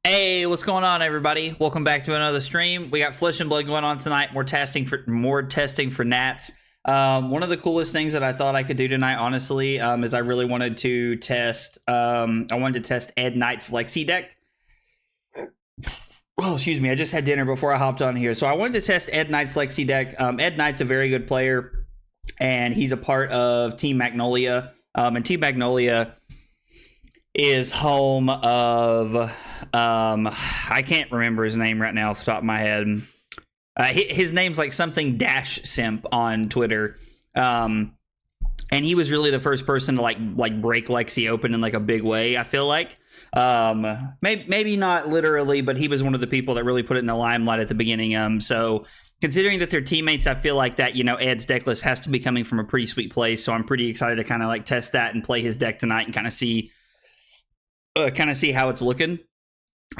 Hey, what's going on, everybody? Welcome back to another stream. We got Flesh and Blood going on tonight. More testing for Nats. One of the coolest things that I thought I could do tonight, honestly, is I really wanted to test. I wanted to test Ed Knight's Lexi deck. Oh, excuse me. I just had dinner before I hopped on here, so I wanted to test Ed Knight's Lexi deck. Ed Knight's a very good player, and he's a part of Team Magnolia. And Team Magnolia is home of I can't remember his name right now off the top of my head. His name's like something dash simp on Twitter. And he was really the first person to like break Lexi open in like a big way, I feel like. Maybe not literally, but he was one of the people that really put it in the limelight at the beginning. So considering that they're teammates, I feel like that, Ed's deck list has to be coming from a pretty sweet place. So I'm pretty excited to kind of like test that and play his deck tonight and kind of see how it's looking.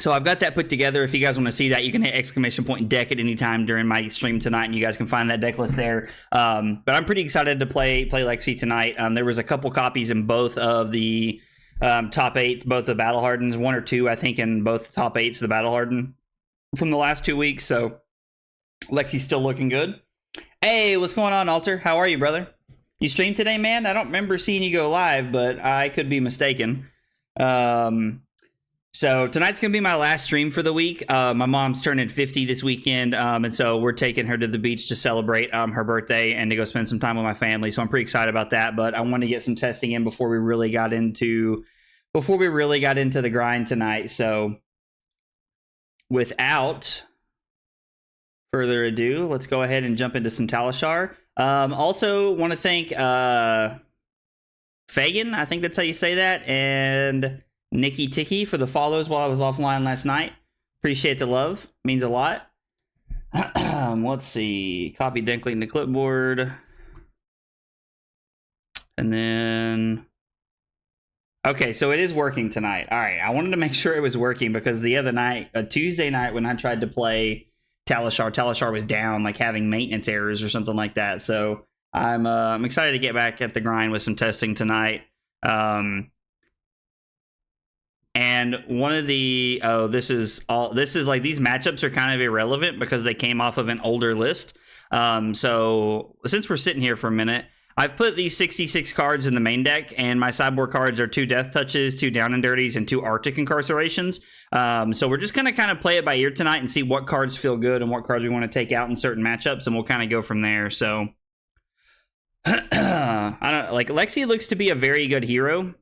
So I've got that put together. If you guys want to see that, you can hit !deck at any time during my stream tonight, and you guys can find that deck list there. But I'm pretty excited to play Lexi tonight. There was a couple copies in both of the top 8, both the Battle Hardens, 1 or 2, I think, in both top 8s of the Battle Harden from the last 2 weeks. So Lexi's still looking good. Hey, what's going on, Alter? How are you, brother? You streamed today, man? I don't remember seeing you go live, but I could be mistaken. So tonight's gonna be my last stream for the week. My mom's turning 50 this weekend, and so we're taking her to the beach to celebrate her birthday and to go spend some time with my family. So I'm pretty excited about that. But I want to get some testing in before we really got into the grind tonight. So without further ado, let's go ahead and jump into some Talishar. Also want to thank Fagan, I think that's how you say that, and Nikki Ticky for the follows while I was offline last night. Appreciate the love. Means a lot. Let's see. Copy Denkling to clipboard. And then... Okay, so it is working tonight. All right, I wanted to make sure it was working because the other night, Tuesday night, when I tried to play Talishar was down, like having maintenance errors or something like that. So I'm excited to get back at the grind with some testing tonight. And one of the this is like these matchups are kind of irrelevant because they came off of an older list. So since we're sitting here for a minute, I've put these 66 cards in the main deck, and my sideboard cards are 2 Death Touches, 2 Down and Dirties, and 2 Arctic Incarcerations. So we're just gonna kind of play it by ear tonight and see what cards feel good and what cards we want to take out in certain matchups, and we'll kind of go from there. So I don't like Lexi looks to be a very good hero.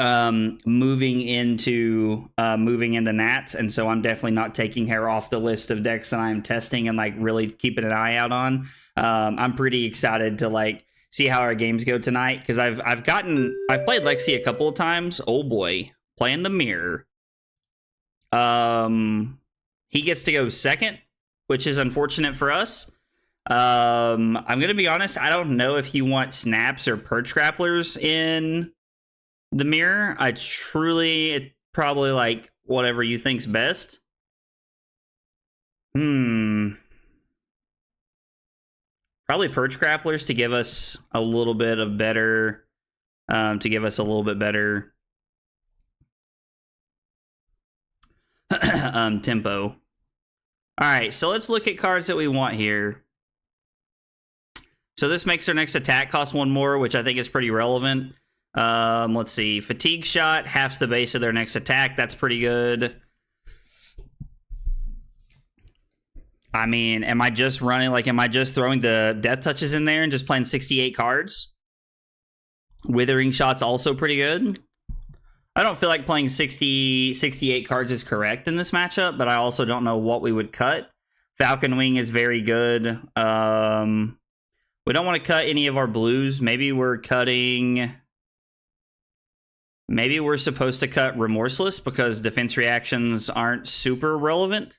Moving into Nats, and so I'm definitely not taking her off the list of decks that I'm testing and like really keeping an eye out on. I'm pretty excited to like see how our games go tonight because I've played Lexi a couple of times. Oh boy, playing the mirror. He gets to go second, which is unfortunate for us. I'm gonna be honest, I don't know if you want snaps or perch grapplers in the mirror. It probably like whatever you think's best. Probably perch grapplers to give us a little bit of better tempo. All right, so let's look at cards that we want here. So this makes our next attack cost 1 more, which I think is pretty relevant. Let's see. Fatigue shot halves the base of their next attack. That's pretty good. I mean, am I just throwing the death touches in there and just playing 68 cards? Withering shot's also pretty good. I don't feel like playing 68 cards is correct in this matchup, but I also don't know what we would cut. Falcon Wing is very good. We don't want to cut any of our blues. Maybe we're supposed to cut Remorseless because defense reactions aren't super relevant.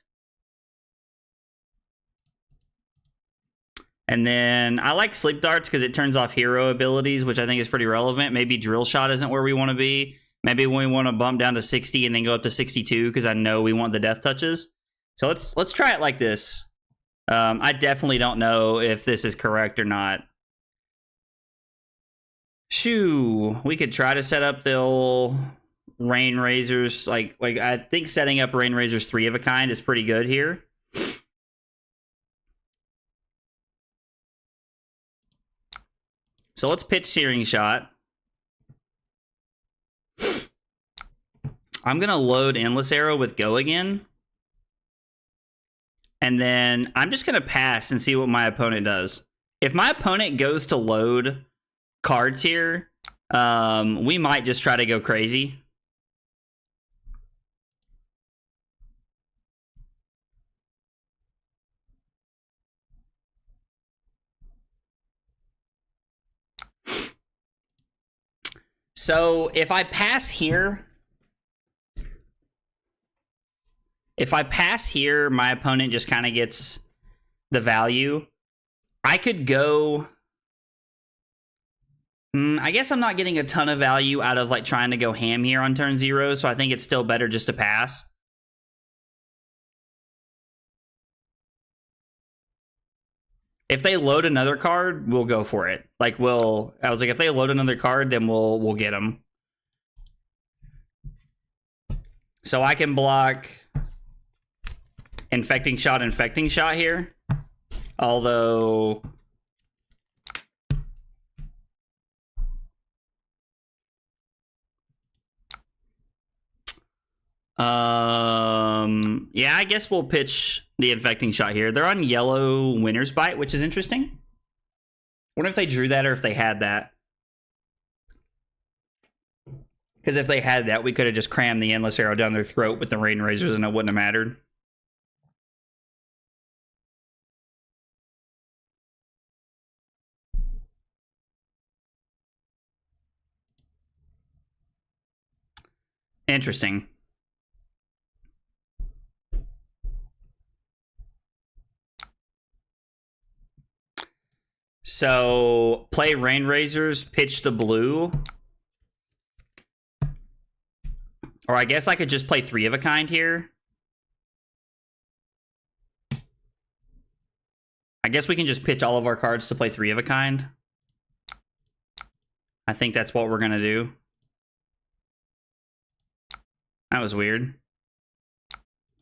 And then I like Sleep Darts because it turns off hero abilities, which I think is pretty relevant. Maybe Drill Shot isn't where we want to be. Maybe we want to bump down to 60 and then go up to 62 because I know we want the death touches. So let's try it like this. I definitely don't know if this is correct or not. Shoo, we could try to set up the old Rain Razors. Like I think setting up Rain Razors 3 of a kind is pretty good here. So let's pitch Searing Shot. I'm going to load Endless Arrow with Go again. And then I'm just going to pass and see what my opponent does. If my opponent goes to load cards here, we might just try to go crazy. So if I pass here, my opponent just kind of gets the value. I could go... I guess I'm not getting a ton of value out of like trying to go ham here on turn 0, so I think it's still better just to pass. If they load another card, we'll go for it. Like I was like, if they load another card, then we'll get them. So I can block Infecting Shot here. Although yeah, I guess we'll pitch the Infecting Shot here. They're on yellow Winter's Bite, which is interesting. Wonder if they drew that or if they had that. Because if they had that, we could have just crammed the Endless Arrow down their throat with the Rain Razors and it wouldn't have mattered. Interesting. So, play Rain Razors, pitch the blue. Or I guess I could just play 3 of a kind here. I guess we can just pitch all of our cards to play 3 of a kind. I think that's what we're going to do. That was weird.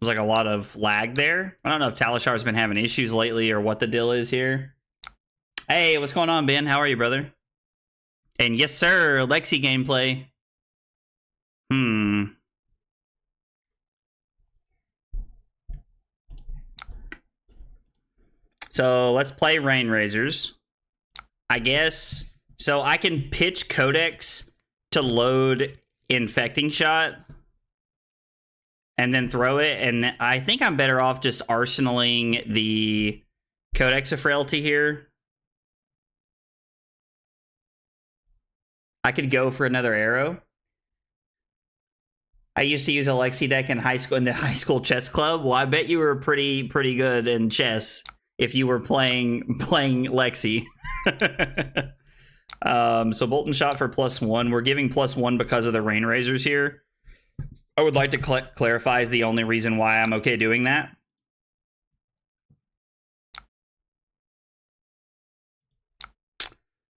There's like a lot of lag there. I don't know if Talashar's been having issues lately or what the deal is here. Hey, what's going on, Ben? How are you, brother? And yes, sir, Lexi gameplay. So let's play Rain Razors. I guess. So I can pitch Codex to load Infecting Shot. And then throw it. And I think I'm better off just arsenaling the Codex of Frailty here. I could go for another arrow. I used to use a Lexi deck in high school in the high school chess club. Well, I bet you were pretty good in chess if you were playing Lexi. So Bolt and Shot for +1. We're giving +1 because of the Rain Razors here. I would like to clarify is the only reason why I'm okay doing that.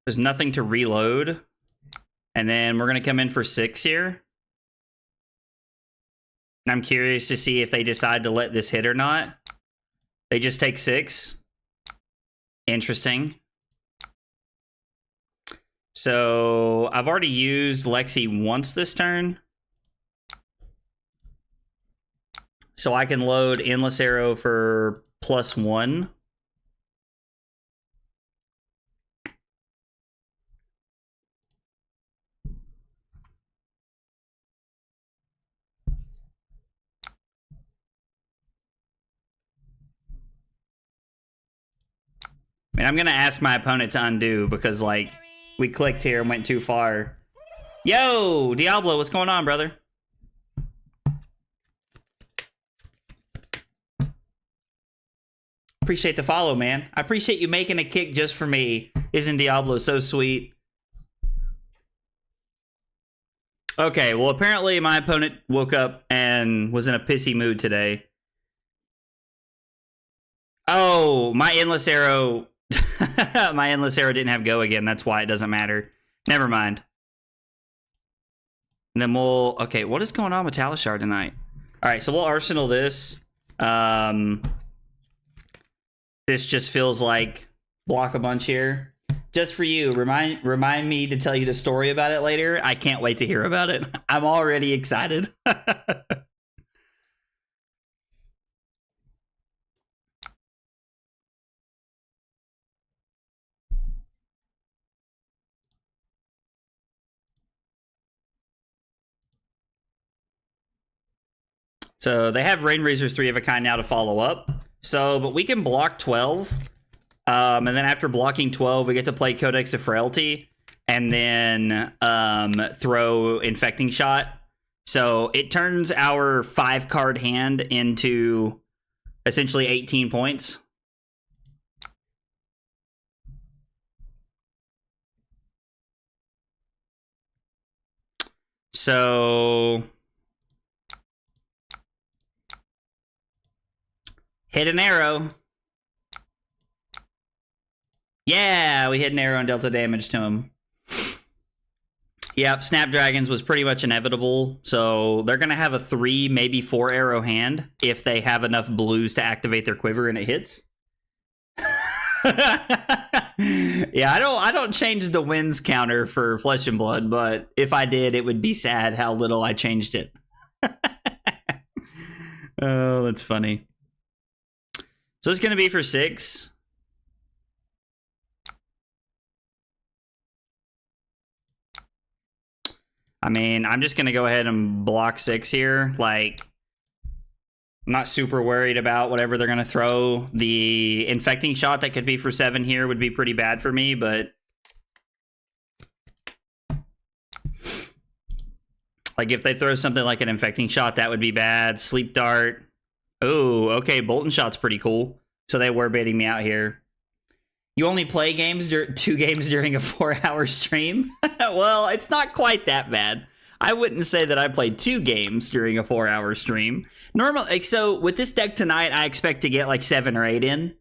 There's nothing to reload. And then we're going to come in for 6 here. And I'm curious to see if they decide to let this hit or not. They just take 6. Interesting. So I've already used Lexi once this turn. So I can load Endless Arrow for +1. And I'm going to ask my opponent to undo because, like, we clicked here and went too far. Yo, Diablo, what's going on, brother? Appreciate the follow, man. I appreciate you making a kick just for me. Isn't Diablo so sweet? Okay, well, apparently my opponent woke up and was in a pissy mood today. Oh, my Endless Arrow... my Endless Arrow didn't have Go again. That's why it doesn't matter. Never mind. And then we'll... Okay, what is going on with Talishar tonight? All right, so we'll Arsenal this. This just feels like block a bunch here. Just for you, remind me to tell you the story about it later. I can't wait to hear about it. I'm already excited. So they have Rain Razors 3 of a kind now to follow up. So, but we can block 12. And then after blocking 12, we get to play Codex of Frailty and then throw Infecting Shot. So it turns our 5-card hand into essentially 18 points. So hit an arrow. Yeah, we hit an arrow and dealt the damage to him. Yep, Snapdragons was pretty much inevitable. So they're going to have a 3, maybe 4 arrow hand if they have enough blues to activate their quiver and it hits. Yeah, I don't change the wins counter for Flesh and Blood, but if I did, it would be sad how little I changed it. Oh, that's funny. So it's going to be for 6. I mean, I'm just going to go ahead and block 6 here. Like, I'm not super worried about whatever they're going to throw. The Infecting Shot that could be for 7 here would be pretty bad for me, but... like, if they throw something like an Infecting Shot, that would be bad. Sleep Dart. Oh, okay, Bolton Shot's pretty cool. So they were baiting me out here. You only play games 2 games during a 4-hour stream? Well, it's not quite that bad. I wouldn't say that I played 2 games during a 4-hour stream. Normally, like, so with this deck tonight, I expect to get like 7 or 8 in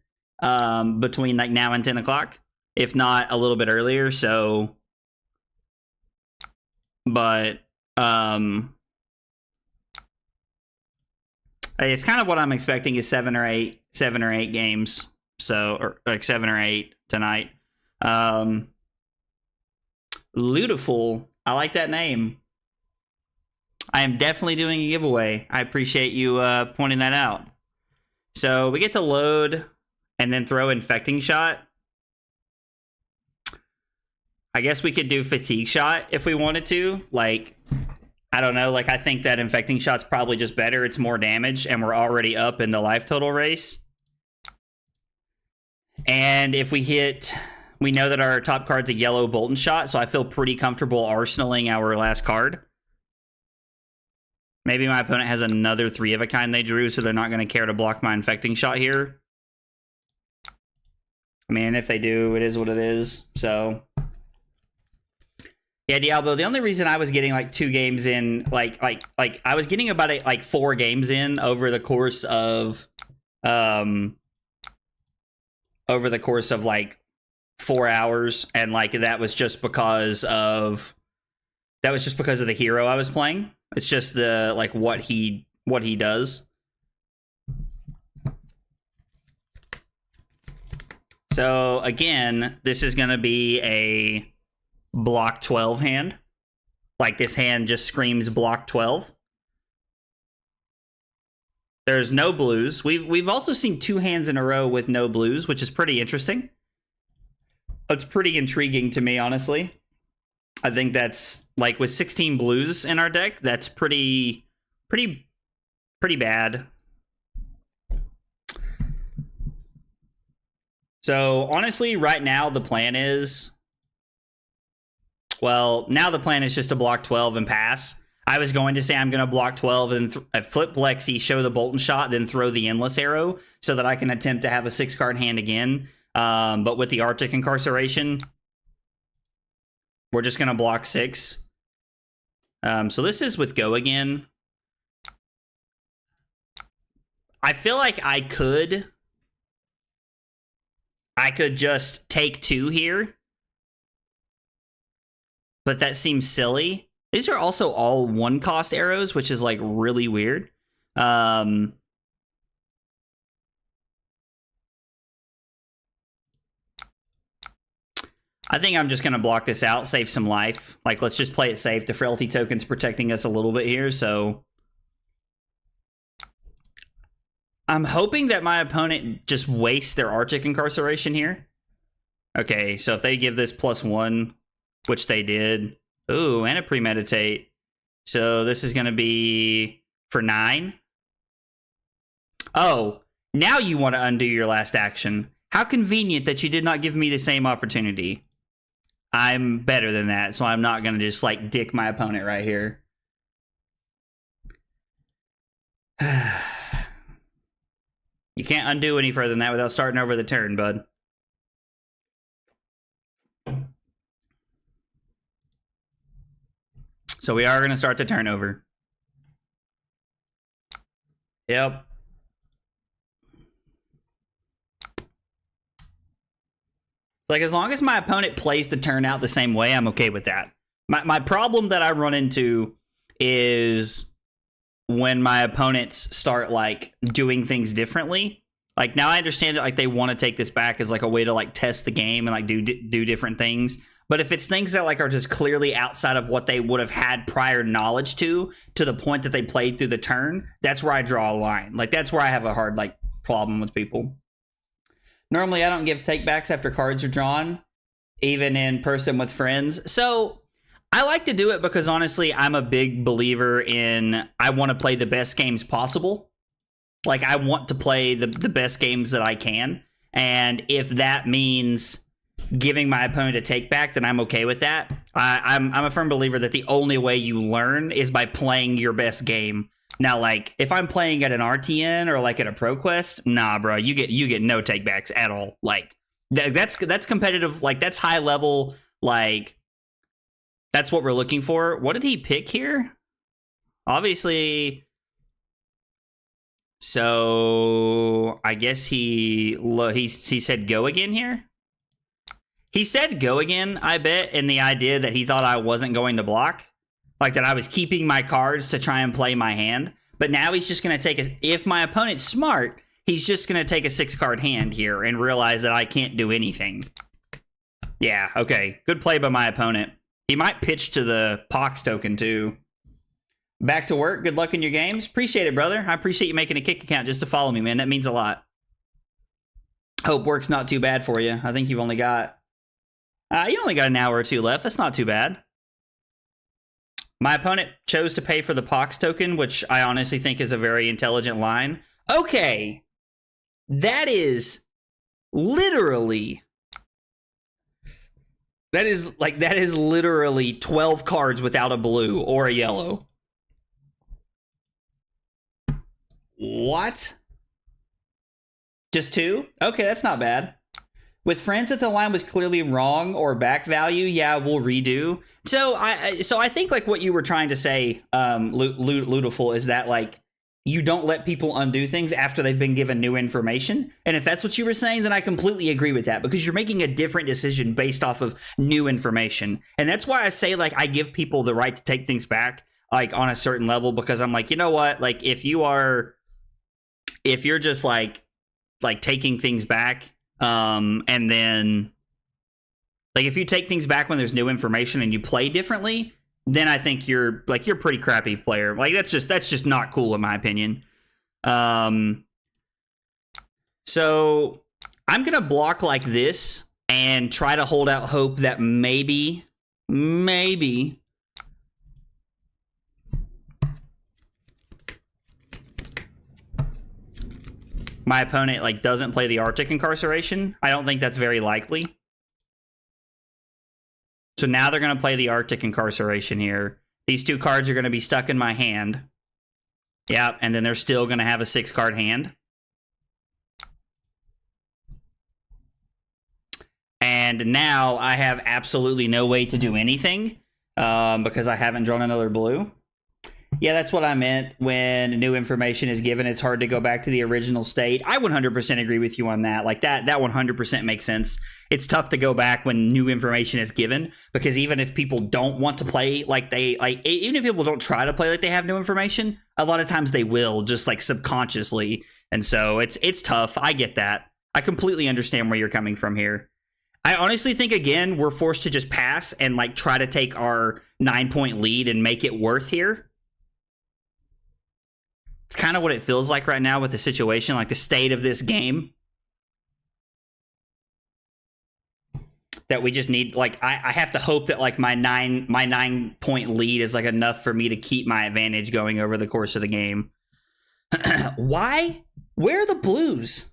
between like now and 10 o'clock, if not a little bit earlier. So, but it's kind of what I'm expecting is 7 or 8 games. So, or like 7 or 8 tonight. Lutiful. I like that name. I am definitely doing a giveaway. I appreciate you pointing that out. So we get to load and then throw Infecting Shot. I guess we could do Fatigue Shot if we wanted to. Like, I don't know. Like, I think that Infecting Shot's probably just better. It's more damage, and we're already up in the life total race. And if we hit, we know that our top card's a yellow Bolton Shot, so I feel pretty comfortable arsenaling our last card. Maybe my opponent has another 3 of a kind they drew, so they're not going to care to block my Infecting Shot here. I mean, if they do, it is what it is. So, yeah, Diablo, the only reason I was getting like 2 games in, like I was getting about like 4 games in over the course of like 4 hours, and like that was just because of the hero I was playing. It's just the like what he does. So again, this is going to be a block 12 hand. Like, this hand just screams block 12. There's no blues. We've also seen 2 hands in a row with no blues, which is pretty interesting. It's pretty intriguing to me, honestly. I think that's, like, with 16 blues in our deck, that's pretty bad. So, honestly, right now, the plan is... well, now the plan is just to block 12 and pass. I was going to say I'm going to block 12 and flip Lexi, show the Bolton Shot, then throw the Endless Arrow so that I can attempt to have a 6-card hand again. But with the Arctic Incarceration, we're just going to block 6. So this is with Go again. I feel like I could just take 2 here. But that seems silly. These are also all 1-cost arrows, which is like really weird. I think I'm just going to block this out, save some life. Like, let's just play it safe. The frailty token's protecting us a little bit here, so... I'm hoping that my opponent just wastes their Arctic Incarceration here. Okay, so if they give this +1, which they did... Ooh, and a Premeditate. So this is going to be for 9. Oh, now you want to undo your last action. How convenient that you did not give me the same opportunity. I'm better than that, so I'm not going to just, like, dick my opponent right here. You can't undo any further than that without starting over the turn, bud. So we are going to start the turnover. Yep. Like, as long as my opponent plays the turn out the same way, I'm okay with that. My problem that I run into is when my opponents start, like, doing things differently. Like, now I understand that, like, they want to take this back as, like, a way to, like, test the game and, like, do different things. But if it's things that, like, are just clearly outside of what they would have had prior knowledge to the point that they played through the turn, that's where I draw a line. Like, that's where I have a hard, like, problem with people. Normally, I don't give takebacks after cards are drawn, even in person with friends. So, I like to do it because, honestly, I'm a big believer in I want to play the best games possible. Like, I want to play the best games that I can. And if that means giving my opponent a take back, then I'm okay with that. I'm a firm believer that the only way you learn is by playing your best game. Now, like, if I'm playing at an RTN or like at a ProQuest, nah, bro, you get no takebacks at all. Like, that's competitive. Like, that's high level. Like, that's what we're looking for. What did he pick here? Obviously, so I guess he said go again here. He said go again, I bet, in the idea that he thought I wasn't going to block. Like, that I was keeping my cards to try and play my hand. But now he's just going to take if my opponent's smart, he's just going to take a 6-card hand here and realize that I can't do anything. Yeah, okay. Good play by my opponent. He might pitch to the Pox token, too. Back to work. Good luck in your games. Appreciate it, brother. I appreciate you making a kick account just to follow me, man. That means a lot. Hope work's not too bad for you. I think you've only got... you only got an hour or two left. That's not too bad. My opponent chose to pay for the Pox token, which I honestly think is a very intelligent line. Okay. That is literally... That is literally 12 cards without a blue or a yellow. What? Just 2? Okay, that's not bad. With friends, if the line was clearly wrong or back value, yeah, we'll redo. So I think, like, what you were trying to say, Ludiful, is that, like, you don't let people undo things after they've been given new information. And if that's what you were saying, then I completely agree with that, because you're making a different decision based off of new information. And that's why I say, like, I give people the right to take things back, like, on a certain level, because I'm like, you know what? Like, if you're just like taking things back, and then, like, if you take things back when there's new information and you play differently, then I think you're a pretty crappy player. Like, that's just not cool, in my opinion. So I'm gonna block like this and try to hold out hope that maybe my opponent, like, doesn't play the Arctic Incarceration. I don't think that's very likely. So now they're going to play the Arctic Incarceration here. These 2 cards are going to be stuck in my hand. Yeah, and then they're still going to have a 6-card hand. And now I have absolutely no way to do anything because I haven't drawn another blue. Yeah, that's what I meant. When new information is given, it's hard to go back to the original state. I 100% agree with you on that. Like that 100% makes sense. It's tough to go back when new information is given, because even if people don't want to play even if people don't try to play like they have new information, a lot of times they will, just like subconsciously. And so it's tough. I get that. I completely understand where you're coming from here. I honestly think, again, we're forced to just pass and like try to take our 9-point lead and make it worth here. It's kind of what it feels like right now with the situation, like the state of this game. That we just need, like, I have to hope that like my 9-point lead is like enough for me to keep my advantage going over the course of the game. Why? Where are the blues?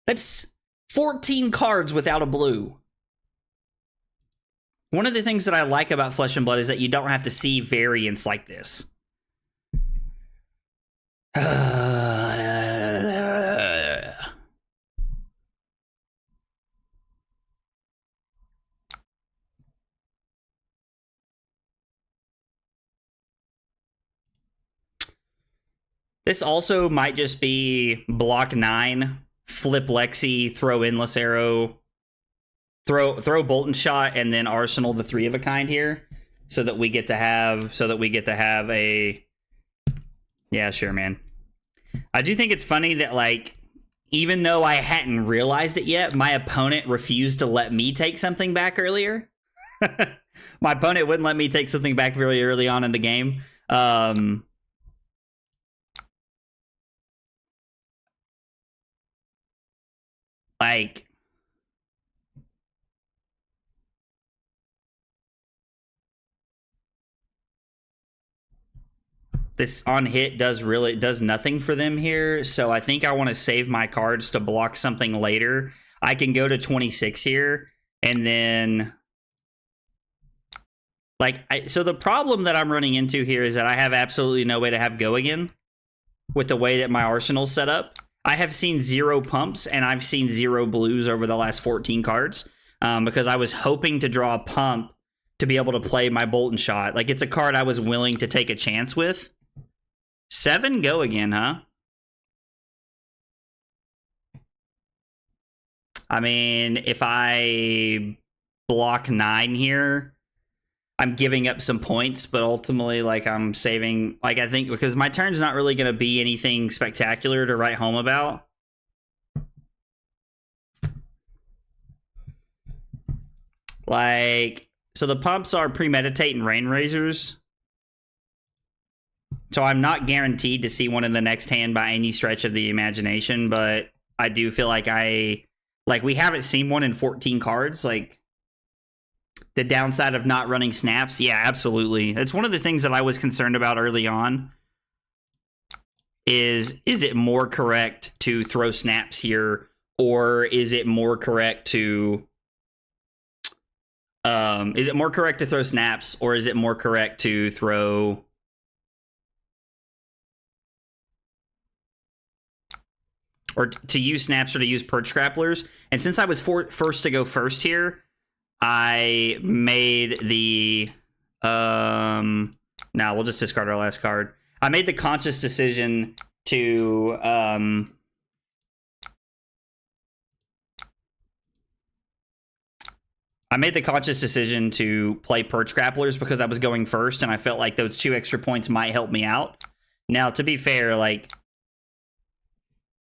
That's 14 cards without a blue. One of the things that I like about Flesh and Blood is that you don't have to see variants like this. This also might just be block 9, flip Lexi, throw Endless Arrow, throw Bolt and Shot, and then Arsenal the 3 of a kind here, so that we get to have a. Yeah, sure, man. I do think it's funny that, like, even though I hadn't realized it yet, my opponent refused to let me take something back earlier. My opponent wouldn't let me take something back very early on in the game. Like, this on hit does nothing for them here, so I think I want to save my cards to block something later. I can go to 26 here, and then so the problem that I'm running into here is that I have absolutely no way to have go again with the way that my arsenal's set up. I have seen 0 pumps, and I've seen 0 blues over the last 14 cards, because I was hoping to draw a pump to be able to play my Bolt and Shot. Like, it's a card I was willing to take a chance with. 7 go again, huh? I mean, if I block 9 here, I'm giving up some points, but ultimately, like, I'm saving, like, I think because my turn's not really going to be anything spectacular to write home about. Like, so the pumps are Premeditate and Rain Razors. So I'm not guaranteed to see one in the next hand by any stretch of the imagination, but I do feel like we haven't seen one in 14 cards. Like, the downside of not running snaps, yeah, absolutely. It's one of the things that I was concerned about early on. Is it more correct to throw snaps here, or is it more correct to throw snaps, or is it more correct to throw or to use snaps or to use Perch Grapplers? And since I was first to go first here, I made the now we'll just discard our last card. I made the conscious decision to play Perch Grapplers because I was going first, and I felt like those 2 extra points might help me out. Now, to be fair, like,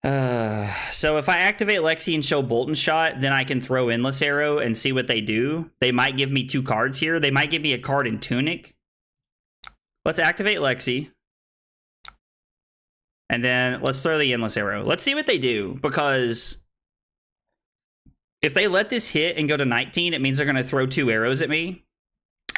so if I activate Lexi and show Bolt and Shot, then I can throw Endless Arrow and see what they do. They might give me 2 cards here. They might give me a card in Tunic. Let's activate Lexi. And then let's throw the Endless Arrow. Let's see what they do, because if they let this hit and go to 19, it means they're going to throw 2 arrows at me.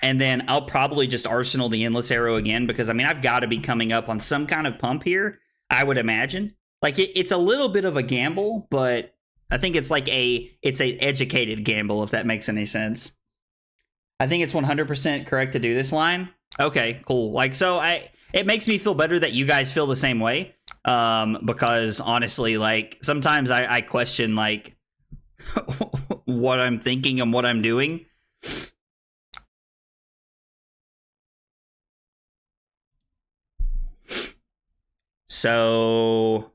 And then I'll probably just Arsenal the Endless Arrow again, because, I mean, I've got to be coming up on some kind of pump here, I would imagine. Like, it's a little bit of a gamble, but I think it's like it's an educated gamble, if that makes any sense. I think it's 100% correct to do this line. Okay, cool. Like, so it makes me feel better that you guys feel the same way. Because honestly, like, sometimes I question, like, what I'm thinking and what I'm doing. So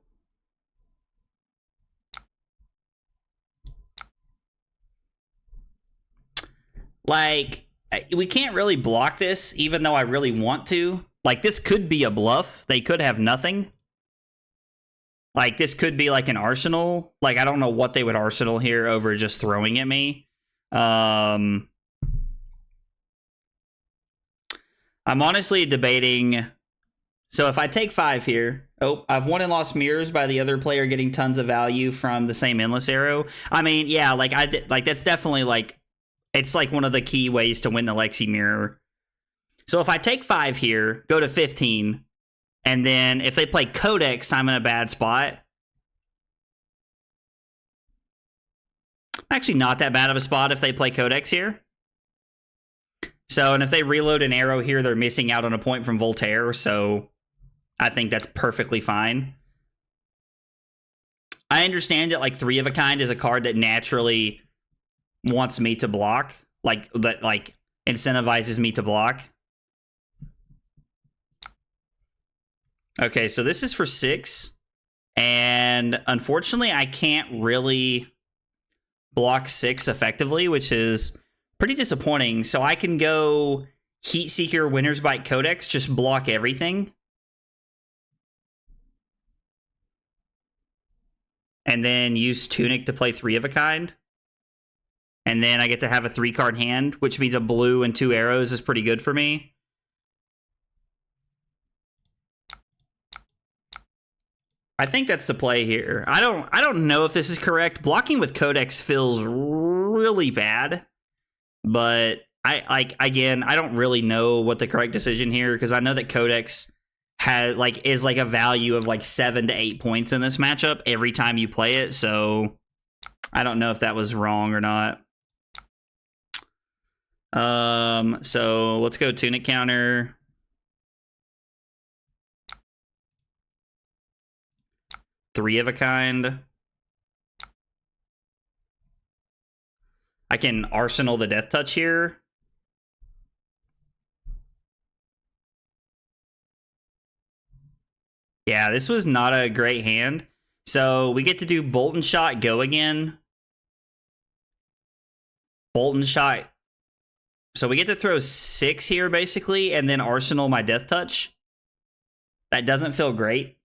like, we can't really block this, even though I really want to. Like, this could be a bluff. They could have nothing. Like, this could be like an arsenal. Like, I don't know what they would arsenal here over just throwing at me. I'm honestly debating. So if I take 5 here, I've won and lost mirrors by the other player getting tons of value from the same endless arrow. I mean, yeah, like that's definitely like, it's like one of the key ways to win the Lexi mirror. So if I take 5 here, go to 15, and then if they play Codex, I'm in a bad spot. Actually, not that bad of a spot if they play Codex here. So, and if they reload an arrow here, they're missing out on a point from Voltaire, so I think that's perfectly fine. I understand that, like, 3 of a Kind is a card that naturally wants me to block, like, that, like, incentivizes me to block. Okay, so this is for 6, and unfortunately, I can't really block 6 effectively, which is pretty disappointing. So I can go Heat Seeker, Winner's Bite, Codex, just block everything. And then use Tunic to play 3 of a Kind. And then I get to have a 3-card hand, which means a blue and 2 arrows is pretty good for me. I think that's the play here. I don't know if this is correct. Blocking with Codex feels really bad, but I don't really know what the correct decision here, because I know that Codex has is like a value of like 7 to 8 points in this matchup every time you play it, so I don't know if that was wrong or not. So let's go Tunic counter. Three of a Kind. I can arsenal the Death Touch here. Yeah, this was not a great hand. So we get to do Bolt and Shot, go again. Bolt and Shot. So we get to throw 6 here, basically, and then arsenal my Death Touch. That doesn't feel great.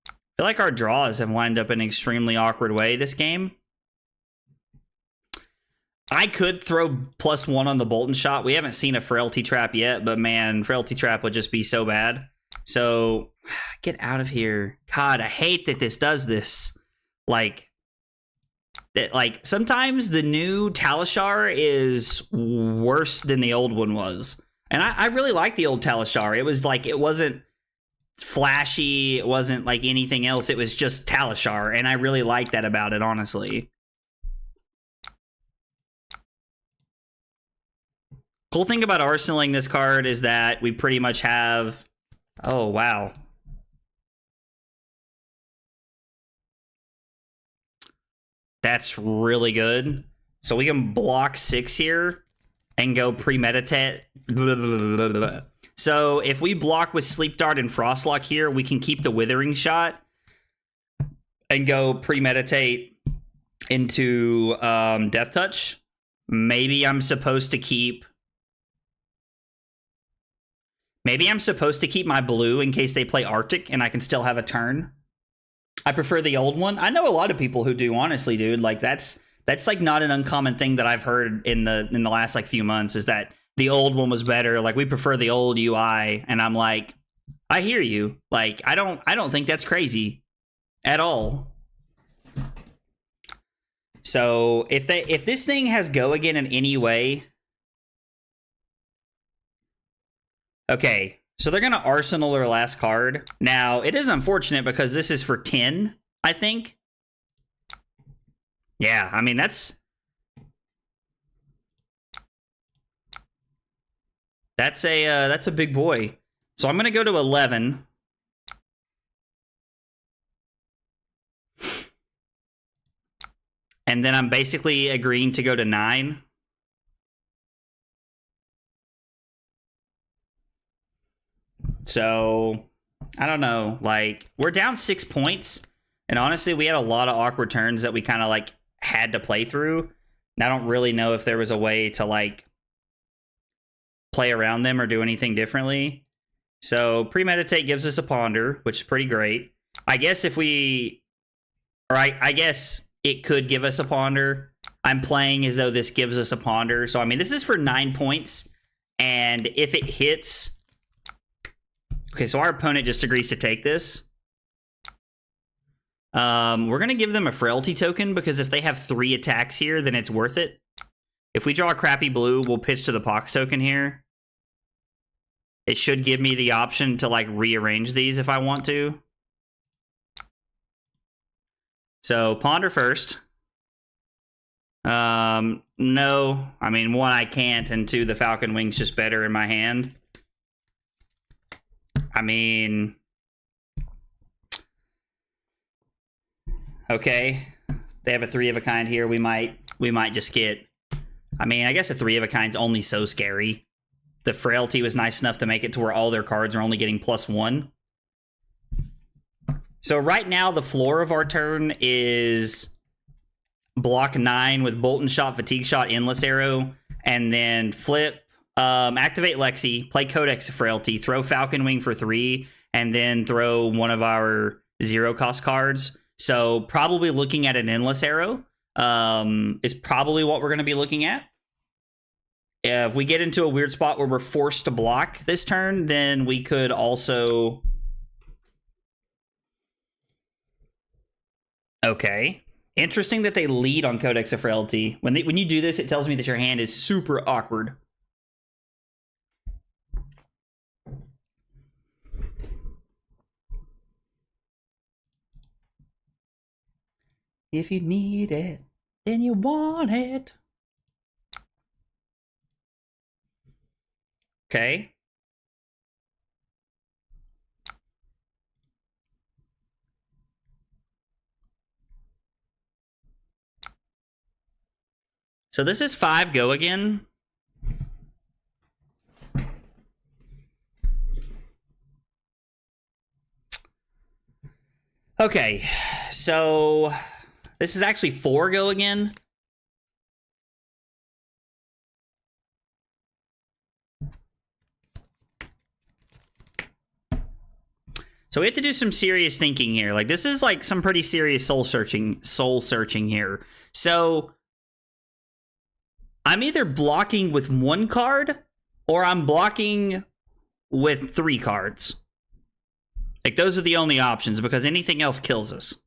I feel like our draws have lined up in an extremely awkward way this game. I could throw +1 on the Bolt and Shot. We haven't seen a Frailty Trap yet, but man, Frailty Trap would just be so bad. So, get out of here. God, I hate that this does this. Like, sometimes the new Talishar is worse than the old one was. And I really like the old Talishar. It was like, it wasn't flashy, it wasn't like anything else, it was just Talishar, and I really like that about it, honestly. Cool thing about arsenaling this card is that we pretty much have... Oh, wow. That's really good. So we can block 6 here and go premeditate. So if we block with Sleep Dart and Frostlock here, we can keep the Withering Shot and go premeditate into Death Touch. Maybe I'm supposed to keep... Maybe I'm supposed to keep my blue in case they play Arctic and I can still have a turn. I prefer the old one. I know a lot of people who do, honestly, dude. Like, that's like not an uncommon thing that I've heard in the last like few months, is that the old one was better. Like, we prefer the old UI, and I'm like, I hear you. Like, I don't think that's crazy at all. So if this thing has go again in any way, okay. So they're gonna arsenal their last card. Now it is unfortunate because this is for 10, I think. Yeah, I mean that's a big boy. So I'm gonna go to 11. And then I'm basically agreeing to go to 9. So I don't know. Like, we're down 6 points. And honestly, we had a lot of awkward turns that we kind of, like, had to play through. And I don't really know if there was a way to, like, play around them or do anything differently. So, premeditate gives us a ponder, which is pretty great. I guess if we... Or I guess it could give us a ponder. I'm playing as though this gives us a ponder. So, I mean, this is for 9 points. And if it hits... Okay, so our opponent just agrees to take this. We're going to give them a frailty token because if they have 3 attacks here, then it's worth it. If we draw a crappy blue, we'll pitch to the pox token here. It should give me the option to, like, rearrange these if I want to. So, ponder first. No. I mean, 1, I can't, and 2, the Falcon Wing's just better in my hand. I mean... Okay. They have a 3 of a kind here. We might just get... I mean, I guess a 3 of a kind's only so scary. The frailty was nice enough to make it to where all their cards are only getting +1. So right now, the floor of our turn is block 9 with Bolt and Shot, Fatigue Shot, Endless Arrow, and then flip, activate Lexi, play Codex of Frailty, throw Falcon Wing for 3, and then throw one of our 0-cost cards. So probably looking at an Endless Arrow is probably what we're going to be looking at. If we get into a weird spot where we're forced to block this turn, then we could also... Okay. Interesting that they lead on Codex of Frailty. When you do this, it tells me that your hand is super awkward. If you need it, then you want it. Okay. So this is 5 go again. Okay, so this is actually 4 go again. So we have to do some serious thinking here. Like, this is like some pretty serious soul searching here. So I'm either blocking with 1 card or I'm blocking with 3 cards. Like, those are the only options because anything else kills us.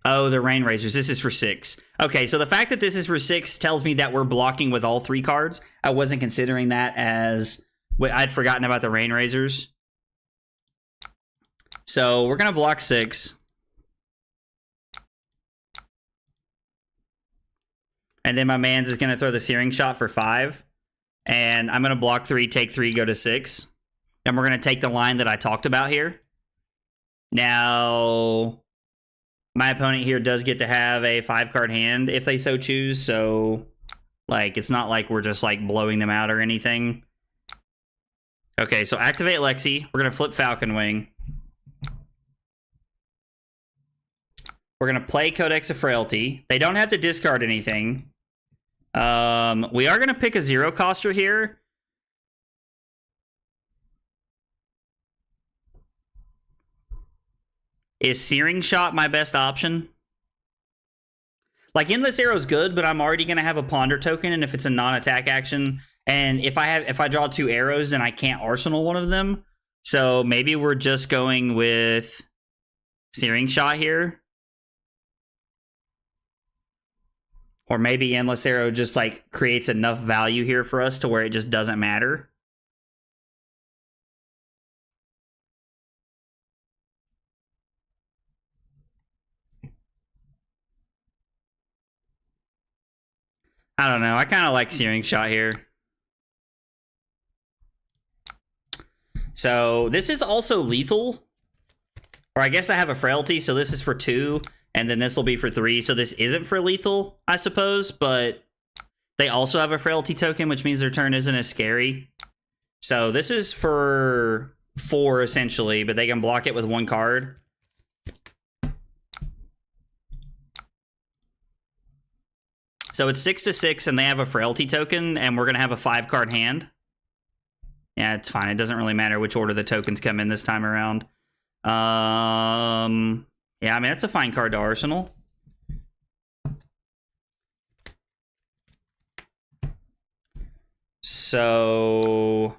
Oh, the Rain Razors. This is for 6. Okay, so the fact that this is for 6 tells me that we're blocking with all 3 cards. I wasn't considering that as... I'd forgotten about the Rain Razors. So we're going to block 6. And then my man's is going to throw the Searing Shot for 5. And I'm going to block 3, take 3, go to 6. And we're going to take the line that I talked about here. Now, my opponent here does get to have a 5-card hand if they so choose. So, like, it's not like we're just, like, blowing them out or anything. Okay, so activate Lexi. We're going to flip Falcon Wing. We're going to play Codex of Frailty. They don't have to discard anything. We are going to pick a 0-coster here. Is Searing Shot my best option? Like, Endless Arrow is good, but I'm already going to have a Ponder token, and if it's a non-attack action, and if I draw 2 arrows, then I can't Arsenal one of them. So maybe we're just going with Searing Shot here. Or maybe Endless Arrow just, like, creates enough value here for us to where it just doesn't matter. I don't know. I kind of like Searing Shot here. So this is also lethal. Or I guess I have a Frailty, so this is for 2. And then this will be for 3. So this isn't for lethal, I suppose. But they also have a Frailty token, which means their turn isn't as scary. So this is for 4 essentially, but they can block it with 1 card. So it's 6/6, and they have a Frailty token, and we're gonna have a 5-card hand. Yeah, it's fine. It doesn't really matter which order the tokens come in this time around. Yeah, I mean, that's a fine card to Arsenal. So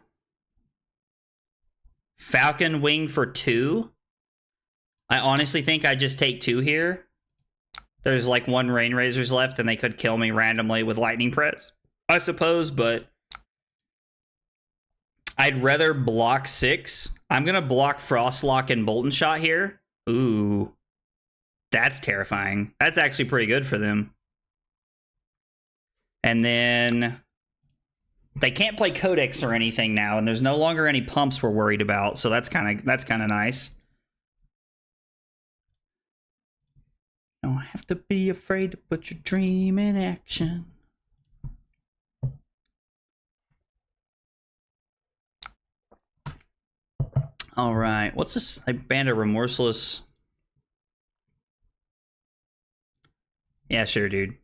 Falcon Wing for 2. I honestly think I just take 2 here. There's like 1 Rain Razors left, and they could kill me randomly with Lightning Press, I suppose, but I'd rather block 6. I'm going to block Frostlock and Bolton Shot here. Ooh, that's terrifying. That's actually pretty good for them. And then they can't play Codex or anything now, and there's no longer any pumps we're worried about, so that's kind of nice. Don't have to be afraid to put your dream in action. All right, what's this? Band of Remorseless. Yeah, sure, dude.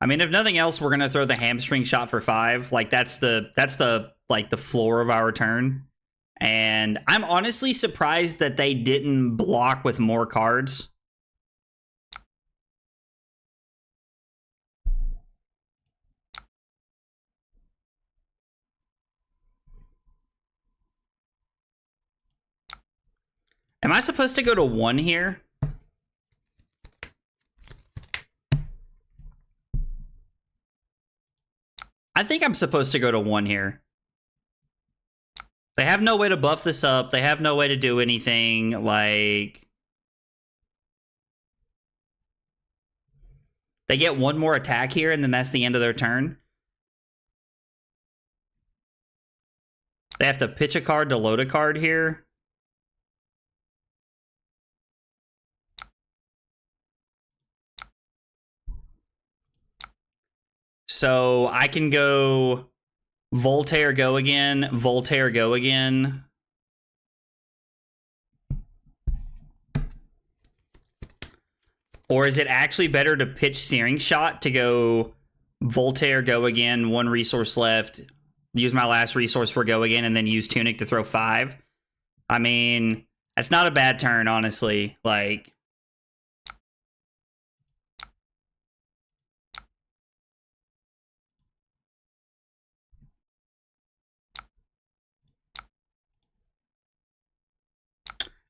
I mean, if nothing else, we're gonna throw the Hamstring Shot for 5. Like that's the like the floor of our turn. And I'm honestly surprised that they didn't block with more cards. Am I supposed to go to 1 here? I think I'm supposed to go to 1 here. They have no way to buff this up. They have no way to do anything. Like, they get 1 more attack here, and then that's the end of their turn. They have to pitch a card to load a card here. So I can go Voltaire, go again, Voltaire, go again. Or is it actually better to pitch Searing Shot to go Voltaire, go again, 1 resource left, use my last resource for go again, and then use Tunic to throw 5? I mean, that's not a bad turn, honestly. Like,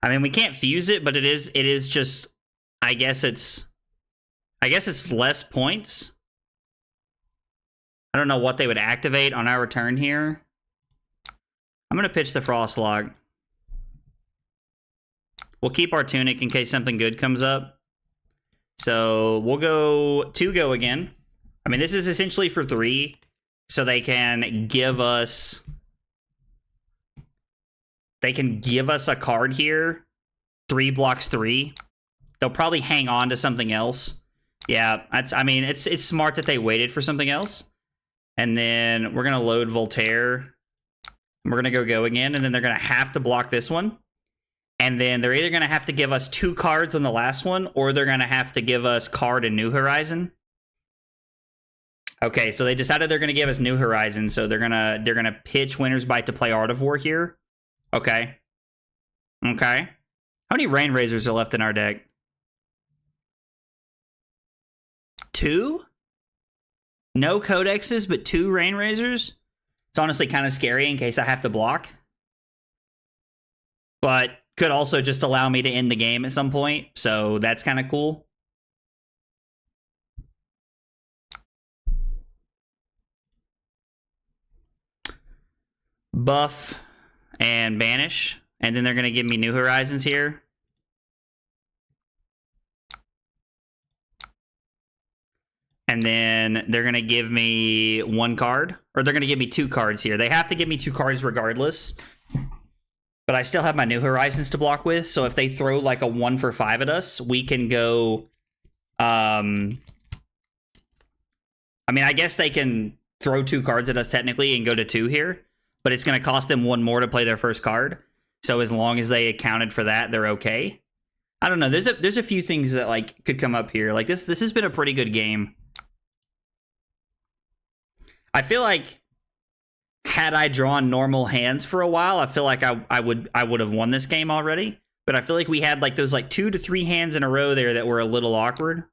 I mean, we can't fuse it, but it is just, I guess it's less points. I don't know what they would activate on our turn here. I'm going to pitch the Frostlock. We'll keep our Tunic in case something good comes up. So we'll go 2 go again. I mean, this is essentially for 3, so they can give us... They can give us a card here. 3 blocks 3. They'll probably hang on to something else. Yeah, I mean, it's smart that they waited for something else. And then we're going to load Voltaire. We're going to go again, and then they're going to have to block this one. And then they're either going to have to give us 2 cards on the last one, or they're going to have to give us card and New Horizon. Okay, so they decided they're going to give us New Horizon, so they're going to pitch Winter's Bite to play Art of War here. Okay. Okay. How many Rain Razors are left in our deck? 2? No Codexes, but 2 Rain Razors? It's honestly kind of scary in case I have to block. But could also just allow me to end the game at some point, so that's kind of cool. Buff and banish, and then they're going to give me New Horizons here. And then they're going to give me 1 card, or they're going to give me 2 cards here. They have to give me 2 cards regardless, but I still have my New Horizons to block with, so if they throw like a 1 for 5 at us, we can go... I mean, I guess they can throw 2 cards at us technically and go to 2 here, but it's going to cost them 1 more to play their first card. So as long as they accounted for that, they're okay. I don't know. There's a few things that like could come up here. Like this has been a pretty good game. I feel like had I drawn normal hands for a while, I feel like I would have won this game already. But I feel like we had like those like 2 to 3 hands in a row there that were a little awkward.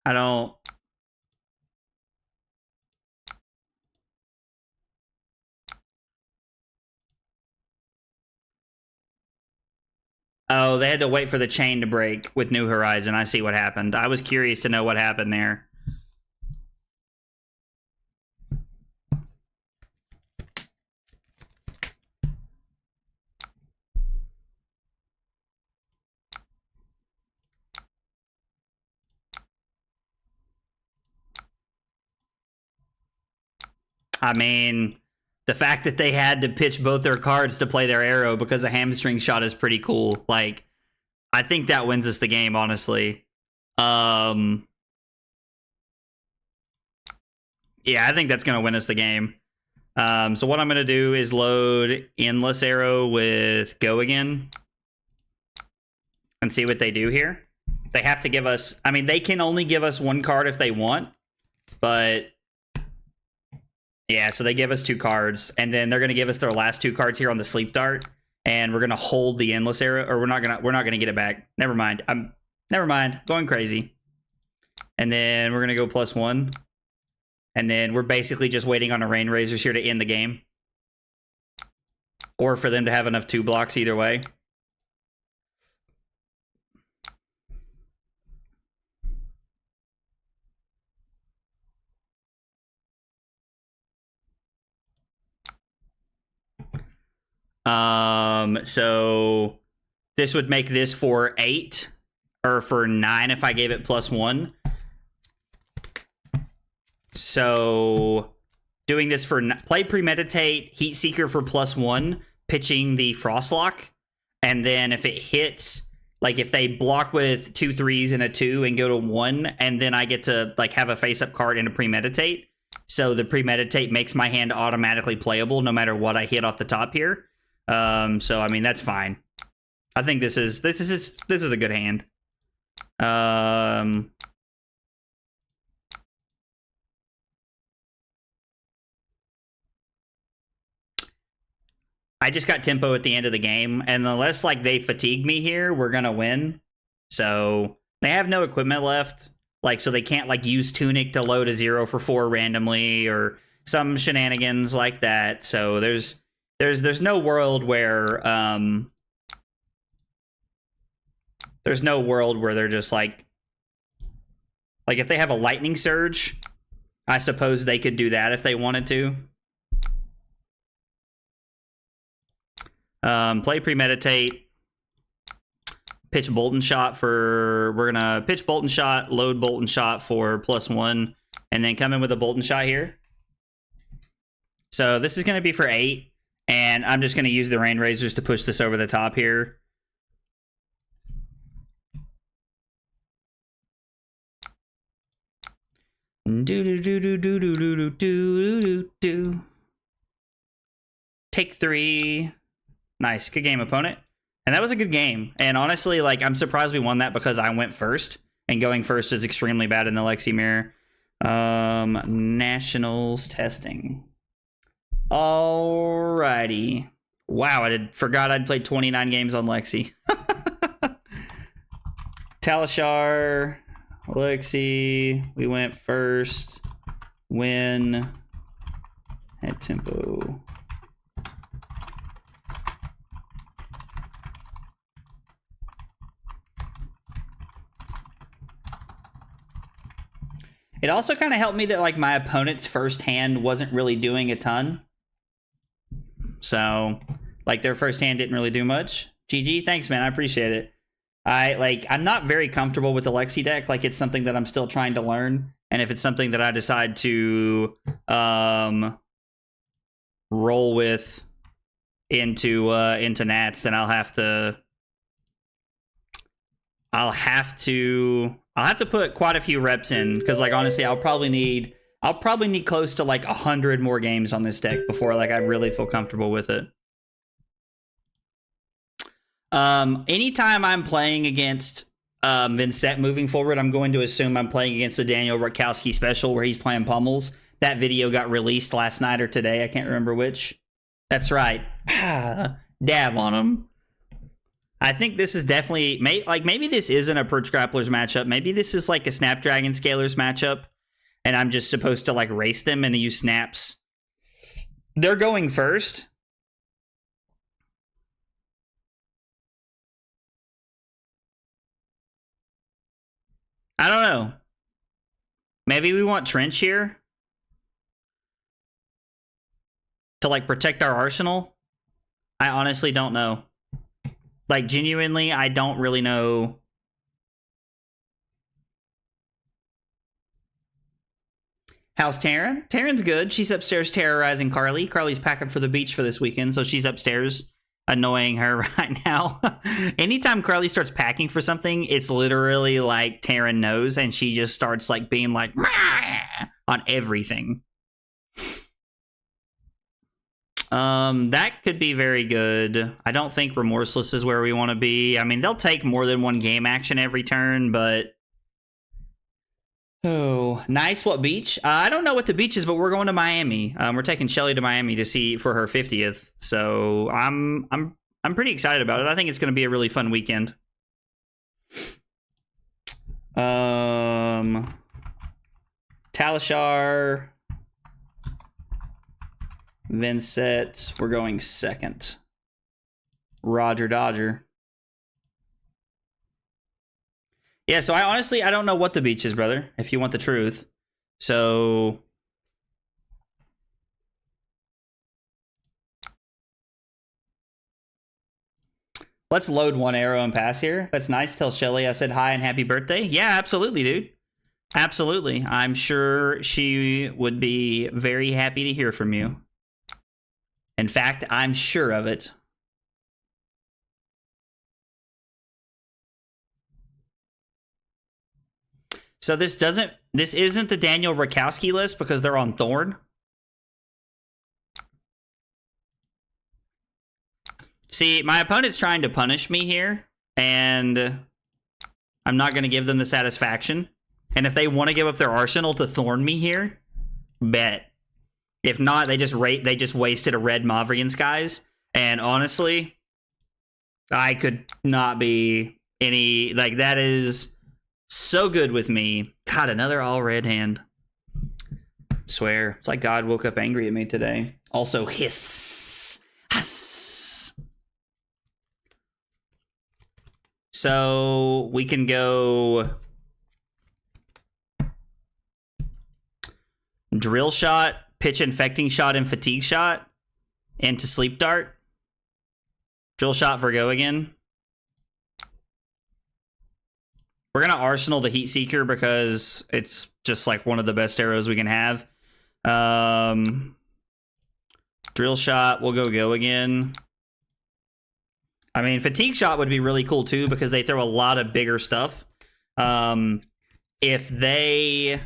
I don't... Oh, they had to wait for the chain to break with New Horizon. I see what happened. I was curious to know what happened there. I mean, the fact that they had to pitch both their cards to play their arrow because a hamstring shot is pretty cool. Like, I think that wins us the game, honestly. Yeah, I think that's going to win us the game. So what I'm going to do is load Endless Arrow with Go Again and see what they do here. They have to give us... I mean, they can only give us 1 card if they want, but... Yeah, so they give us 2 cards, and then they're going to give us their last 2 cards here on the Sleep Dart, and we're going to hold the Endless Arrow, or we're not going to get it back. Never mind. Never mind. Going crazy. And then we're going to go +1. And then we're basically just waiting on a Rain Razors here to end the game. Or for them to have enough 2 blocks either way. So this would make this for 8 or for 9 if I gave it +1. So doing this for play Premeditate, Heat Seeker for +1, pitching the Frostlock, and then if it hits, like if they block with 2 3s and a 2 and go to 1, and then I get to like have a face-up card and a Premeditate. So the Premeditate makes my hand automatically playable no matter what I hit off the top here. So I mean that's fine. I think this is a good hand. I just got tempo at the end of the game, and unless like they fatigue me here, we're gonna win. So they have no equipment left, like so they can't like use Tunic to load a 0 for 4 randomly or some shenanigans like that. So there's no world where they're just like if they have a lightning surge, I suppose they could do that if they wanted to. Play Premeditate, pitch Bolton Shot for... We're gonna pitch Bolton Shot, load Bolton Shot for +1, and then come in with a Bolton Shot here. So this is gonna be for 8, and I'm just gonna use the Rain Razors to push this over the top here. Take 3. Nice. Good game, opponent. And that was a good game. And honestly, like, I'm surprised we won that because I went first. And going first is extremely bad in the Lexi Mirror. Nationals testing. Alrighty. Wow, I forgot I'd played 29 games on Lexi. Talishar, Lexi. We went first. Win. Had tempo. It also kind of helped me that like my opponent's first hand wasn't really doing a ton. So like their first hand didn't really do much. GG, thanks man, I appreciate it. I'm not very comfortable with the Lexi deck. Like it's something that I'm still trying to learn. And if it's something that I decide to roll with into Nats, then I'll have to put quite a few reps in, because like honestly I'll probably need close to like 100 more games on this deck before like I really feel comfortable with it. Anytime I'm playing against Vincent moving forward, I'm going to assume I'm playing against the Daniel Rutkowski special where he's playing pummels. That video got released last night or today. I can't remember which. That's right. Dab on him. I think this is definitely maybe this isn't a Perch Grapplers matchup. Maybe this is like a Snapdragon Scalers matchup, and I'm just supposed to like race them and use snaps. They're going first. I don't know. Maybe we want Trench here to like protect our arsenal. I honestly don't know. Like genuinely, I don't really know. How's Taryn? Taryn's good. She's upstairs terrorizing Carly. Carly's packing for the beach for this weekend, so she's upstairs annoying her right now. Anytime Carly starts packing for something, it's literally like Taryn knows, and she just starts like being like on everything. That could be very good. I don't think Remorseless is where we want to be. I mean, they'll take more than one game action every turn, but oh, nice. What beach? I don't know what the beach is, but we're going to Miami. We're taking Shelly to Miami to see for her 50th. So I'm pretty excited about it. I think it's going to be a really fun weekend. Talishar, Vincent, we're going second. Roger Dodger. Yeah, so I don't know what the beach is, brother, if you want the truth. So let's load one arrow and pass here. That's nice. Tell Shelly I said hi and happy birthday. Yeah, absolutely, dude. Absolutely. I'm sure she would be very happy to hear from you. In fact, I'm sure of it. So this isn't the Daniel Rutkowski list because they're on Thorn. See, my opponent's trying to punish me here, and I'm not going to give them the satisfaction. And if they want to give up their arsenal to Thorn me here, bet. If not, they just wasted a red Mavrian Skies. And honestly, I could not be any like that is so good with me. God, another all red hand. Swear. It's like God woke up angry at me today. Also, hiss. Hiss. So we can go Drill Shot, Pitch Infecting Shot, and Fatigue Shot into Sleep Dart. Drill Shot for go again. We're going to Arsenal the Heat Seeker because it's just like one of the best arrows we can have. Drill Shot, we'll go again. I mean, Fatigue Shot would be really cool too because they throw a lot of bigger stuff. If they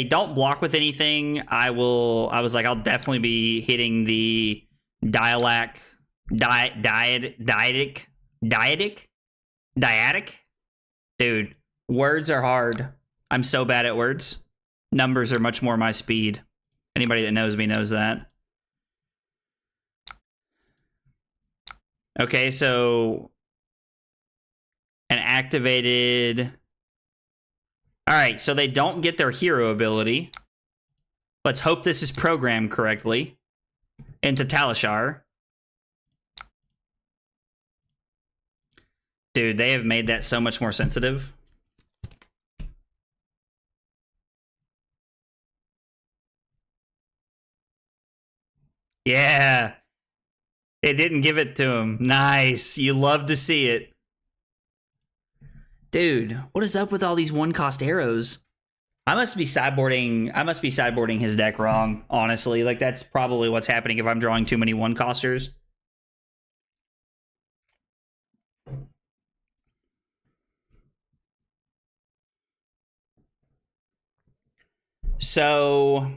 don't block with anything, I'll definitely be hitting the Diadic. Dude, words are hard. I'm so bad at words. Numbers are much more my speed. Anybody that knows me knows that. Okay, so an activated. All right, so they don't get their hero ability. Let's hope this is programmed correctly into Talishar. Dude, they have made that so much more sensitive. Yeah. It didn't give it to him. Nice. You love to see it. Dude, what is up with all these one-cost arrows? I must be sideboarding his deck wrong, honestly. Like, that's probably what's happening if I'm drawing too many one-costers. So,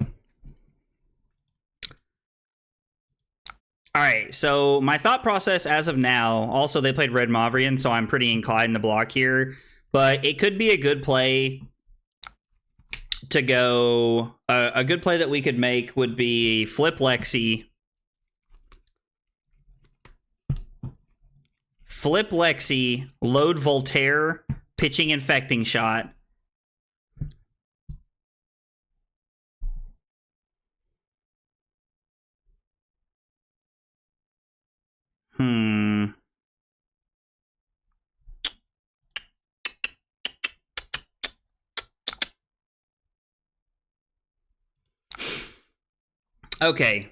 all right, so my thought process as of now, also they played Red Mavrian, so I'm pretty inclined to block here, but it could be a good play to go, a good play that we could make would be flip Lexi, load Voltaire, pitching Infecting Shot. Okay.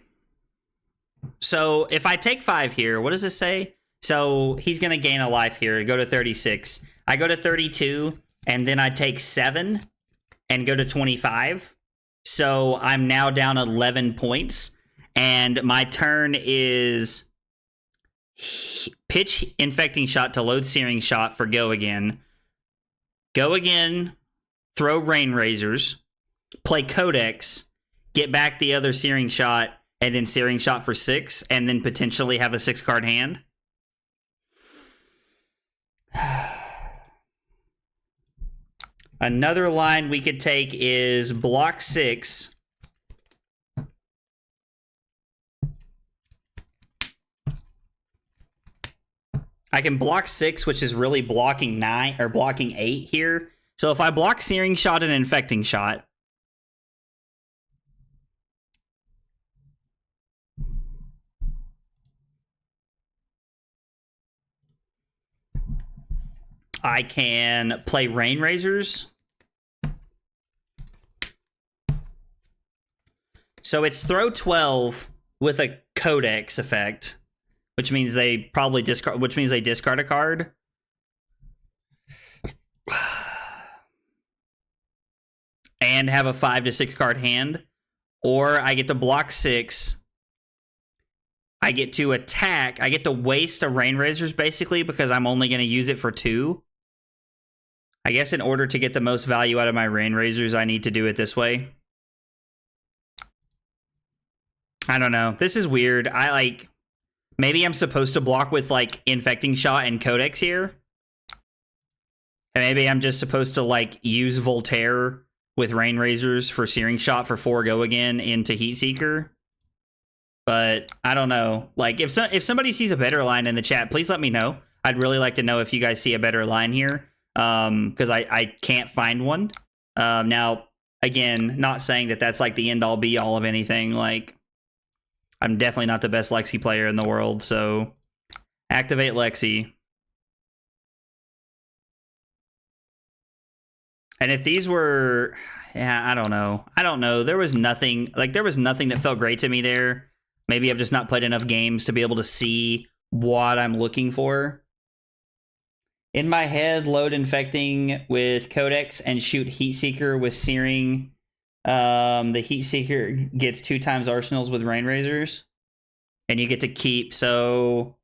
So if I take 5 here, what does this say? So he's going to gain a life here, go to 36. I go to 32, and then I take 7 and go to 25. So I'm now down 11 points. And my turn is pitch Infecting Shot to load Searing Shot for go again. Go again, throw Rain Razors, play Codex, get back the other Searing Shot, and then Searing Shot for 6, and then potentially have a 6-card hand. Another line we could take is block 6. I can block 6, which is really blocking 9 or blocking 8 here. So if I block Searing Shot and Infecting Shot, I can play Rain Razors. So it's throw 12 with a Codex effect, which means they probably discard, which means they discard a card. And have a 5 to 6 card hand. Or I get to block 6. I get to attack. I get to waste a Rain Razors basically because I'm only going to use it for 2. I guess in order to get the most value out of my Rain Razors, I need to do it this way. I don't know. This is weird. Maybe I'm supposed to block with Infecting Shot and Codex here. And maybe I'm just supposed to use Voltaire with Rain Razors for Searing Shot for 4 go again into Heatseeker. But I don't know. If somebody sees a better line in the chat, please let me know. I'd really like to know if you guys see a better line here. Because I can't find one. Now, again, not saying that that's the end all be all of anything. I'm definitely not the best Lexi player in the world, so activate Lexi. And if these were, yeah, I don't know. There was nothing that felt great to me there. Maybe I've just not played enough games to be able to see what I'm looking for. In my head, load Infecting with Codex and shoot Heatseeker with Searing. The Heatseeker gets 2 times Arsenals with Rain Razors. And you get to keep, so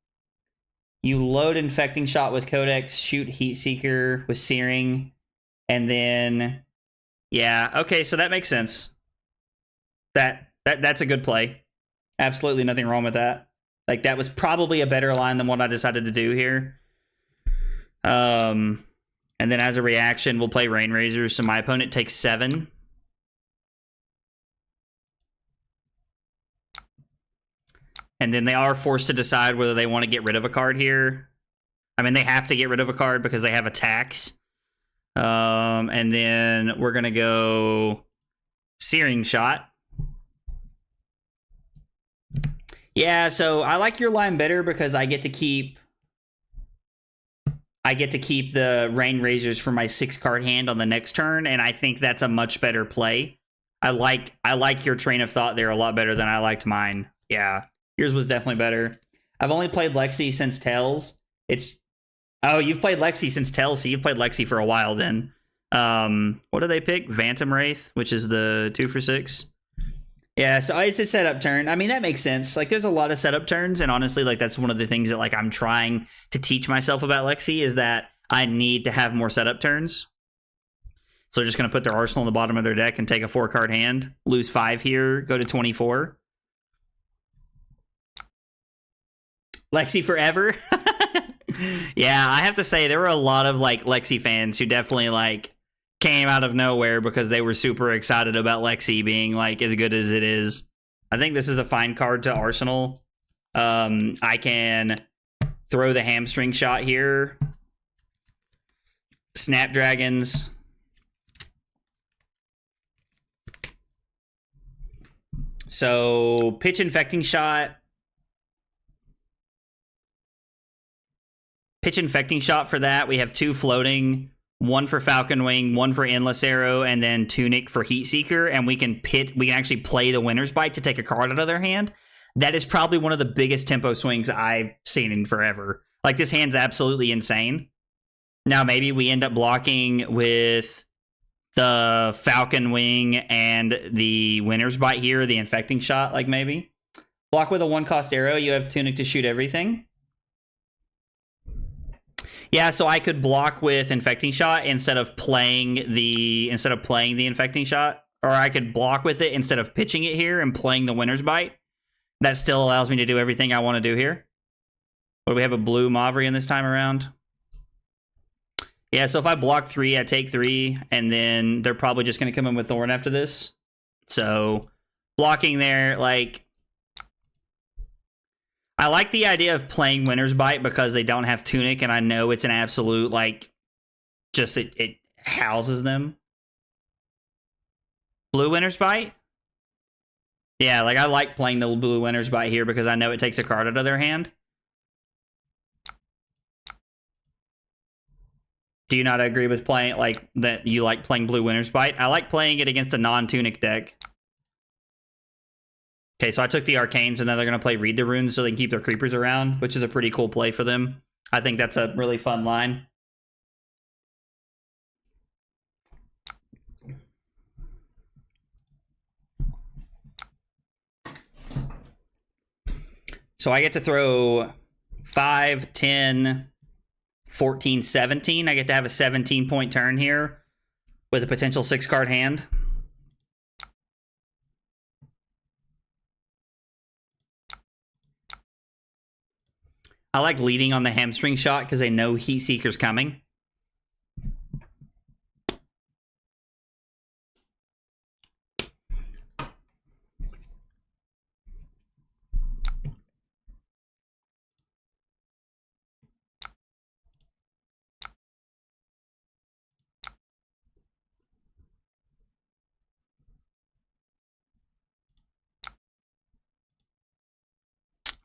you load Infecting Shot with Codex, shoot Heatseeker with Searing, and then, yeah, okay, so that makes sense. That's a good play. Absolutely nothing wrong with that. That was probably a better line than what I decided to do here. And then as a reaction, we'll play Rain Razors, so my opponent takes 7. And then they are forced to decide whether they want to get rid of a card here. I mean, they have to get rid of a card because they have attacks. And then we're going to go Searing Shot. Yeah, so I like your line better because I get to keep the Rain Razors for my 6-card hand on the next turn, and I think that's a much better play. I like your train of thought there a lot better than I liked mine. Yeah, yours was definitely better. I've only played Lexi since Tells. Oh, you've played Lexi since Tells, so you've played Lexi for a while then. What do they pick? Phantom Wraith, which is the 2 for 6. Yeah, so it's a setup turn. I mean, that makes sense. Like, there's a lot of setup turns, and honestly, like, that's one of the things that, like, I'm trying to teach myself about Lexi is that I need to have more setup turns. So they're just going to put their arsenal on the bottom of their deck and take a 4-card hand, lose 5 here, go to 24. Lexi forever. Yeah, I have to say, there were a lot of, like, Lexi fans who definitely, like, came out of nowhere because they were super excited about Lexi being like as good as it is. I think this is a fine card to Arsenal. I can throw the hamstring shot here. Snapdragons. So pitch infecting shot. Pitch infecting shot for that. We have 2 floating. 1 for Falcon Wing, 1 for Endless Arrow, and then Tunic for Heat Seeker, and we can actually play the Winner's Bite to take a card out of their hand. That is probably one of the biggest tempo swings I've seen in forever. Like, this hand's absolutely insane. Now, maybe we end up blocking with the Falcon Wing and the Winner's Bite here, the Infecting Shot, like, maybe. Block with a 1-cost arrow, you have Tunic to shoot everything. Yeah, so I could block with Infecting Shot instead of playing the Infecting Shot, or I could block with it instead of pitching it here and playing the Winner's Bite. That still allows me to do everything I want to do here. What do we have, a blue Mavrian this time around? Yeah, so if I block 3, I take 3, and then they're probably just going to come in with Thorn after this. So blocking there, like, I like the idea of playing Winner's Bite because they don't have Tunic, and I know it's an absolute, like, just it houses them. Blue Winner's Bite? Yeah, like, I like playing the blue Winner's Bite here because I know it takes a card out of their hand. Do you not agree with playing, like, that you like playing blue Winner's Bite? I like playing it against a non-Tunic deck. Okay, so I took the Arcanes, and then they're going to play Read the Runes so they can keep their creepers around, which is a pretty cool play for them. I think that's a really fun line. So I get to throw 5, 10, 14, 17. I get to have a 17-point turn here with a potential 6-card hand. I like leading on the hamstring shot because they know Heat Seeker's coming.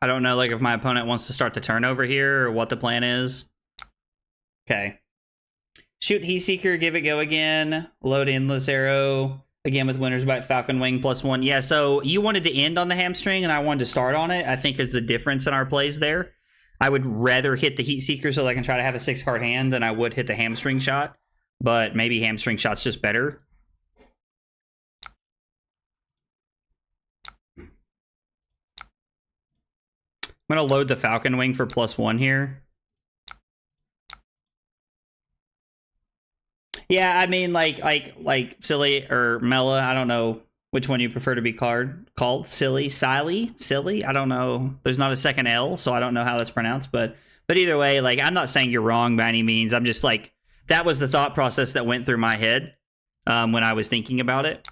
I don't know, like, if my opponent wants to start the turnover here or what the plan is. Okay. Shoot Heat Seeker, give it go again. Load Endless Arrow. Again with Winner's Bite, Falcon Wing, +1. Yeah, so you wanted to end on the hamstring and I wanted to start on it. I think is the difference in our plays there. I would rather hit the Heat Seeker so that I can try to have a 6-card hand than I would hit the hamstring shot. But maybe hamstring shot's just better. I'm going to load the Falcon Wing for +1 here. Yeah, I mean, like Silly or Mela, I don't know which one you prefer to be called. Silly? Silly? I don't know. There's not a second L, so I don't know how that's pronounced. But either way, like, I'm not saying you're wrong by any means. I'm just like, that was the thought process that went through my head when I was thinking about it.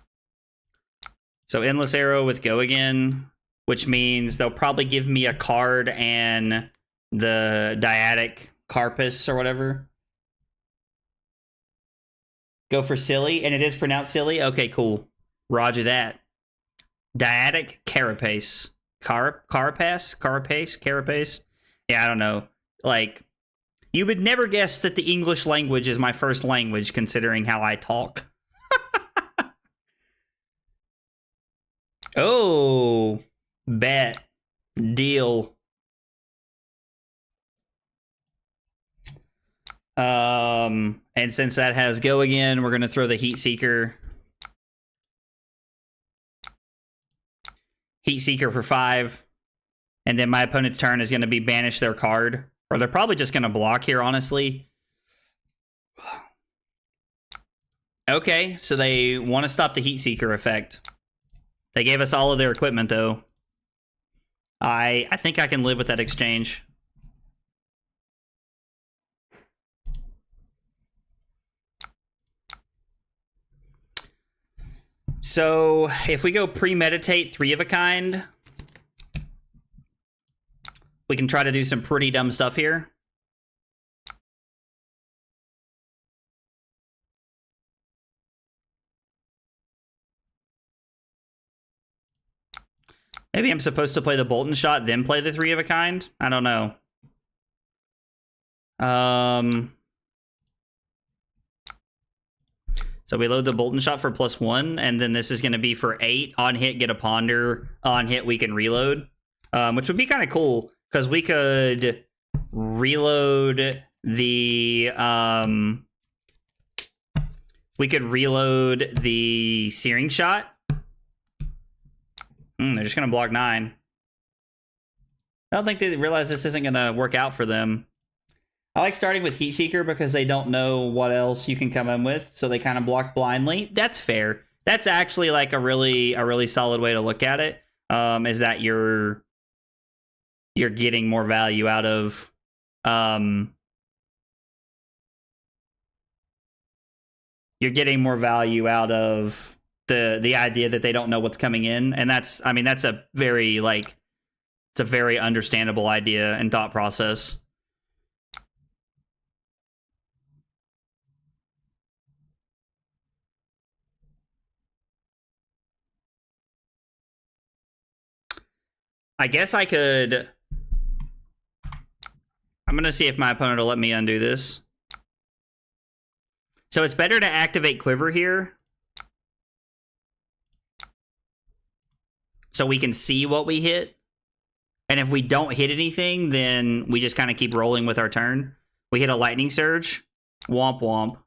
So Endless Arrow with Go Again, which means they'll probably give me a card and the Dyadic Carpus or whatever. Go for Silly, and it is pronounced Silly? Okay, cool. Roger that. Dyadic Carapace. Carapace? Yeah, I don't know. Like, you would never guess that the English language is my first language, considering how I talk. Oh, bet. Deal. And since that has go again, we're going to throw the Heat Seeker. Heat Seeker for 5. And then my opponent's turn is going to be banish their card. Or they're probably just going to block here, honestly. Okay, so they want to stop the Heat Seeker effect. They gave us all of their equipment, though. I think I can live with that exchange. So, if we go premeditate 3 of a kind, we can try to do some pretty dumb stuff here. Maybe I'm supposed to play the Bolton shot, then play the 3 of a kind? I don't know. So we load the Bolton shot for +1, and then this is going to be for 8. On hit, get a ponder. On hit, we can reload. Which would be kind of cool, because we could reload the... we could reload the Searing Shot. They're just going to block 9. I don't think they realize this isn't going to work out for them. I like starting with Heat Seeker because they don't know what else you can come in with, so they kind of block blindly. That's fair. That's actually like a really solid way to look at it. Is that you're getting more value out of the idea that they don't know what's coming in, and that's a very it's a very understandable idea and thought process. I guess I could... I'm going to see if my opponent will let me undo this. So it's better to activate Quiver here, so we can see what we hit. And if we don't hit anything, then we just kind of keep rolling with our turn. We hit a Lightning Surge. Womp womp.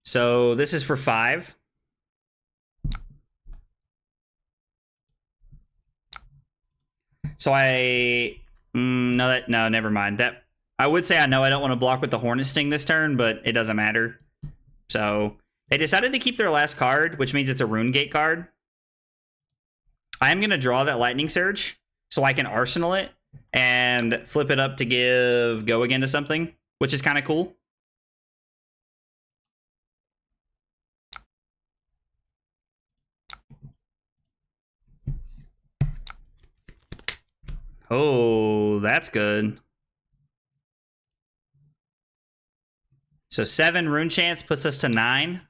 So this is for 5. So no, never mind. That I would say I know I don't want to block with the Hornet Sting this turn, but it doesn't matter. So they decided to keep their last card, which means it's a Rune Gate card. I am going to draw that Lightning Surge so I can Arsenal it and flip it up to give Go Again to something, which is kind of cool. Oh, that's good. So 7 Rune Chance puts us to 9.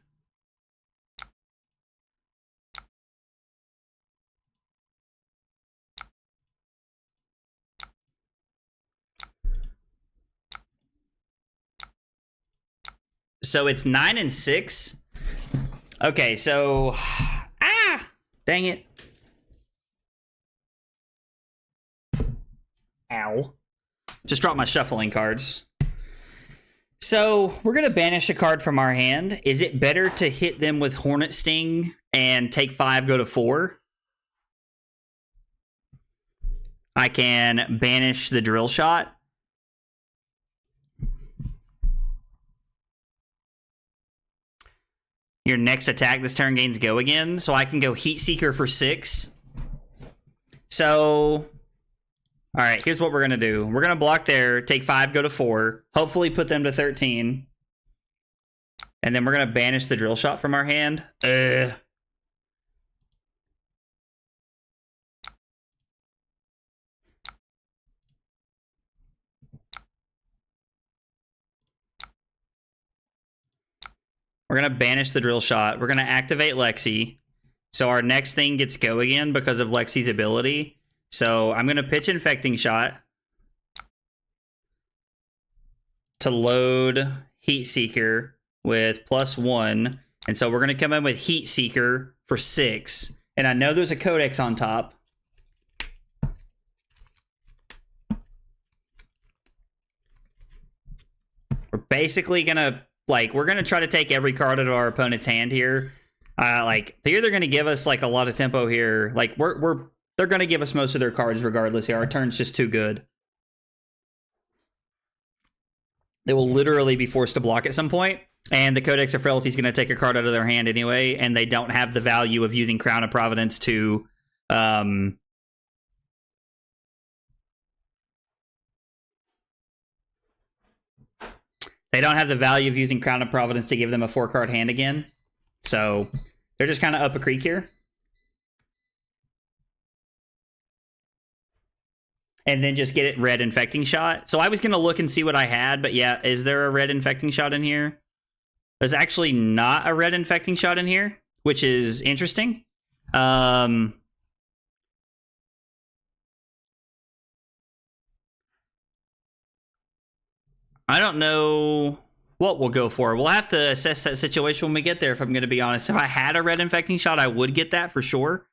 So it's 9 and 6. Okay, so... Dang it. Ow. Just dropped my shuffling cards. So we're going to banish a card from our hand. Is it better to hit them with Hornet Sting and take 5, go to 4? I can banish the Drill Shot. Your next attack this turn gains Go Again. So I can go Heat Seeker for 6. So... all right, here's what we're going to do. We're going to block there, take 5, go to 4. Hopefully put them to 13. And then we're going to banish the Drill Shot from our hand. We're going to banish the Drill Shot. We're going to activate Lexi. So our next thing gets Go Again because of Lexi's ability. So I'm going to pitch Infecting Shot to load Heat Seeker with +1. And so we're going to come in with Heat Seeker for 6. And I know there's a Codex on top. basically gonna, like, we're gonna try to take every card out of our opponent's hand here. Like, they're either gonna give us, like, a lot of tempo here. Like, they're gonna give us most of their cards regardless here. Our turn's just too good. They will literally be forced to block at some point, and the Codex of Frailty is going to take a card out of their hand anyway, and they don't have the value of using Crown of Providence to... they don't have the value of using Crown of Providence to give them a 4-card hand again. So they're just kind of up a creek here. And then just get it red Infecting Shot. So I was going to look and see what I had, but yeah, is there a red Infecting Shot in here? There's actually not a red Infecting Shot in here, which is interesting. I don't know what we'll go for. We'll have to assess that situation when we get there, if I'm going to be honest. If I had a red Infecting Shot, I would get that for sure.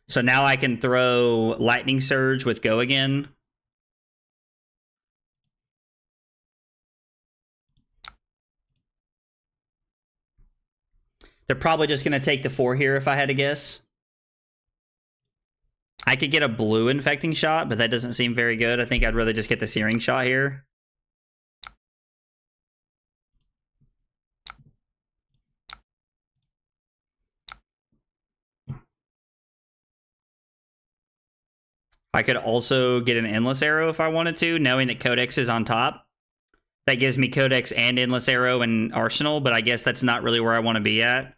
So now I can throw Lightning Surge with Go Again. They're probably just going to take the 4 here if I had to guess. I could get a blue Infecting Shot, but that doesn't seem very good. I think I'd rather just get the Searing Shot here. I could also get an Endless Arrow if I wanted to, knowing that Codex is on top. That gives me Codex and Endless Arrow and Arsenal, but I guess that's not really where I want to be at.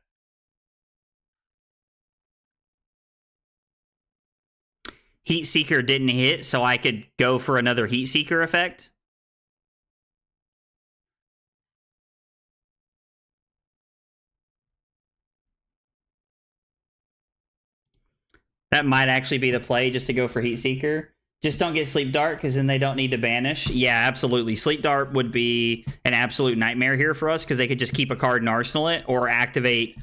Heat Seeker didn't hit, so I could go for another Heat Seeker effect. That might actually be the play, just to go for Heat Seeker. Just don't get Sleep Dart, because then they don't need to banish. Yeah, absolutely. Sleep Dart would be an absolute nightmare here for us, because they could just keep a card and arsenal it, or activate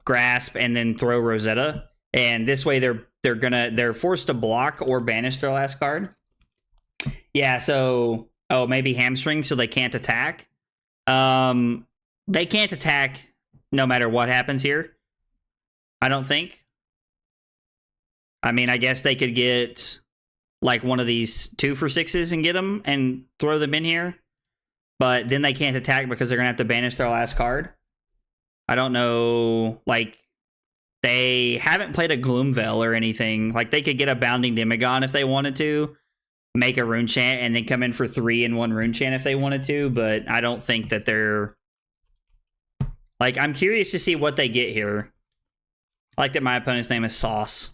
Grasp and then throw Rosetta. And this way they're forced to block or banish their last card. Yeah, so maybe Hamstring, so they can't attack. They can't attack no matter what happens here, I don't think. I mean, I guess they could get like one of these 2-for-6s and get them and throw them in here. But then they can't attack because they're going to have to banish their last card. I don't know. Like, they haven't played a Gloomveil or anything. Like, they could get a Bounding Demagon if they wanted to. Make a Rune Chant and then come in for 3 and 1 Rune Chant if they wanted to. But I don't think that they're... Like, I'm curious to see what they get here. I like that my opponent's name is Sauce.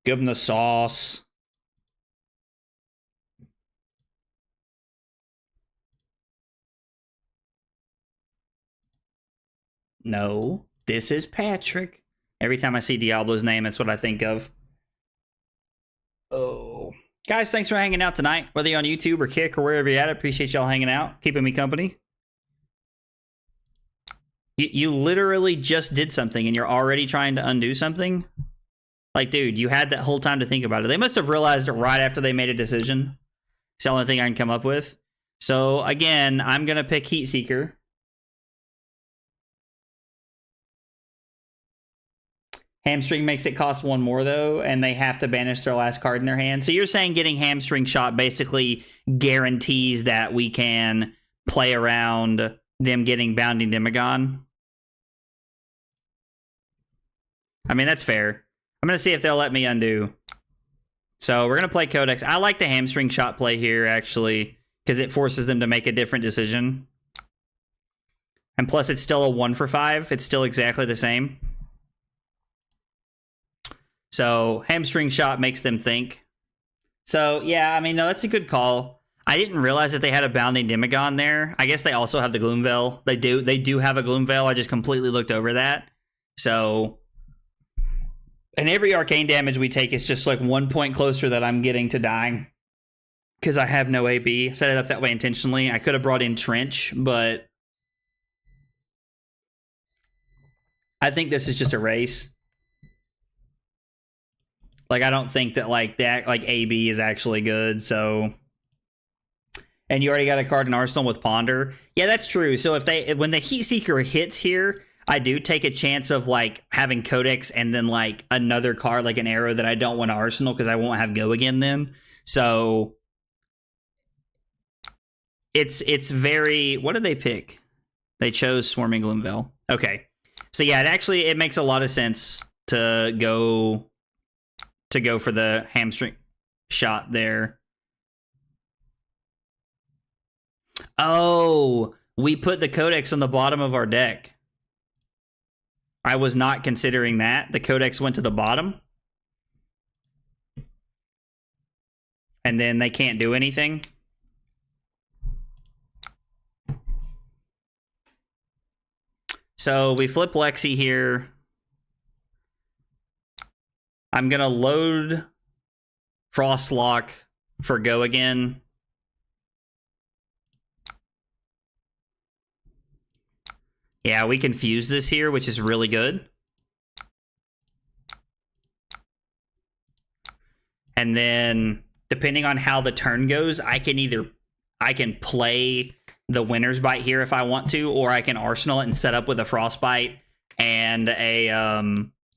Give him the sauce. No, this is Patrick. Every time I see Diablo's name, that's what I think of. Oh. Guys, thanks for hanging out tonight. Whether you're on YouTube or Kick or wherever you're at, I appreciate y'all hanging out, keeping me company. You literally just did something and you're already trying to undo something? Like, dude, you had that whole time to think about it. They must have realized it right after they made a decision. It's the only thing I can come up with. So, again, I'm going to pick Heat Seeker. Hamstring makes it cost 1 more, though, and they have to banish their last card in their hand. So you're saying getting Hamstring Shot basically guarantees that we can play around them getting Bounding Demagon? I mean, that's fair. I'm going to see if they'll let me undo. So we're going to play Codex. I like the Hamstring Shot play here, actually, because it forces them to make a different decision. And plus, it's still a 1-for-5. It's still exactly the same. So Hamstring Shot makes them think. So, yeah, I mean, no, that's a good call. I didn't realize that they had a Bounding Demagon there. I guess they also have the Gloomveil. They do have a Gloomveil. I just completely looked over that. So... And every arcane damage we take is just like 1 point closer that I'm getting to dying. Because I have no AB. Set it up that way intentionally. I could have brought in Trench, but I think this is just a race. Like, I don't think that, like, AB is actually good, so... And you already got a card in Arsenal with Ponder. Yeah, that's true. So when the Heat Seeker hits here, I do take a chance of, like, having Codex and then, like, another card, like an arrow that I don't want to Arsenal because I won't have Go again then. So... It's very... What did they pick? They chose Swarming Gloomville. Okay. So yeah, it makes a lot of sense to go for the hamstring shot there. Oh, we put the Codex on the bottom of our deck. I was not considering that. The Codex went to the bottom. And then they can't do anything. So we flip Lexi here. I'm going to load Frostlock for Go again. Yeah, we can fuse this here, which is really good. And then, depending on how the turn goes, I can play the Winner's Bite here if I want to, or I can Arsenal it and set up with a Frostbite and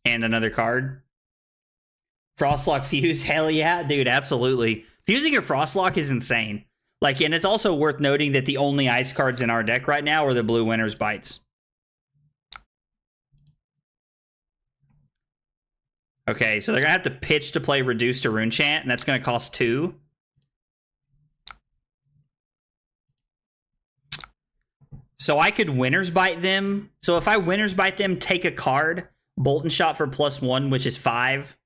another card. Frostlock fuse, hell yeah, dude, absolutely. Fusing your Frostlock is insane. Like, and it's also worth noting that the only ice cards in our deck right now are the blue Winner's Bites. Okay, so they're gonna have to pitch to play Reduce to Rune Chant, and that's gonna cost 2. So I could Winner's Bite them. So if I Winner's Bite them, take a card, Bolton Shot for +1, which is 5.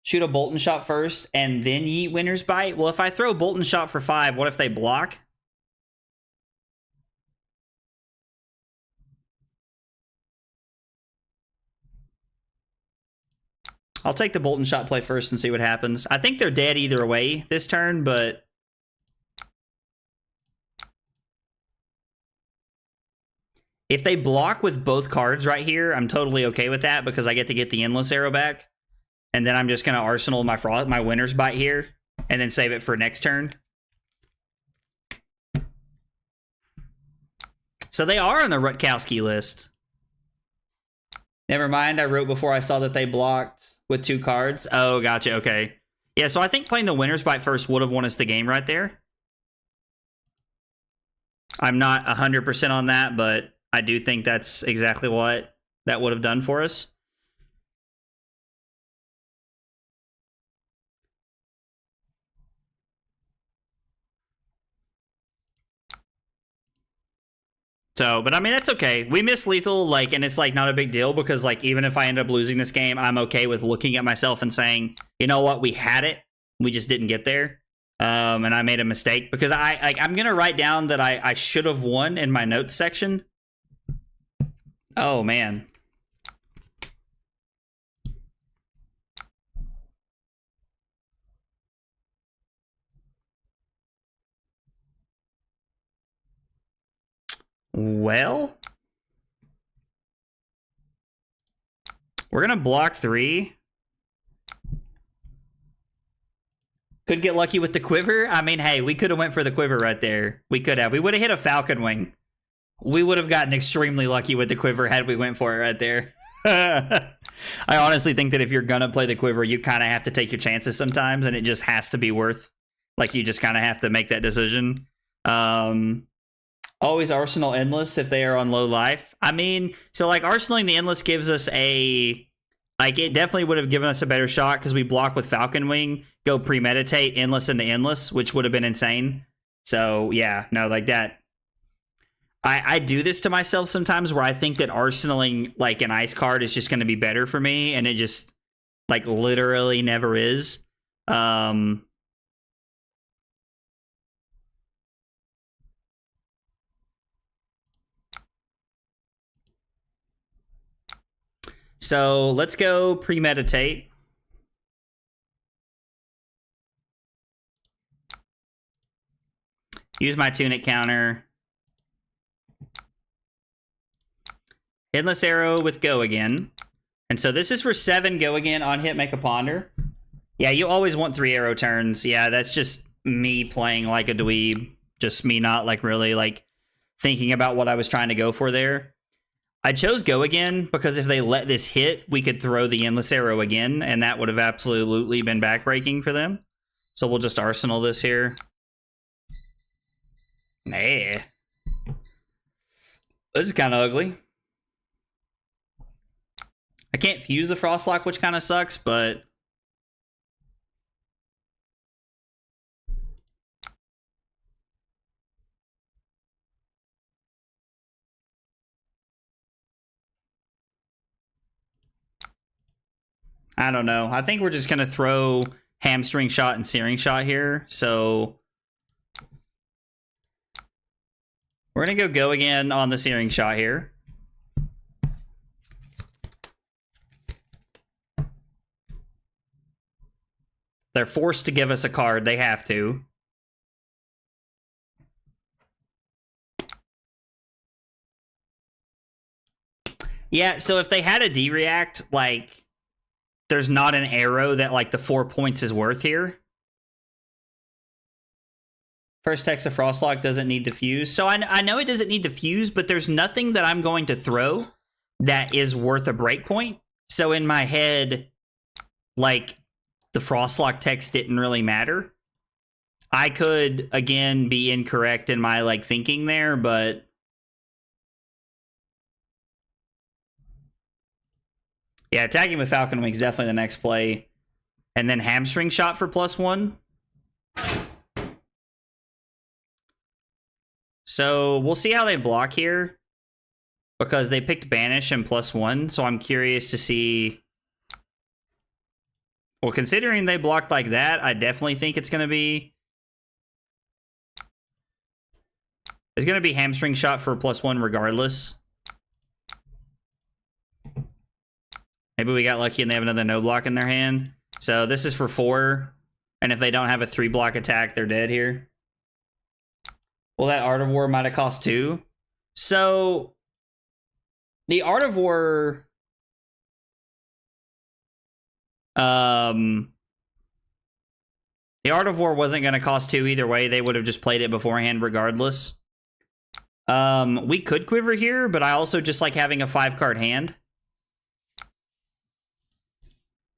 Shoot a Bolton Shot first, and then yeet Winner's Bite. Well, if I throw Bolton Shot for 5, what if they block? I'll take the Bolton Shot play first and see what happens. I think they're dead either way this turn, but... If they block with both cards right here, I'm totally okay with that because I get to get the Endless Arrow back. And then I'm just going to Arsenal my Winner's Bite here and then save it for next turn. So they are on the Rutkowski list. Never mind, I wrote before I saw that they blocked with 2 cards. Oh, gotcha, okay. Yeah, so I think playing the Winner's Bite first would have won us the game right there. I'm not 100% on that, but I do think that's exactly what that would have done for us. So, but I mean, that's okay. We missed lethal, like, and it's like not a big deal because, like, even if I end up losing this game, I'm okay with looking at myself and saying, you know what, we had it, we just didn't get there, and I made a mistake because I'm gonna write down that I should have won in my notes section. Oh man. Well, we're gonna block 3. Could get lucky with the quiver. I mean, hey, we could have went for the quiver right there. We could have. We would have hit a Falcon Wing. We would have gotten extremely lucky with the quiver had we went for it right there. I honestly think that if you're gonna play the quiver, you kind of have to take your chances sometimes, and it just has to be worth. Like, you just kind of have to make that decision. Always Arsenal Endless if they are on low life. I mean, so like Arsenaling the Endless gives us a... Like, it definitely would have given us a better shot because we block with Falcon Wing, go Premeditate, Endless into Endless, which would have been insane. So, yeah, no, like that. I do this to myself sometimes where I think that Arsenaling, like, an ice card is just going to be better for me, and it just, like, literally never is. So let's go Premeditate. Use my Tunic counter. Endless Arrow with Go Again. And so this is for 7 Go Again on hit, make a ponder. Yeah, you always want 3 arrow turns. Yeah, that's just me playing like a dweeb. Just me not like really like thinking about what I was trying to go for there. I chose Go Again because if they let this hit, we could throw the Endless Arrow again, and that would have absolutely been backbreaking for them. So we'll just Arsenal this here. Nah. This is kind of ugly. I can't fuse the Frostlock, which kind of sucks, but... I don't know. I think we're just going to throw Hamstring Shot and Searing Shot here. So we're going to go again on the Searing Shot here. They're forced to give us a card. They have to. Yeah, so if they had a D-React, like... there's not an arrow that like the 4 points is worth here. First text of Frostlock doesn't need to fuse. So I know it doesn't need to fuse, but there's nothing that I'm going to throw that is worth a breakpoint. So in my head, like the Frostlock text didn't really matter. I could, again, be incorrect in my like thinking there, but... yeah, attacking with Falcon Wings definitely the next play. And then Hamstring Shot for +1. So we'll see how they block here. Because they picked Banish and +1. So I'm curious to see... well, considering they blocked like that, I definitely think it's going to be... it's going to be Hamstring Shot for +1 regardless. Maybe we got lucky and they have another no block in their hand. So this is for 4. And if they don't have a 3 block attack, they're dead here. Well, that Art of War might have cost 2. So the Art of War... the Art of War wasn't going to cost 2 either way. They would have just played it beforehand regardless. We could Quiver here, but I also just like having a 5-card hand.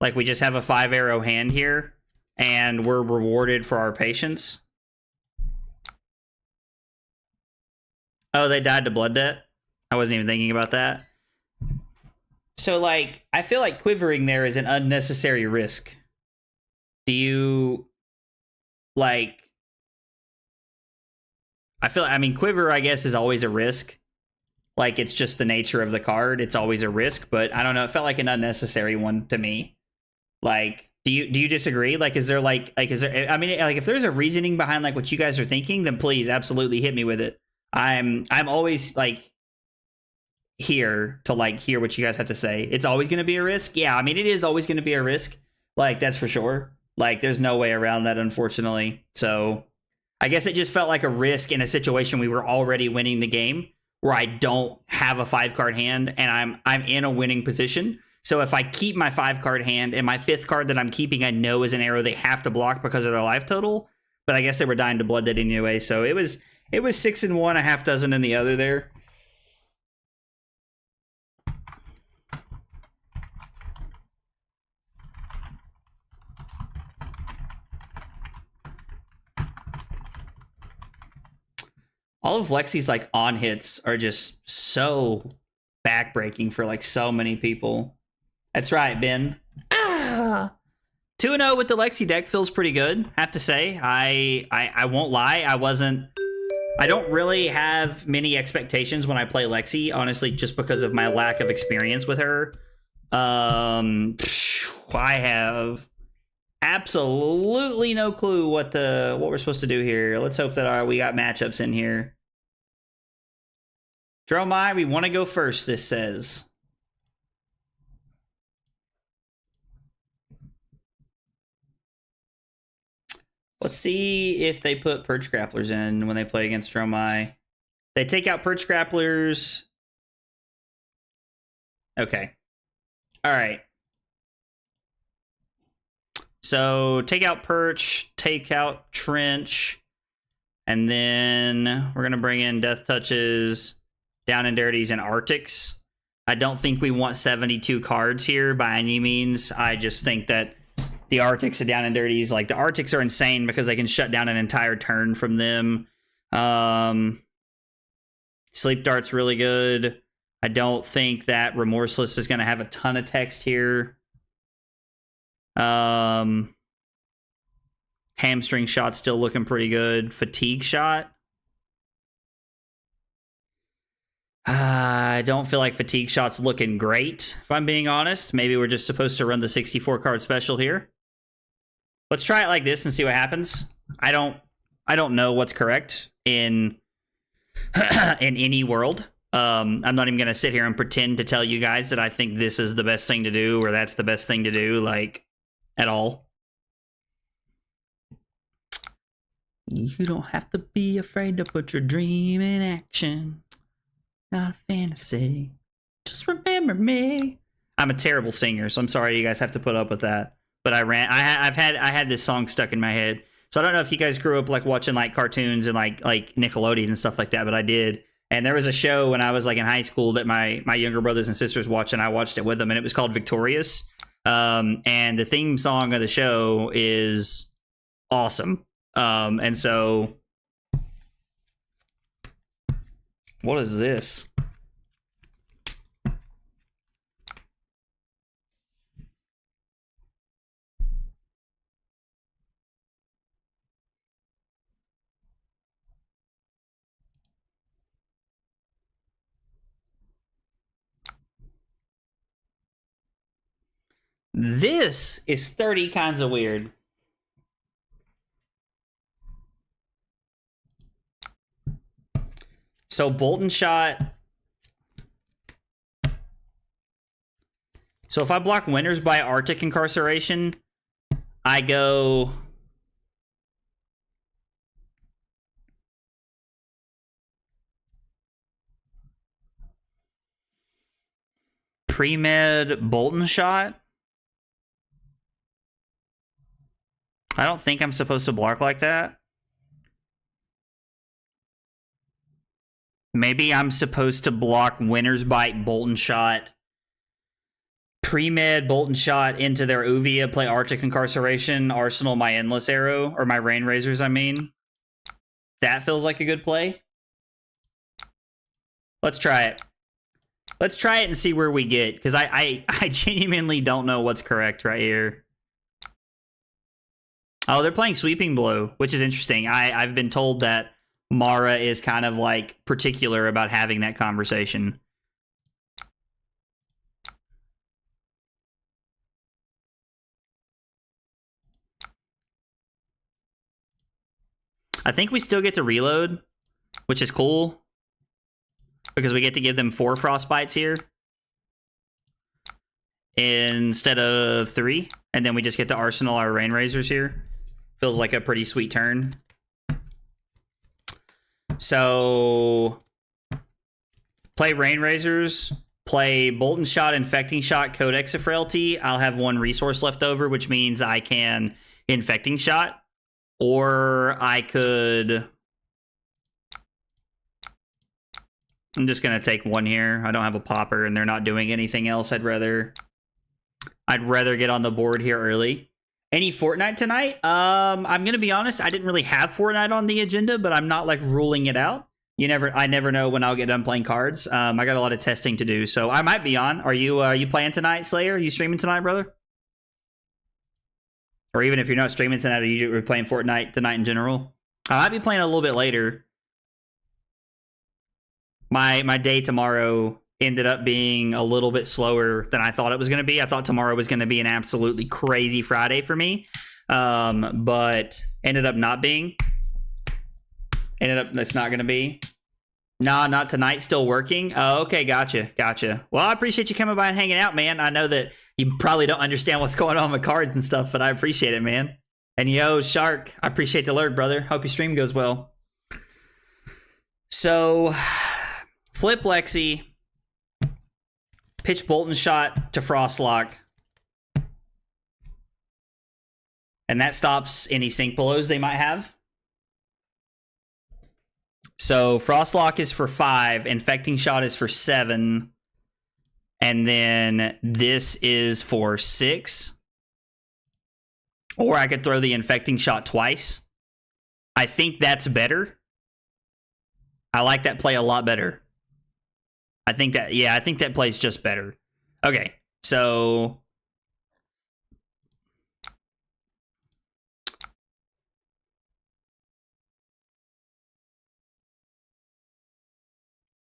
Like, we just have a 5-arrow hand here, and we're rewarded for our patience. Oh, they died to Blood Debt? I wasn't even thinking about that. So, like, I feel like quivering there is an unnecessary risk. Do you, like... I mean, Quiver, I guess, is always a risk. Like, it's just the nature of the card. It's always a risk, but I don't know. It felt like an unnecessary one to me. Like, do you disagree? Like, is there is there, I mean, like, if there's a reasoning behind like what you guys are thinking, then please absolutely hit me with it. I'm always like here to like hear what you guys have to say. It's always going to be a risk. Yeah, I mean, it is always going to be a risk. Like, that's for sure. Like, there's no way around that, unfortunately. So I guess it just felt like a risk in a situation we were already winning the game, where I don't have a 5-card hand and I'm in a winning position. So if I keep my 5-card hand and my 5th card that I'm keeping I know is an arrow they have to block because of their life total, but I guess they were dying to Blood Debt anyway, so it was 6 in one, a half dozen in the other there. All of Lexi's like on hits are just so backbreaking for like so many people. That's right, Ben. 2-0 with the Lexi deck feels pretty good, have to say. I won't lie, I don't really have many expectations when I play Lexi, honestly, just because of my lack of experience with her. I have absolutely no clue what we're supposed to do here. Let's hope that we got matchups in here. Dromai, we want to go first, this says. Let's see if they put Perch Grapplers in when they play against Dromai. They take out Perch Grapplers. Okay. All right. So take out Perch, take out Trench, and then we're going to bring in Death Touches, Down and Dirties, and Arctics. I don't think we want 72 cards here by any means. I just think that the Arctics and Down and Dirties, like the Arctics are insane because they can shut down an entire turn from them. Sleep Dart's really good. I don't think that Remorseless is going to have a ton of text here. Hamstring Shot's still looking pretty good. Fatigue Shot. I don't feel like Fatigue Shot's looking great, if I'm being honest. Maybe we're just supposed to run the 64 card special here. Let's try it like this and see what happens. I don't know what's correct in in any world. I'm not even gonna sit here and pretend to tell you guys that I think this is the best thing to do or that's the best thing to do, like, at all. You don't have to be afraid to put your dream in action. Not a fantasy. Just remember me. I'm a terrible singer, so I'm sorry you guys have to put up with that. But I had this song stuck in my head. So I don't know if you guys grew up like watching like cartoons and like Nickelodeon and stuff like that, but I did. And there was a show when I was like in high school that my younger brothers and sisters watched, and I watched it with them, and it was called Victorious. And the theme song of the show is awesome. And so what is this? This is 30 kinds of weird. So Bolton Shot. So if I block winners by Arctic Incarceration, I go Pre-Med Bolton Shot. I don't think I'm supposed to block like that. Maybe I'm supposed to block Winner's Bite, Bolton Shot, Pre-Med, Bolton Shot into their Uvia, play Arctic Incarceration, Arsenal my Endless Arrow, or my Rain Razors, I mean. That feels like a good play. Let's try it. Let's try it and see where we get, because I genuinely don't know what's correct right here. Oh, they're playing Sweeping Blow, which is interesting. I've been told that Mara is kind of like particular about having that conversation. I think we still get to reload, which is cool, because we get to give them 4 Frostbites here instead of 3, and then we just get to arsenal our Rain Razors here. Feels like a pretty sweet turn. So play Rain Razors, play Bolton Shot, Infecting Shot, Codex of Frailty. I'll have 1 resource left over, which means I can Infecting Shot, or I could... I'm just going to take 1 here. I don't have a popper, and they're not doing anything else. I'd rather get on the board here early. Any Fortnite tonight? I'm going to be honest, I didn't really have Fortnite on the agenda, but I'm not like ruling it out. I never know when I'll get done playing cards. I got a lot of testing to do, so I might be on. Are you playing tonight, Slayer? Are you streaming tonight, brother? Or even if you're not streaming tonight, are you playing Fortnite tonight in general? I might be playing a little bit later. My day tomorrow ended up being a little bit slower than I thought it was going to be. I thought tomorrow was going to be an absolutely crazy Friday for me, but ended up not being. It's not going to be. Nah, not tonight. Still working. Oh, okay, gotcha. Well, I appreciate you coming by and hanging out, man. I know that you probably don't understand what's going on with cards and stuff, but I appreciate it, man. And yo, Shark, I appreciate the alert, brother. Hope your stream goes well. So, flip Lexi. pitch Bolton Shot to Frostlock. And that stops any sync blows they might have. So Frostlock is for 5, Infecting Shot is for 7, and then this is for 6. Or I could throw the Infecting Shot twice. I think that's better. I like that play a lot better. I think that plays just better. Okay, so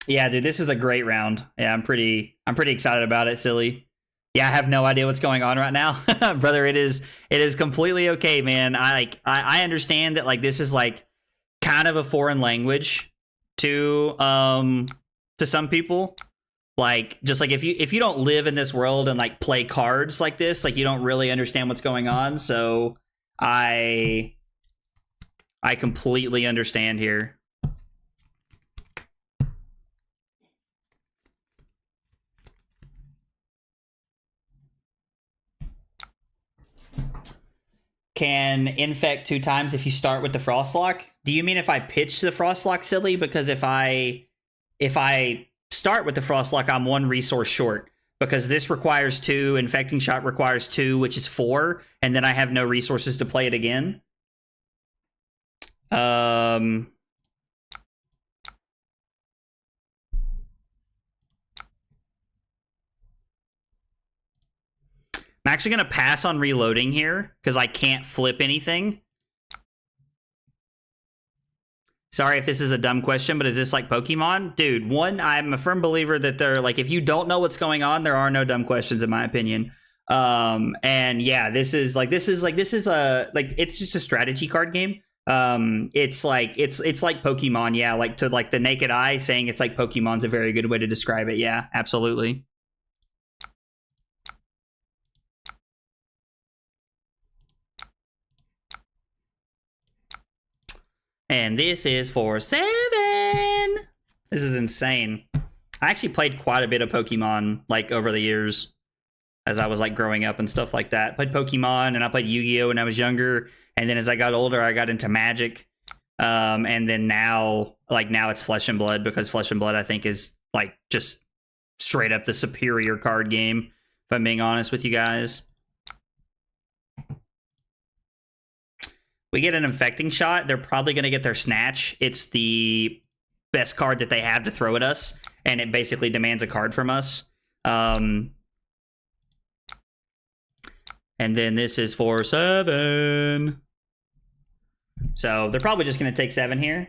yeah, dude, this is a great round. Yeah, I'm pretty excited about it, silly. Yeah, I have no idea what's going on right now. Brother, it is completely okay, man. I understand that like this is like kind of a foreign language to some people. Like just like if you don't live in this world and like play cards like this, like you don't really understand what's going on. So I completely understand here. Can infect 2 times if you start with the Frostlock? Do you mean if I pitch the Frostlock, silly? Because if I start with the Frostlock, I'm 1 resource short. Because this requires 2, Infecting Shot requires 2, which is 4, and then I have no resources to play it again. I'm actually going to pass on reloading here because I can't flip anything. Sorry if this is a dumb question, but is this like Pokemon? Dude, one, I'm a firm believer that they're like, if you don't know what's going on, there are no dumb questions in my opinion. And yeah, it's just a strategy card game. It's like Pokemon. Yeah. Like to like the naked eye saying it's like Pokemon's a very good way to describe it. Yeah, absolutely. And this is for 7. This is insane. I actually played quite a bit of Pokemon like over the years as I was like growing up and stuff like that. Played Pokemon and I played Yu-Gi-Oh when I was younger. And then as I got older, I got into Magic. And then now it's Flesh and Blood because Flesh and Blood I think is like just straight up the superior card game, if I'm being honest with you guys. We get an Infecting Shot. They're probably going to get their Snatch. It's the best card that they have to throw at us, and it basically demands a card from us. And then this is for 7. So they're probably just going to take 7 here.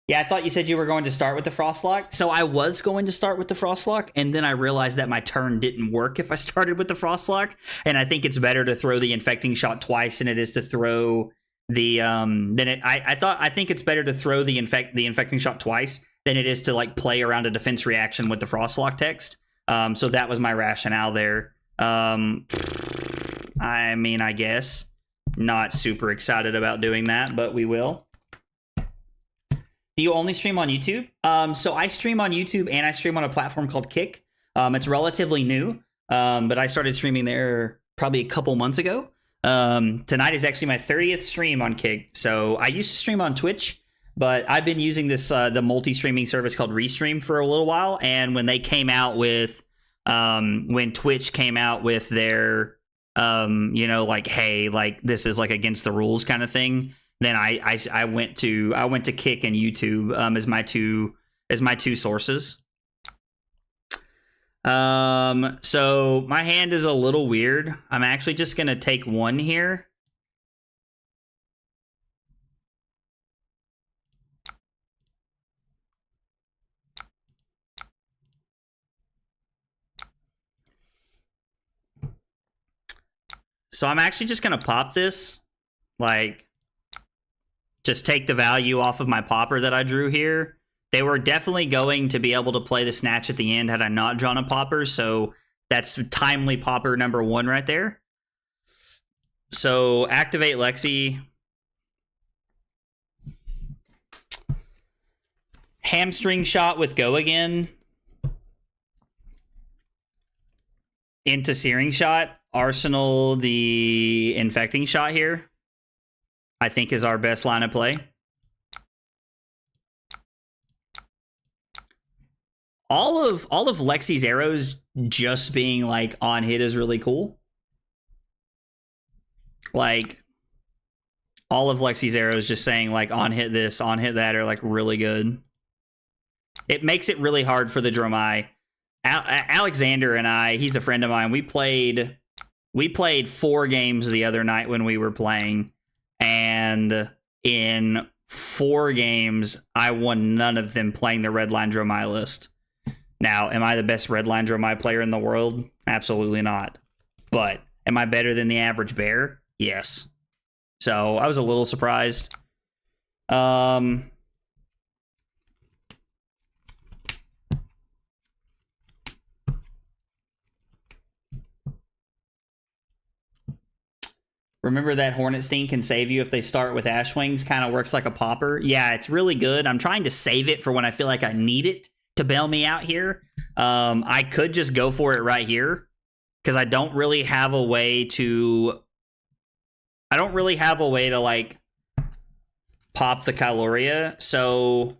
Yeah, I thought you said you were going to start with the Frostlock. So I was going to start with the Frostlock, and then I realized that my turn didn't work if I started with the Frostlock. And I think it's better to throw the Infecting Shot twice than it is to throw the I think it's better to throw the Infecting Shot twice than it is to like play around a defense reaction with the Frostlock text. So that was my rationale there. I mean, I guess not super excited about doing that, but we will. Do you only stream on YouTube? So I stream on YouTube and I stream on a platform called Kick. It's relatively new, but I started streaming there probably a couple months ago. Tonight is actually my 30th stream on Kick. So I used to stream on Twitch, but I've been using this the multi-streaming service called Restream for a little while. And when they came out with, when Twitch came out with their, like, hey, like this is like against the rules kind of thing. Then I went to Kick and YouTube as my two sources. So my hand is a little weird. I'm actually just gonna take 1 here. So I'm actually just gonna pop this, like. Just take the value off of my popper that I drew here. They were definitely going to be able to play the Snatch at the end had I not drawn a popper, so that's timely popper number 1 right there. So activate Lexi. Hamstring Shot with Go Again. into Searing Shot, Arsenal the Infecting Shot here, I think is our best line of play. All of Lexi's arrows just being like on hit is really cool. Like all of Lexi's arrows just saying like on hit this, on hit that are like really good. It makes it really hard for the Dromai. Alexander and I, he's a friend of mine. We played 4 games the other night when we were playing, and in 4 games I won none of them playing the Redline Dromai list. Now, am I the best Redline Dromai player in the world? Absolutely not. But am I better than the average bear? Yes. So I was a little surprised. Remember that Hornet Sting can save you if they start with Ash Wings. Kind of works like a popper. Yeah, it's really good. I'm trying to save it for when I feel like I need it to bail me out here. I could just go for it right here because I don't really have a way to like pop the Caloria. So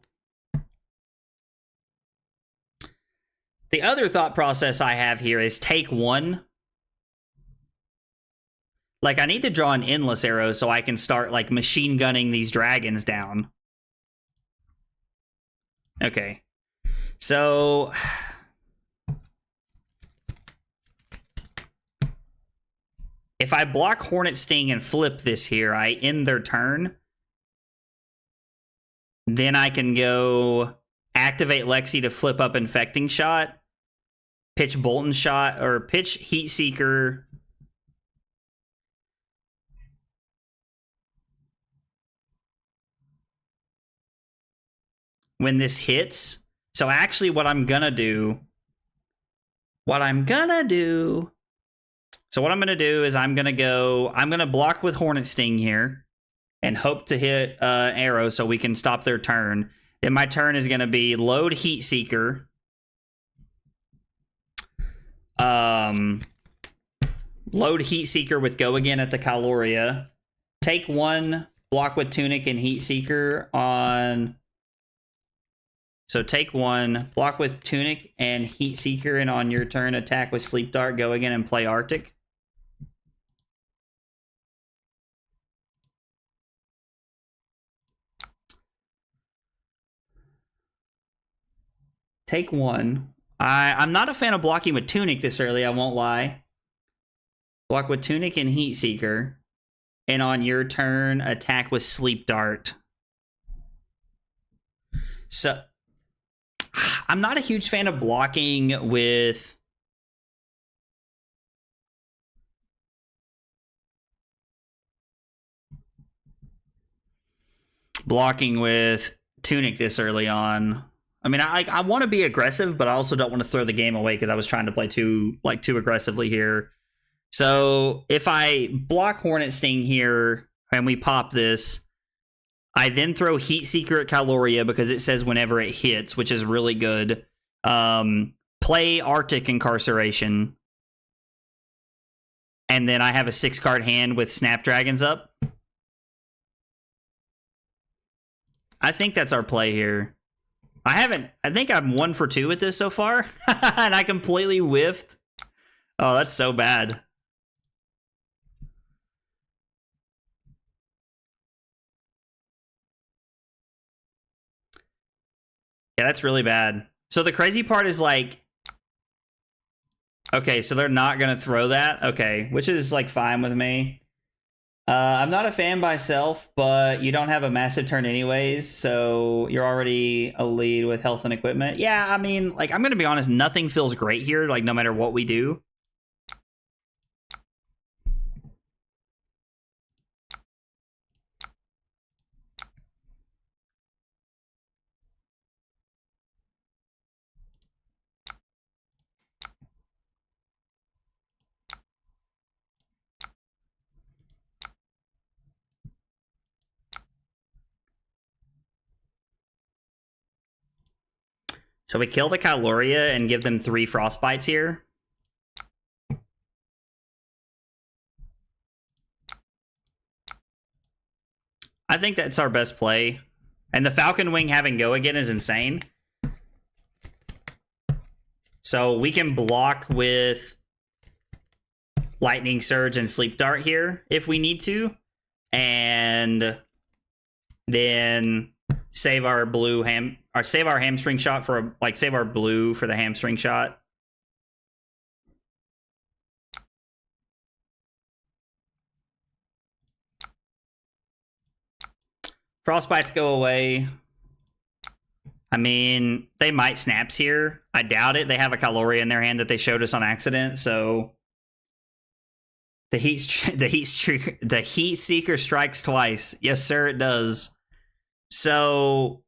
the other thought process I have here is take 1. Like, I need to draw an endless arrow so I can start like machine gunning these dragons down. Okay. So if I block Hornet Sting and flip this here, I end their turn. Then I can go activate Lexi to flip up Infecting Shot, pitch Bolton Shot, or pitch Heat Seeker. When this hits. So actually what I'm gonna do is I'm gonna block with Hornet Sting here and hope to hit arrow so we can stop their turn. Then my turn is gonna be load Heat Seeker. Load Heat Seeker with Go Again at the Caloria. Take 1, block with Tunic and Heat Seeker on... So take 1, block with Tunic and Heat Seeker, and on your turn, attack with Sleep Dart, Go Again, and play Arctic. Take 1. I'm not a fan of blocking with Tunic this early, I won't lie. Block with Tunic and Heat Seeker, and on your turn, attack with Sleep Dart. So... I'm not a huge fan of blocking with... Tunic this early on. I mean, I want to be aggressive, but I also don't want to throw the game away because I was trying to play too aggressively here. So if I block Hornet Sting here and we pop this, I then throw Heat Seeker at Caloria because it says whenever it hits, which is really good. Play Arctic Incarceration. And then I have a 6-card hand with Snapdragons up. I think that's our play here. I think I'm 1 for 2 with this so far. And I completely whiffed. Oh, that's so bad. Yeah, that's really bad. So the crazy part is like, okay, so they're not going to throw that. Okay, which is like fine with me. I'm not a fan myself, but you don't have a massive turn anyways, so you're already a lead with health and equipment. Yeah, I mean, like, I'm going to be honest, nothing feels great here, like, no matter what we do. So we kill the Caloria and give them 3 Frostbites here. I think that's our best play. And the Falcon Wing having go again is insane. So we can block with Lightning Surge and Sleep Dart here if we need to. And then save our blue save our hamstring shot for save our blue for the hamstring shot. Frostbites go away. I mean, they might snaps here. I doubt it. They have a Caloria in their hand that they showed us on accident, so the heat seeker strikes twice. Yes, sir, it does. So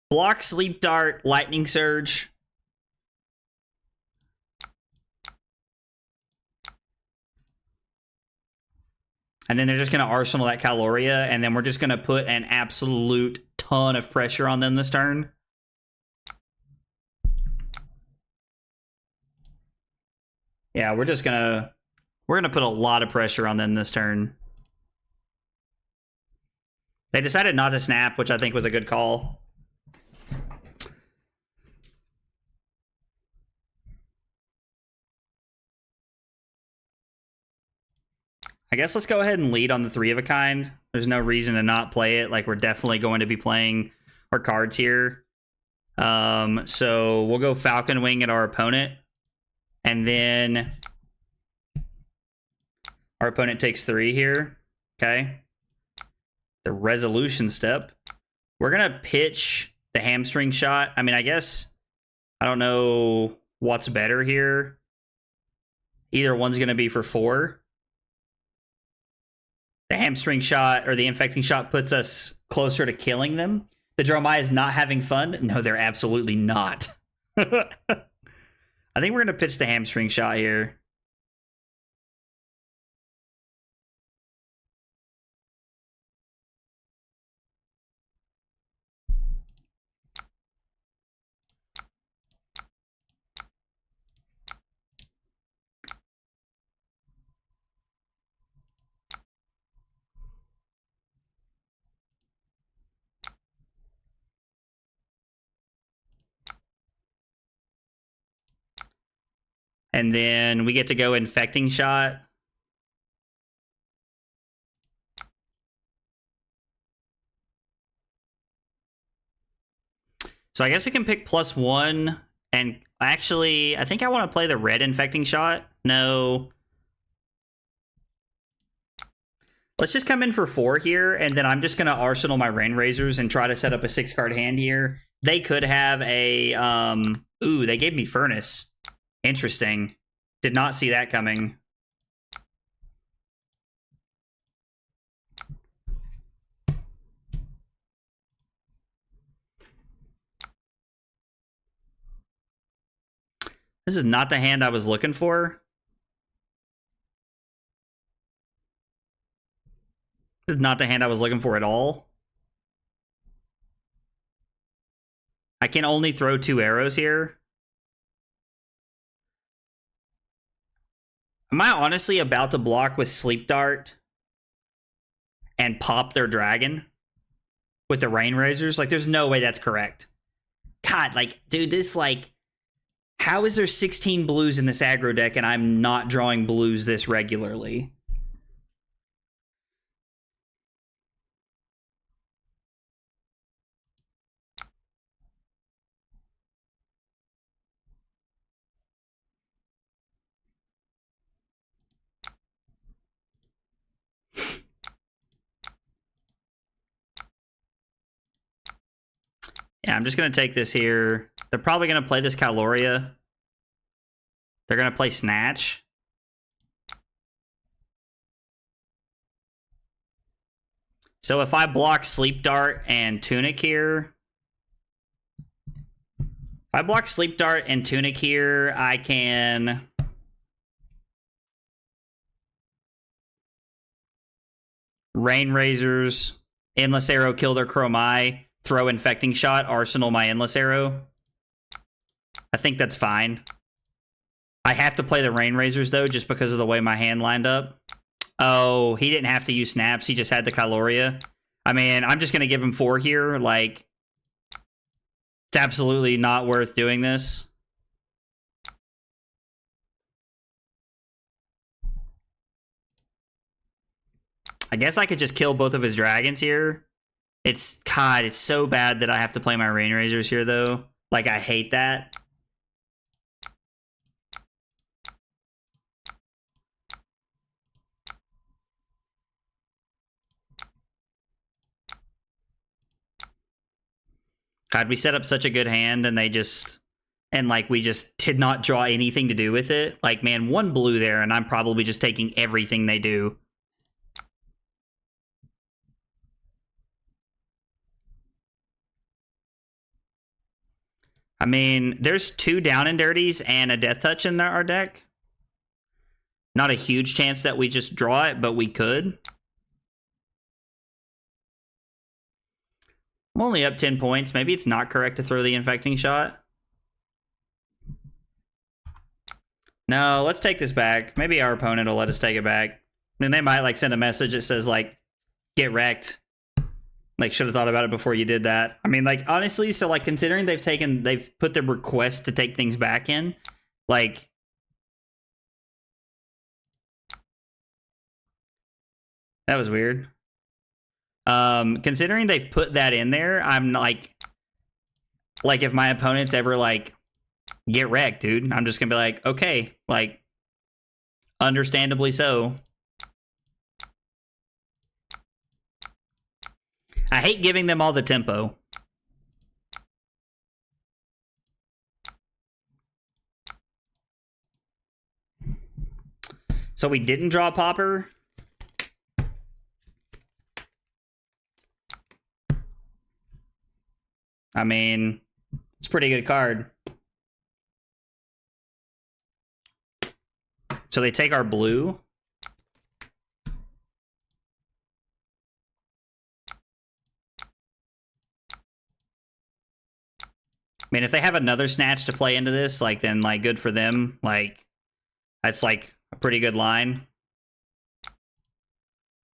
block Sleep Dart, Lightning Surge. And then they're just going to arsenal that Caloria, and then we're just going to put an absolute ton of pressure on them this turn. Yeah, we're gonna put a lot of pressure on them this turn. They decided not to snap, which I think was a good call. I guess let's go ahead and lead on the 3 of a kind. There's no reason to not play it. Like, we're definitely going to be playing our cards here. So we'll go Falcon Wing at our opponent. And then our opponent takes 3 here. Okay. The resolution step. We're going to pitch the hamstring shot. I mean, I guess I don't know what's better here. Either one's going to be for 4. The hamstring shot or the infecting shot puts us closer to killing them. The Dromai is not having fun. No, they're absolutely not. I think we're going to pitch the hamstring shot here. And then we get to go infecting shot. So I guess we can pick +1. And actually, I think I want to play the red infecting shot. No. Let's just come in for 4 here. And then I'm just going to arsenal my Rain Razors and try to set up a 6-card hand here. They could have a... ooh, they gave me Furnace. Interesting. Did not see that coming. This is not the hand I was looking for. This is not the hand I was looking for at all. I can only throw 2 arrows here. Am I honestly about to block with Sleep Dart and pop their dragon with the Rain Razors? Like, there's no way that's correct. God, like, dude, this, like, how is there 16 blues in this aggro deck and I'm not drawing blues this regularly? Yeah, I'm just going to take this here. They're probably going to play this Caloria. They're going to play Snatch. So if I block Sleep Dart and Tunic here... If I block Sleep Dart and Tunic here, I can... Rain Razors, Endless Arrow, kill their Chromai, throw Infecting Shot, arsenal my Endless Arrow. I think that's fine. I have to play the Rain Razors, though, just because of the way my hand lined up. Oh, he didn't have to use snaps. He just had the Kyloria. I mean, I'm just going to give him 4 here. Like, it's absolutely not worth doing this. I guess I could just kill both of his dragons here. God, it's so bad that I have to play my Rain Razors here, though. Like, I hate that. God, we set up such a good hand, and they just... And, like, we just did not draw anything to do with it. Like, man, 1 blue there, and I'm probably just taking everything they do. I mean, there's 2 down and dirties and a death touch in our deck. Not a huge chance that we just draw it, but we could. I'm only up 10 points. Maybe it's not correct to throw the infecting shot. No, let's take this back. Maybe our opponent will let us take it back. Then they might like send a message that says like, get wrecked. Like, should have thought about it before you did that. I mean, like, honestly, so like considering they've put the request to take things back in, like, that was weird. Considering they've put that in there, I'm like if my opponent's ever like, get wrecked, dude, I'm just gonna be like, okay, like, understandably so. I hate giving them all the tempo. So we didn't draw Popper. I mean, it's a pretty good card. So they take our blue. I mean, if they have another snatch to play into this, like, then, like, good for them. Like, that's, like, a pretty good line.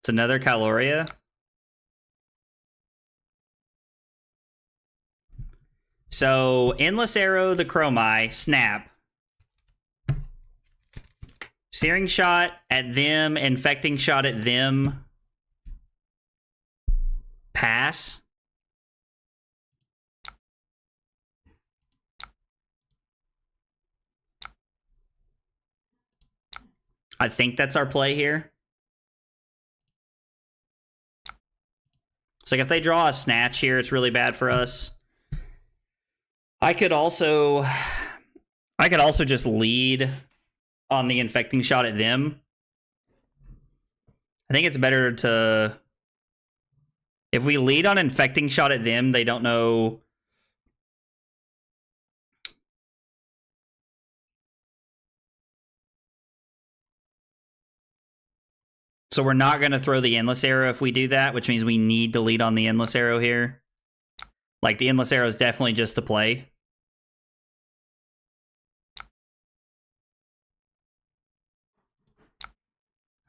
It's another Kyloria. So, Endless Arrow, the Chromai, snap. Searing Shot at them, Infecting Shot at them, pass. I think that's our play here. It's like if they draw a snatch here, it's really bad for us. I could also just lead on the infecting shot at them. I think it's better to... If we lead on infecting shot at them, they don't know... So we're not going to throw the Endless Arrow if we do that, which means we need to lead on the Endless Arrow here. Like, the Endless Arrow is definitely just the play.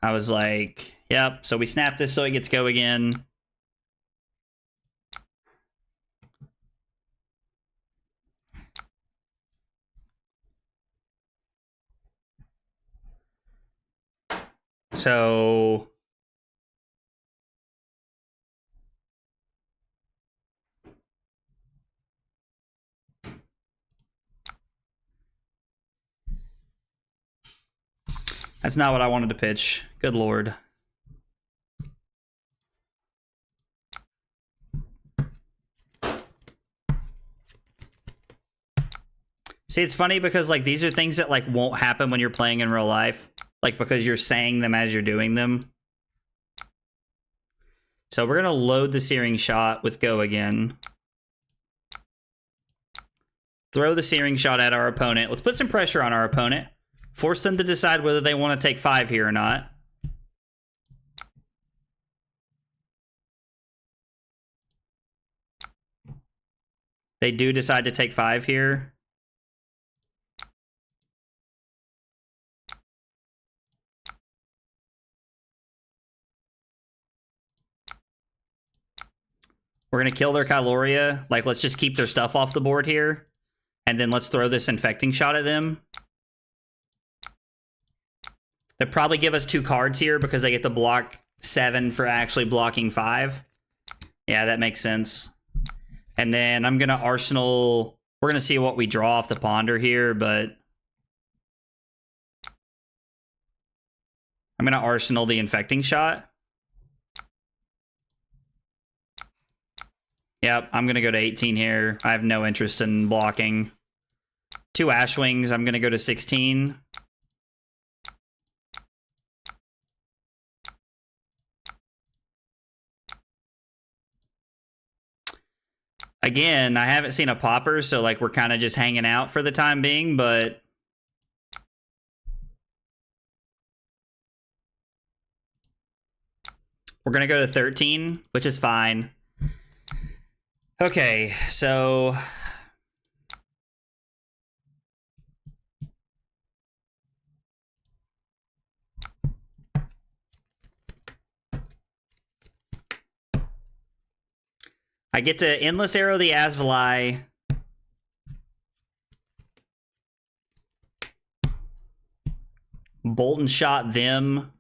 I was like, yep, so we snap this so it gets go again. So... That's not what I wanted to pitch. Good lord. See, it's funny because, like, these are things that, like, won't happen when you're playing in real life. Like, because you're saying them as you're doing them. So we're going to load the Searing Shot with go again. Throw the Searing Shot at our opponent. Let's put some pressure on our opponent. Force them to decide whether they want to take 5 here or not. They do decide to take 5 here. We're going to kill their Kyloria. Like, let's just keep their stuff off the board here. And then let's throw this infecting shot at them. They'll probably give us 2 cards here because they get to block 7 for actually blocking 5. Yeah, that makes sense. And then I'm going to Arsenal. We're going to see what we draw off the Ponder here, but I'm going to Arsenal the infecting shot. Yep, I'm going to go to 18 here. I have no interest in blocking. 2 Ashwings. I'm going to go to 16. Again, I haven't seen a popper, so like we're kind of just hanging out for the time being, but we're going to go to 13, which is fine. Okay, so I get to Endless Arrow the Asvali. Bolt and Shot them.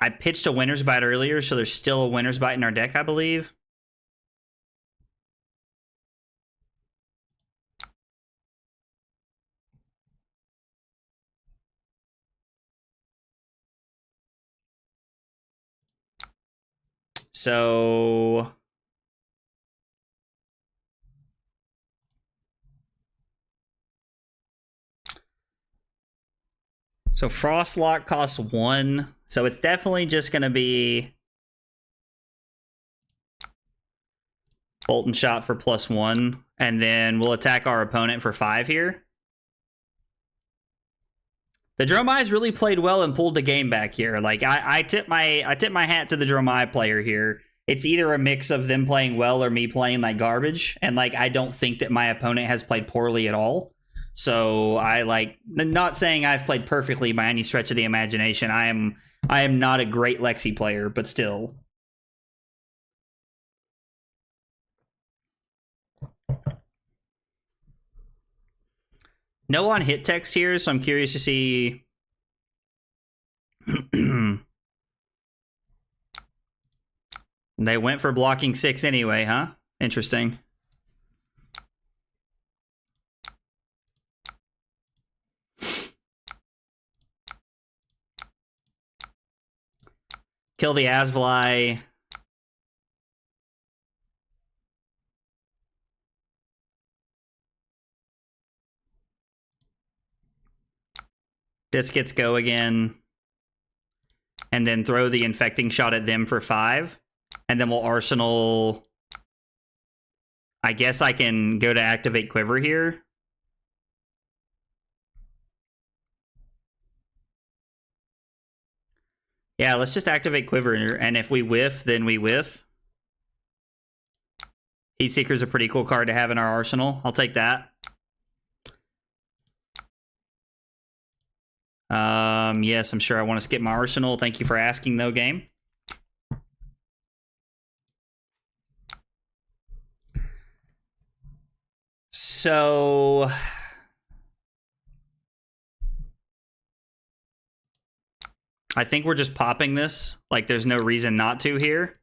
I pitched a Winter's Bite earlier, so there's still a Winter's Bite in our deck, I believe. So Frostlock costs 1. So it's definitely just going to be Bolt and Shot for +1. And then we'll attack our opponent for 5 here. The Dromai's really played well and pulled the game back here. Like I tip my hat to the Dromai player here. It's either a mix of them playing well or me playing like garbage. And like I don't think that my opponent has played poorly at all. So I like not saying I've played perfectly by any stretch of the imagination. I am not a great Lexi player, but still. No on hit text here, so I'm curious to see. They went for blocking 6 anyway, huh? Interesting. Kill the Asvali. This gets go again. And then throw the infecting shot at them for 5. And then we'll Arsenal. I guess I can go to activate Quiver here. Yeah, let's just activate Quiver. And if we whiff, then we whiff. Heat Seeker's a pretty cool card to have in our arsenal. I'll take that. Yes, I'm sure I want to skip my arsenal. Thank you for asking, though, game. So I think we're just popping this. Like, there's no reason not to here.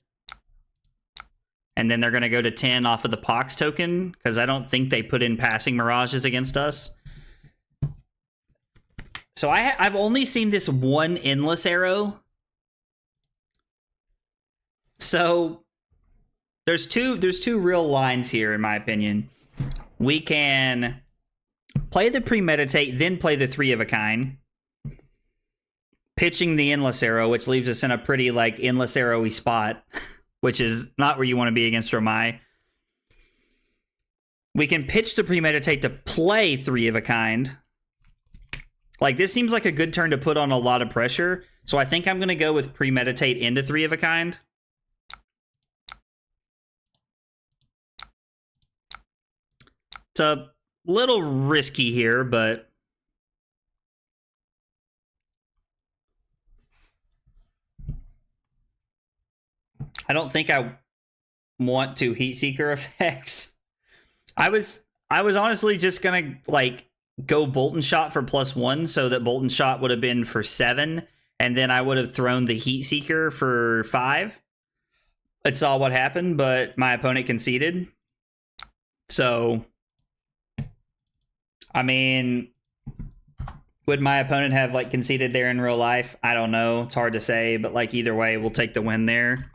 And then they're going to go to 10 off of the Pox token, because I don't think they put in passing mirages against us. So I've only seen this one Endless Arrow. So there's two real lines here, in my opinion. We can play the Premeditate, then play the 3 of a kind. Pitching the Endless Arrow, which leaves us in a pretty, like, Endless Arrow-y spot, which is not where you want to be against Dromai. We can pitch the Premeditate to play 3 of a kind. Like, this seems like a good turn to put on a lot of pressure, so I think I'm going to go with Premeditate into 3 of a kind. It's a little risky here, but I don't think I want to heat seeker effects. I was honestly just gonna like go Bolton Shot for +1 so that Bolton Shot would have been for 7, and then I would have thrown the heat seeker for 5. I saw what happened, but my opponent conceded. So, I mean, would my opponent have like conceded there in real life? I don't know. It's hard to say, but like either way, we'll take the win there.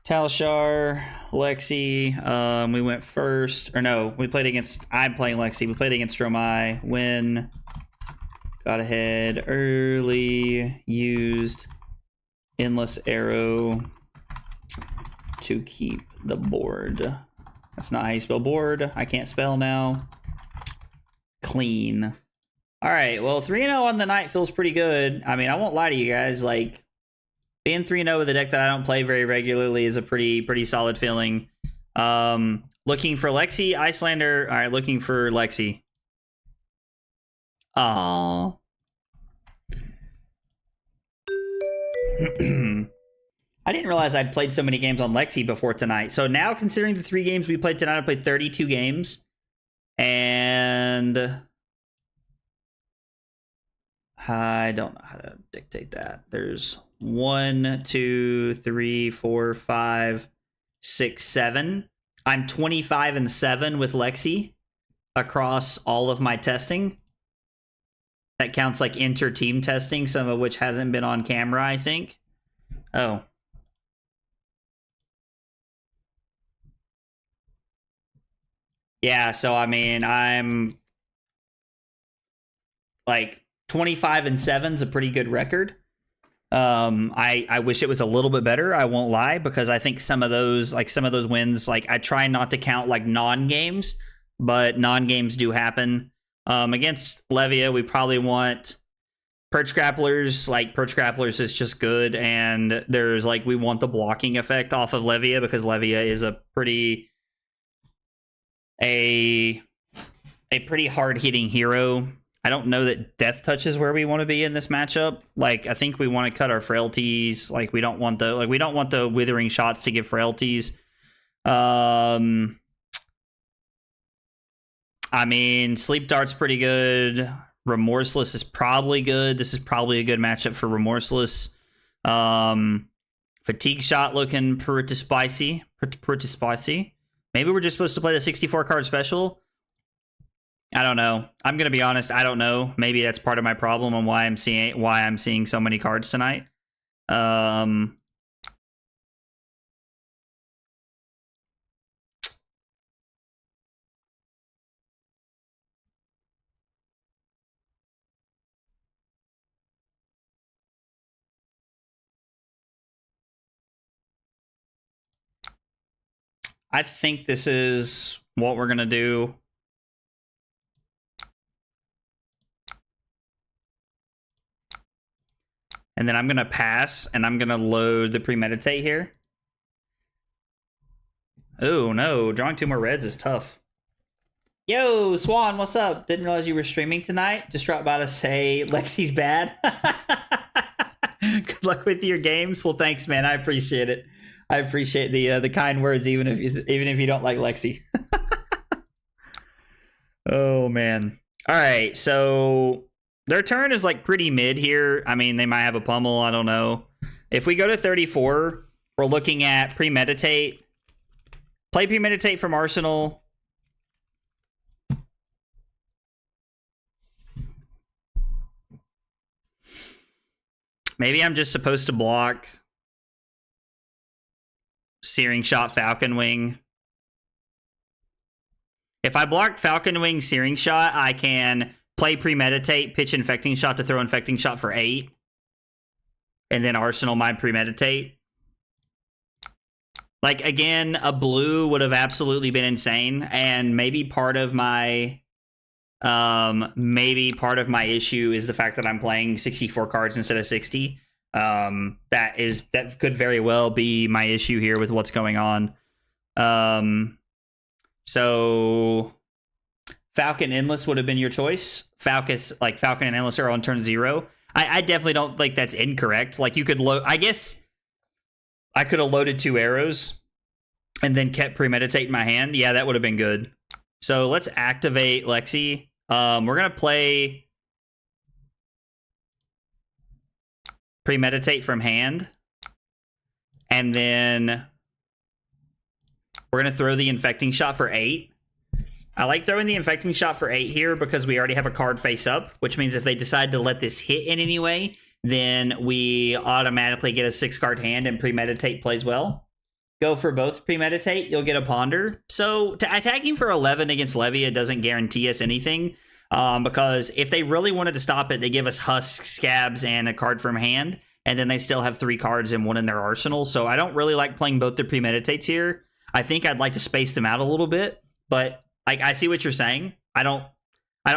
Talshar, Lexi, we went first. Or no, we played against... I'm playing Lexi. We played against Stromae. Win. Got ahead early. Used Endless Arrow to keep the board. That's not how you spell board. I can't spell now. Clean. All right, well, 3-0 on the night feels pretty good. I mean, I won't lie to you guys. Like, being 3-0 with a deck that I don't play very regularly is a pretty solid feeling. Looking for Lexi, Icelander. All right, looking for Lexi. Aww. I didn't realize I'd played so many games on Lexi before tonight. So now, considering the 3 games we played tonight, I played 32 games. And I don't know how to dictate that. There's 1, 2, 3, 4, 5, 6, 7. I'm 25-7 with Lexi across all of my testing. That counts like inter-team testing, some of which hasn't been on camera, I think. Oh. Yeah, so I mean, I'm like 25-7 is a pretty good record. I wish it was a little bit better, I won't lie, because I think some of those wins, like I try not to count like non-games, but non-games do happen. Against Levia, we probably want Perch Grapplers. Like, Perch Grapplers is just good, and there's like, we want the blocking effect off of Levia, because Levia is a pretty hard-hitting hero. I don't know that Death Touch is where we want to be in this matchup. Like, I think we want to cut our frailties. Like, we don't want the withering shots to give frailties. I mean, Sleep Dart's pretty good. Remorseless is probably good. This is probably a good matchup for Remorseless. Fatigue Shot looking pretty spicy. Pretty spicy. Maybe we're just supposed to play the 64 card special. I don't know. I'm gonna be honest. I don't know. Maybe that's part of my problem on why I'm seeing so many cards tonight. I think this is what we're gonna do. And then I'm going to pass, and I'm going to load the Premeditate here. Oh, no. Drawing 2 more reds is tough. Yo, Swan, what's up? Didn't realize you were streaming tonight. Just dropped by to say Lexi's bad. Good luck with your games. Well, thanks, man. I appreciate it. I appreciate the kind words, even if you don't like Lexi. Oh, man. All right, so their turn is like pretty mid here. I mean, they might have a pummel. I don't know. If we go to 34, we're looking at Premeditate. Play Premeditate from Arsenal. Maybe I'm just supposed to block Searing Shot, Falcon Wing. If I block Falcon Wing, Searing Shot, I can play Premeditate, pitch Infecting Shot to throw Infecting Shot for 8. And then Arsenal my Premeditate. Like, again, a blue would have absolutely been insane. And maybe part of my issue is the fact that I'm playing 64 cards instead of 60. That could very well be my issue here with what's going on. So Falcon Endless would have been your choice. Falcon and Endless are on turn 0. I definitely don't think that's incorrect. Like, you could load, I guess I could have loaded 2 arrows and then kept Premeditate in my hand. Yeah, that would have been good. So let's activate Lexi. We're going to play Premeditate from hand. And then we're going to throw the Infecting Shot for 8. I like throwing the Infecting Shot for 8 here because we already have a card face up, which means if they decide to let this hit in any way, then we automatically get a 6-card hand and Premeditate plays well. Go for both Premeditate, you'll get a Ponder. So attacking for 11 against Levia doesn't guarantee us anything, because if they really wanted to stop it, they give us Husks, Scabs, and a card from hand, and then they still have 3 cards and 1 in their arsenal. So I don't really like playing both the Premeditates here. I think I'd like to space them out a little bit, but like I see what you're saying. I don't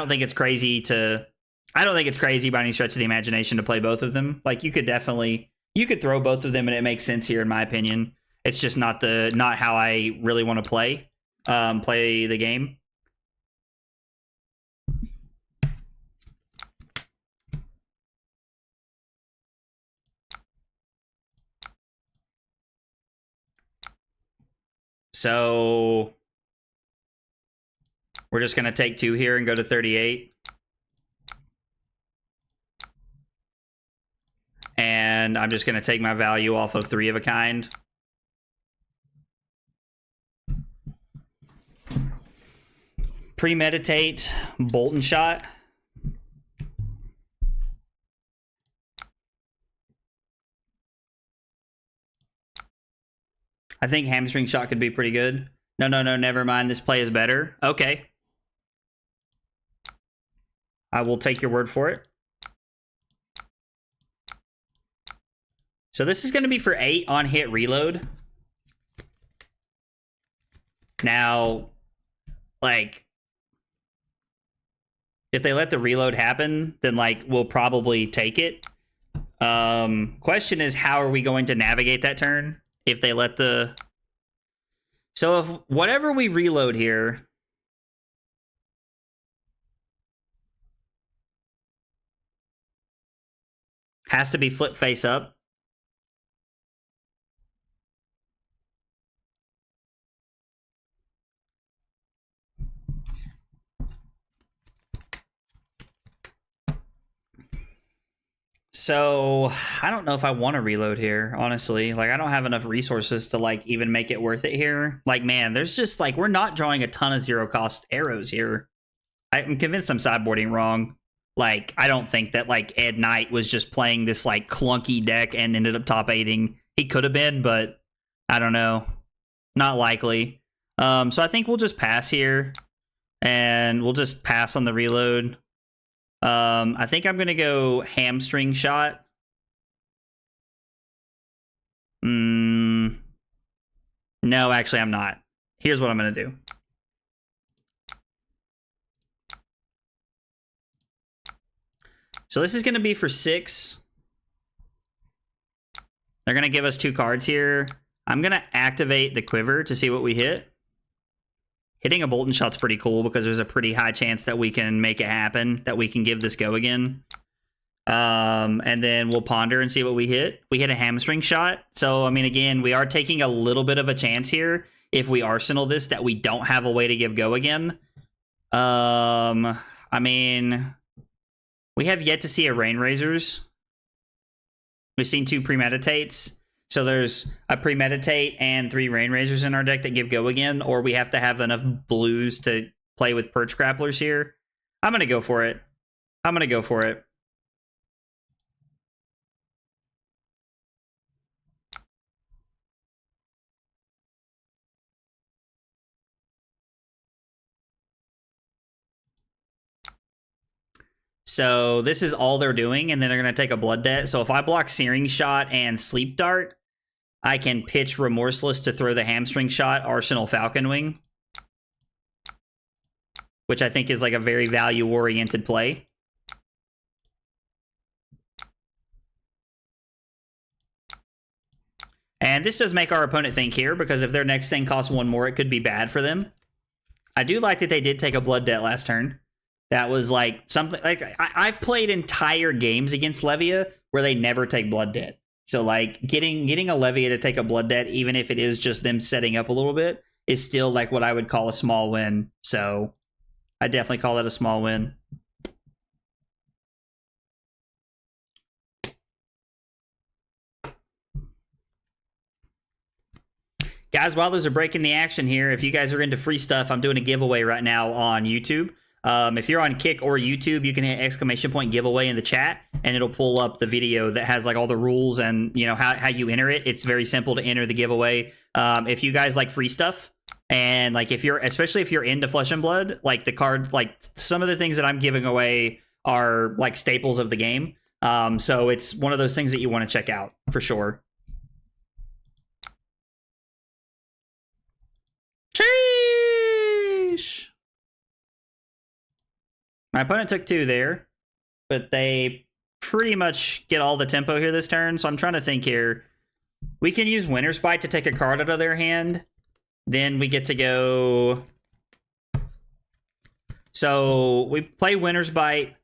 think it's crazy by any stretch of the imagination to play both of them. Like you could throw both of them and it makes sense here in my opinion. It's just not how I really want to play the game. So we're just going to take 2 here and go to 38. And I'm just going to take my value off of 3 of a kind. Premeditate, Bolt and Shot. I think Hamstring Shot could be pretty good. No, never mind. This play is better. Okay. I will take your word for it. So this is going to be for 8 on hit reload. Now, like, if they let the reload happen, then, like, we'll probably take it. Question is, how are we going to navigate that turn if they let the... So if whatever we reload here... has to be flip face up. So I don't know if I want to reload here, honestly. Like, I don't have enough resources to, like, even make it worth it here. Like, man, there's just, like, we're not drawing a ton of 0-cost arrows here. I'm convinced I'm sideboarding wrong. Like, I don't think that, like, Ed Knight was just playing this, like, clunky deck and ended up top 8ing. He could have been, but I don't know. Not likely. So I think we'll just pass here. And we'll just pass on the reload. I think I'm going to go Hamstring Shot. No, actually, I'm not. Here's what I'm going to do. So this is going to be for 6. They're going to give us 2 cards here. I'm going to activate the Quiver to see what we hit. Hitting a Bolt and Shot's pretty cool because there's a pretty high chance that we can make it happen, that we can give this go again. And then we'll Ponder and see what we hit. We hit a Hamstring Shot. So, I mean, again, we are taking a little bit of a chance here if we Arsenal this that we don't have a way to give go again. I mean... we have yet to see a Rain Razors. We've seen 2 Premeditates. So there's a Premeditate and 3 Rain Razors in our deck that give go again, or we have to have enough blues to play with Perch Grapplers here. I'm going to go for it. So this is all they're doing, and then they're going to take a Blood Debt. So if I block Searing Shot and Sleep Dart, I can pitch Remorseless to throw the Hamstring Shot, Arsenal Falcon Wing, which I think is like a very value-oriented play. And this does make our opponent think here, because if their next thing costs 1 more, it could be bad for them. I do like that they did take a Blood Debt last turn. That was like something like I've played entire games against Levia where they never take Blood Debt. So like getting a Levia to take a blood debt, even if it is just them setting up a little bit, is still like what I would call a small win. So I definitely call that a small win. Guys, while those are breaking the action here, if you guys are into free stuff, I'm doing a giveaway right now on YouTube. If you're on Kick or YouTube, you can hit ! giveaway in the chat, and it'll pull up the video that has like all the rules and you know how you enter it. It's very simple to enter the giveaway. If you guys like free stuff, and like especially if you're into Flesh and Blood, like the card, like some of the things that I'm giving away are like staples of the game. So it's one of those things that you want to check out for sure. Sheesh. My opponent took 2 there, but they pretty much get all the tempo here this turn. So I'm trying to think here. We can use Winter's Bite to take a card out of their hand. Then we get to go. So we play Winter's Bite.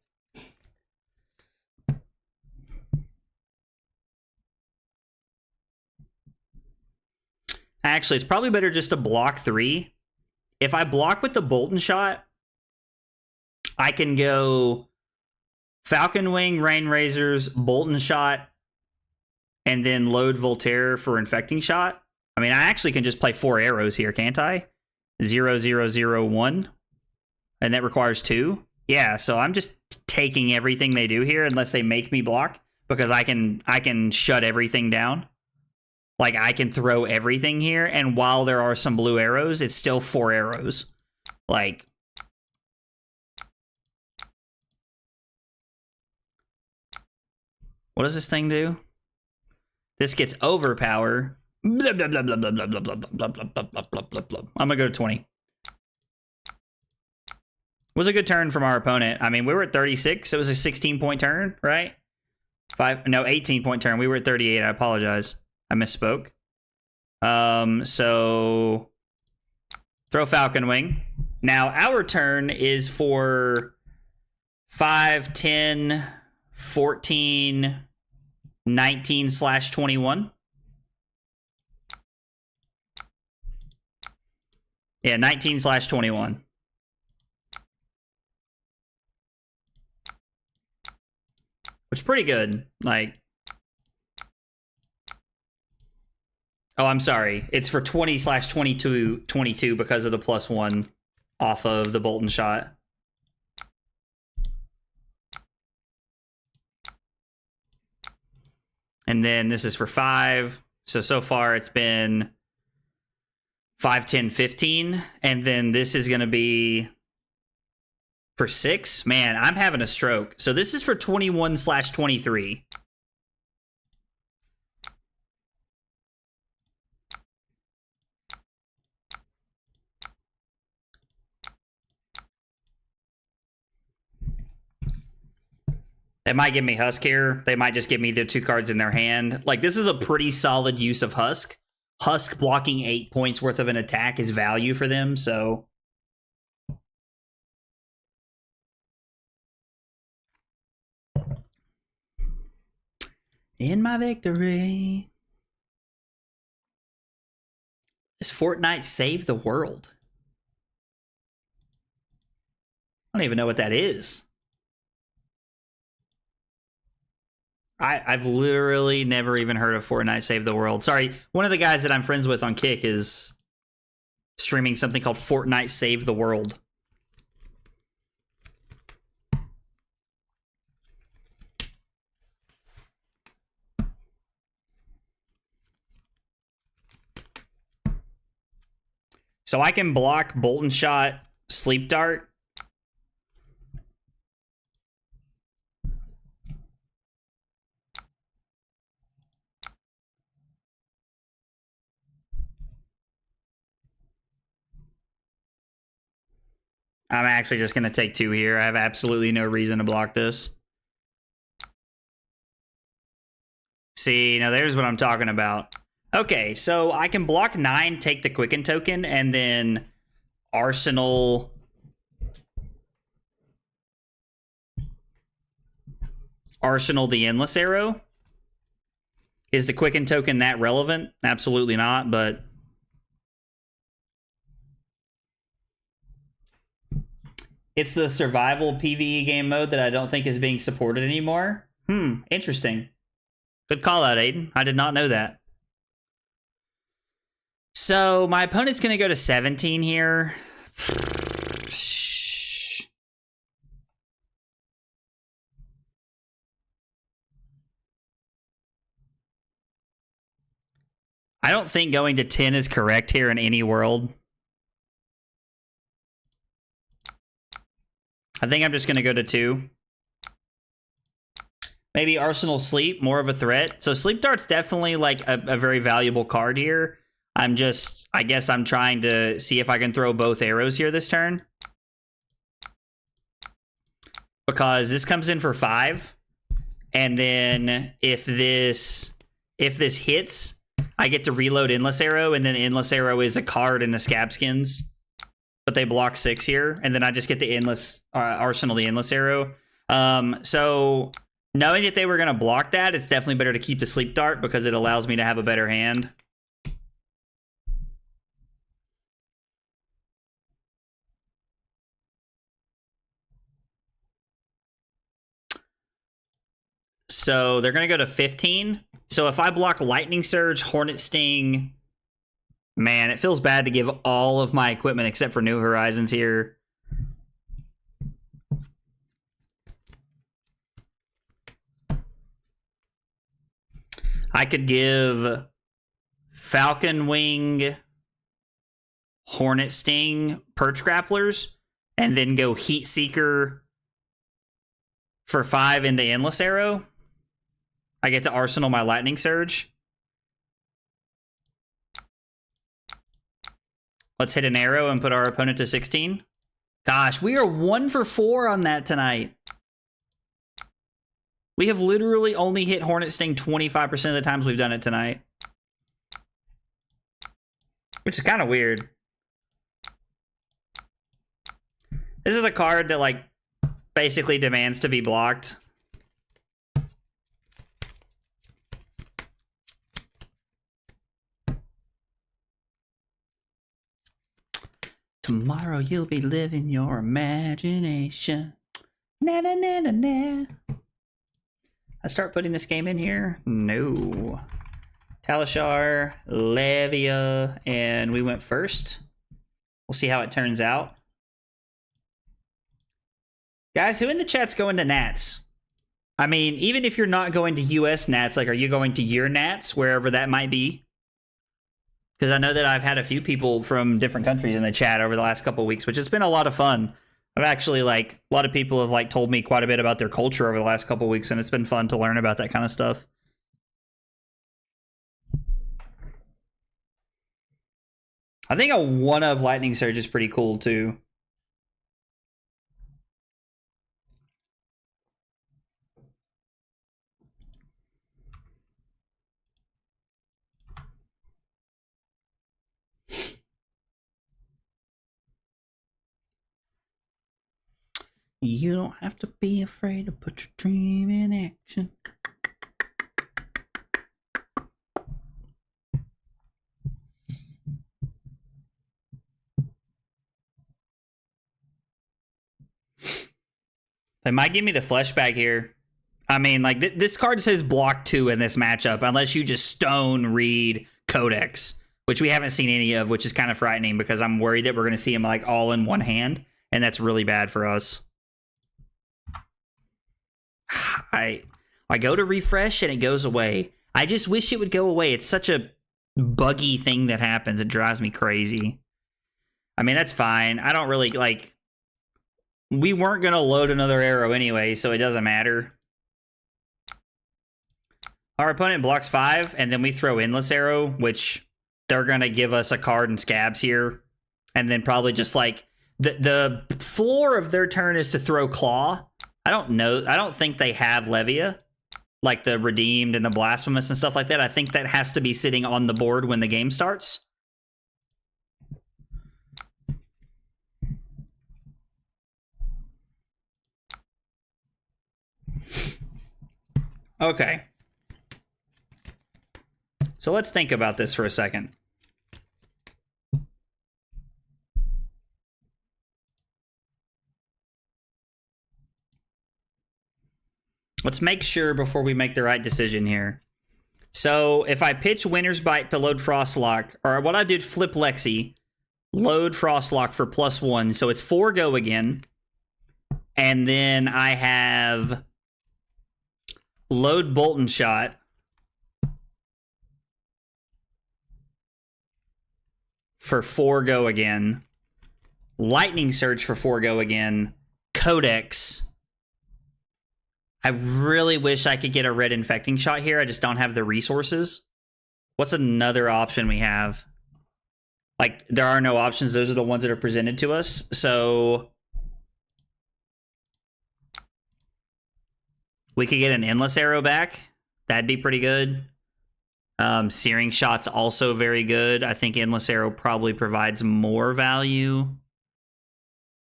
Actually, it's probably better just to block 3. If I block with the Bolton Shot, I can go Falcon Wing, Rain Razors, Bolton Shot, and then load Voltaire for Infecting Shot. I mean, I actually can just play 4 arrows here, can't I? 0, 0, 0, 1. And that requires 2. Yeah, so I'm just taking everything they do here unless they make me block, because I can shut everything down. Like, I can throw everything here, and while there are some blue arrows, it's still 4 arrows. Like, what does this thing do? This gets overpower. Blah, blah, blah, blah, blah, blah, blah, blah, blah, blah, blah, blah, blah, blah, blah. I'm gonna go to 20. Was a good turn from our opponent. I mean, we were at 36. It was a 16-point turn, right? 18-point turn. We were at 38. I apologize. I misspoke. So throw Falcon Wing. Now our turn is for 5, 10, 14, 19/21. Yeah, 19/21. Which is pretty good. Like, oh, I'm sorry. It's for 20/22 because of the +1 off of the Bolton Shot. And then this is for 5. So far it's been 5, 10, 15. And then this is going to be for 6. Man, I'm having a stroke. So this is for 21/23. They might give me Husk here. They might just give me the 2 cards in their hand. Like, this is a pretty solid use of Husk. Husk blocking 8 points worth of an attack is value for them, so... In my victory. Does Fortnite save the world? I don't even know what that is. I've literally never even heard of Fortnite Save the World. Sorry, one of the guys that I'm friends with on Kick is streaming something called Fortnite Save the World. So I can block Bolton Shot, Sleep Dart. I'm actually just going to take 2 here. I have absolutely no reason to block this. See, now there's what I'm talking about. Okay, so I can block 9, take the Quicken token, and then Arsenal... Arsenal the Endless Arrow. Is the Quicken token that relevant? Absolutely not, but it's the survival PvE game mode that I don't think is being supported anymore. Interesting. Good call out, Aiden. I did not know that. So my opponent's going to go to 17 here. I don't think going to 10 is correct here in any world. I think I'm just going to go to 2. Maybe Arsenal Sleep, more of a threat. So Sleep Dart's definitely like a very valuable card here. I guess I'm trying to see if I can throw both arrows here this turn. Because this comes in for 5. And then if this hits, I get to reload Endless Arrow, and then Endless Arrow is a card in the Scab Skins. But they block 6 here, and then I just get the Arsenal the Endless Arrow. So knowing that they were going to block that, it's definitely better to keep the Sleep Dart because it allows me to have a better hand. So they're going to go to 15. So if I block Lightning Surge, Hornet Sting... Man, it feels bad to give all of my equipment except for New Horizons here. I could give Falcon Wing, Hornet Sting, Perch Grapplers, and then go Heat Seeker for 5 into Endless Arrow. I get to Arsenal my Lightning Surge. Let's hit an arrow and put our opponent to 16. Gosh, we are 1 for 4 on that tonight. We have literally only hit Hornet Sting 25% of the times we've done it tonight. Which is kind of weird. This is a card that, like, basically demands to be blocked. Tomorrow you'll be living your imagination. Na na na na na. I start putting this game in here? No. Talishar, Levia, and we went first. We'll see how it turns out. Guys, who in the chat's going to Nats? I mean, even if you're not going to US Nats, like, are you going to your Nats, wherever that might be? Because I know that I've had a few people from different countries in the chat over the last couple of weeks, which has been a lot of fun. I've actually, like, a lot of people have, like, told me quite a bit about their culture over the last couple of weeks, and it's been fun to learn about that kind of stuff. I think a 1 of Lightning Surge is pretty cool, too. You don't have to be afraid to put your dream in action. They might give me the flesh bag here. I mean, like, this card says block 2 in this matchup, unless you just stone read Codex, which we haven't seen any of, which is kind of frightening because I'm worried that we're going to see him, like, all in one hand, and that's really bad for us. I go to refresh and it goes away. I just wish it would go away. It's such a buggy thing that happens. It drives me crazy. I mean, that's fine. I don't really, like... We weren't going to load another arrow anyway, so it doesn't matter. Our opponent blocks 5, and then we throw Endless Arrow, which they're going to give us a card and Scabs here. And then probably just, like... The floor of their turn is to throw Claw. I don't know. I don't think they have Levia, like the Redeemed and the Blasphemous and stuff like that. I think that has to be sitting on the board when the game starts. Okay. So let's think about this for a second. Let's make sure before we make the right decision here. So if I pitch Winter's Bite to load Frostlock, or what I did, flip Lexi, load Frostlock for +1, so it's 4 go again. And then I have load Bolton Shot for 4 go again. Lightning Surge for 4 go again. Codex. I really wish I could get a red Infecting Shot here. I just don't have the resources. What's another option we have? Like, there are no options. Those are the ones that are presented to us. So we could get an Endless Arrow back. That'd be pretty good. Searing Shot's also very good. I think Endless Arrow probably provides more value.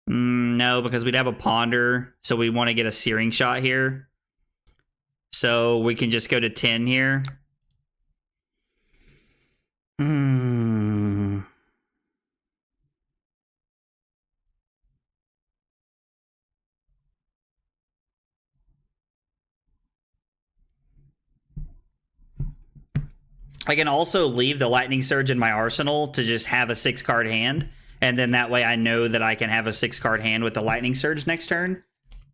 No, because we'd have a Ponder, so we want to get a Searing Shot here. So we can just go to 10 here. I can also leave the Lightning Surge in my arsenal to just have a 6-card hand. And then that way I know that I can have a 6-card hand with the Lightning Surge next turn.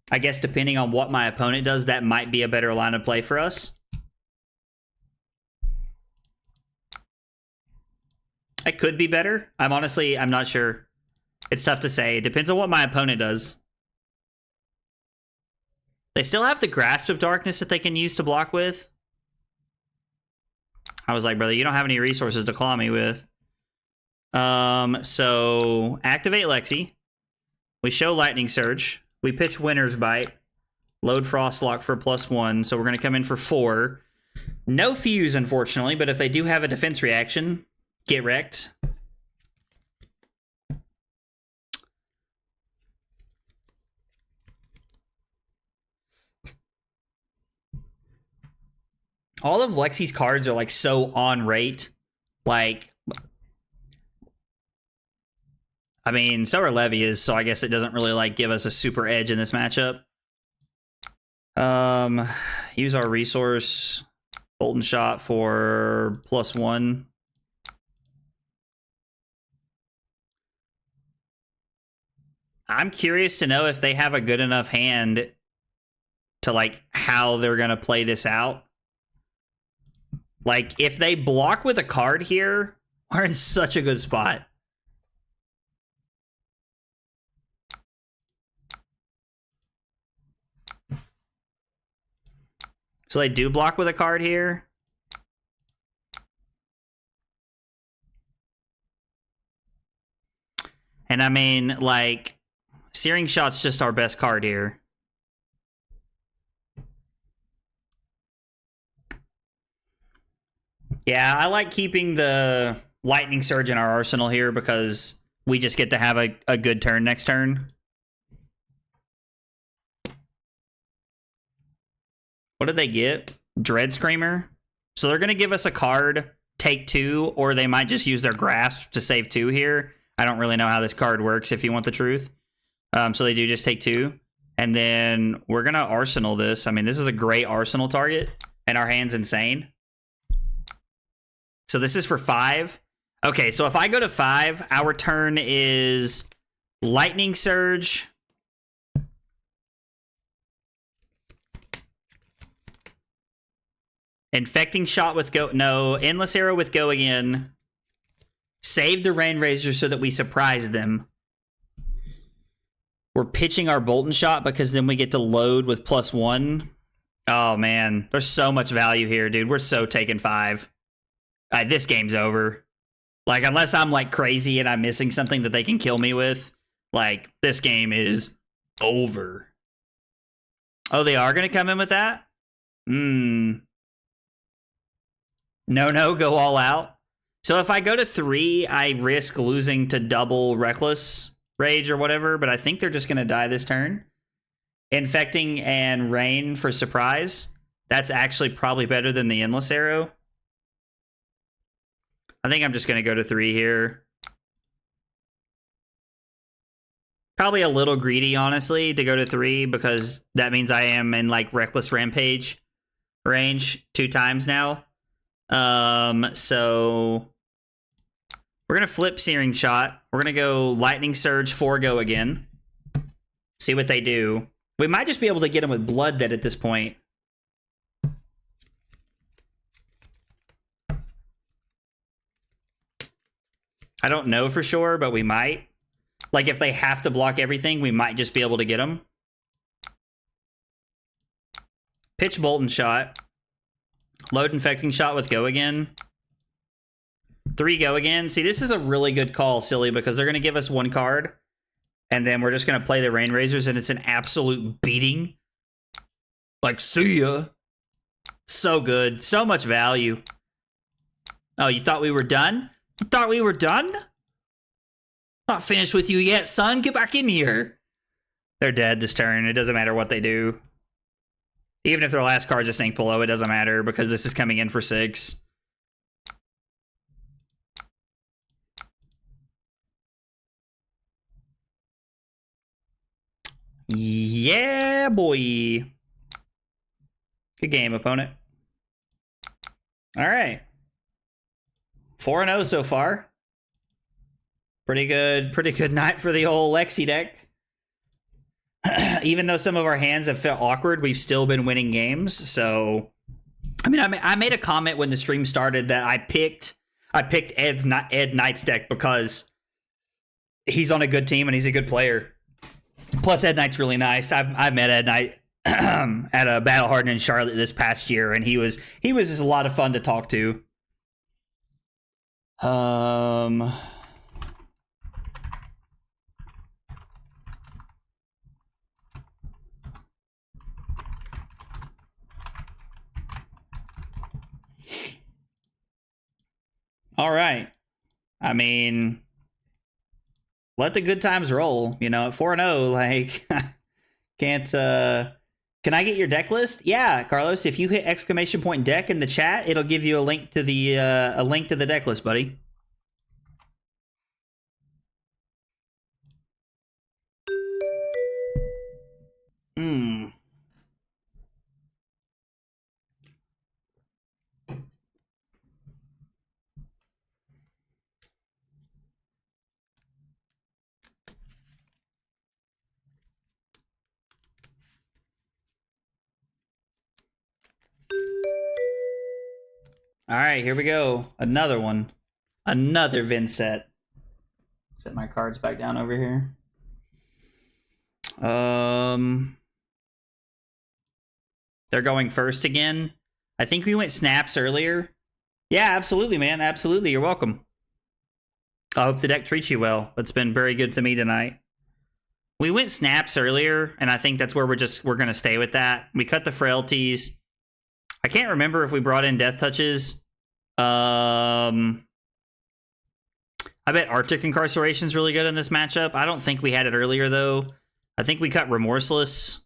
I guess depending on what my opponent does, that might be a better line of play for us. It could be better. I'm not sure. It's tough to say. It depends on what my opponent does. They still have the Grasp of Darkness that they can use to block with. I was like, brother, you don't have any resources to claw me with. So activate Lexi. We show Lightning Surge. We pitch Winter's Bite. Load Frostlock for +1. So we're going to come in for 4. No Fuse, unfortunately, but if they do have a defense reaction, get wrecked. All of Lexi's cards are like so on rate. Like, I mean, so are Levia's, so I guess it doesn't really like give us a super edge in this matchup. Use our resource, Bolton Shot for +1. I'm curious to know if they have a good enough hand to like how they're gonna play this out. Like, if they block with a card here, we're in such a good spot. So they do block with a card here. And I mean, like, Searing Shot's just our best card here. Yeah, I like keeping the Lightning Surge in our arsenal here because we just get to have a good turn next turn. What did they get? Dread Screamer. So they're going to give us a card, take 2, or they might just use their Grasp to save 2 here. I don't really know how this card works, if you want the truth. So they do just take 2. And then we're going to Arsenal this. I mean, this is a great Arsenal target, and our hand's insane. So this is for 5. Okay, so if I go to 5, our turn is Lightning Surge. Infecting Shot with Go. No, Endless Arrow with Go again. Save the Rain Razor so that we surprise them. We're pitching our Bolton Shot because then we get to load with +1. Oh, man. There's so much value here, dude. We're so taking 5. This game's over. Like, unless I'm, like, crazy and I'm missing something that they can kill me with, like, this game is over. Oh, they are going to come in with that? No, go all out. So if I go to 3, I risk losing to double Reckless Rage or whatever, but I think they're just going to die this turn. Infecting and Rain for surprise. That's actually probably better than the Endless Arrow. I think I'm just going to go to 3 here. Probably a little greedy, honestly, to go to 3 because that means I am in like Reckless Rampage range 2 times now. So we're going to flip Searing Shot. We're going to go Lightning Surge 4 go again. See what they do. We might just be able to get them with Blood Dead at this point. I don't know for sure, but we might. Like, if they have to block everything, we might just be able to get them. Pitch Bolton Shot. Load Infecting Shot with Go Again. 3 Go Again. See, this is a really good call, Silly, because they're going to give us 1 card. And then we're just going to play the Rain Razors, and it's an absolute beating. Like, see ya. So good. So much value. Oh, you thought we were done? You thought we were done? Not finished with you yet, son. Get back in here. They're dead this turn. It doesn't matter what they do. Even if their last card's a Sink Below, it doesn't matter because this is coming in for 6. Yeah, boy. Good game, opponent. All right. 4-0 so far. Pretty good night for the old Lexi deck. Even though some of our hands have felt awkward, we've still been winning games. So, I mean, I made a comment when the stream started that I picked Ed Knight's deck because he's on a good team and he's a good player. Plus, Ed Knight's really nice. I met Ed Knight at a Battle Hardened in Charlotte this past year, and he was just a lot of fun to talk to. All right. I mean, let the good times roll. You know, at 4-0, like, can't, can I get your deck list? Yeah, Carlos, if you hit ! deck in the chat, it'll give you a link to the deck list, buddy. All right, here we go. Another one. Another Vin set. Set my cards back down over here. They're going first again. I think we went snaps earlier. Yeah, absolutely, man. Absolutely. You're welcome. I hope the deck treats you well. It's been very good to me tonight. We went snaps earlier, and I think that's where we're going to stay with that. We cut the frailties. I can't remember if we brought in Death Touches. I bet Arctic Incarceration's really good in this matchup. I don't think we had it earlier, though. I think we cut Remorseless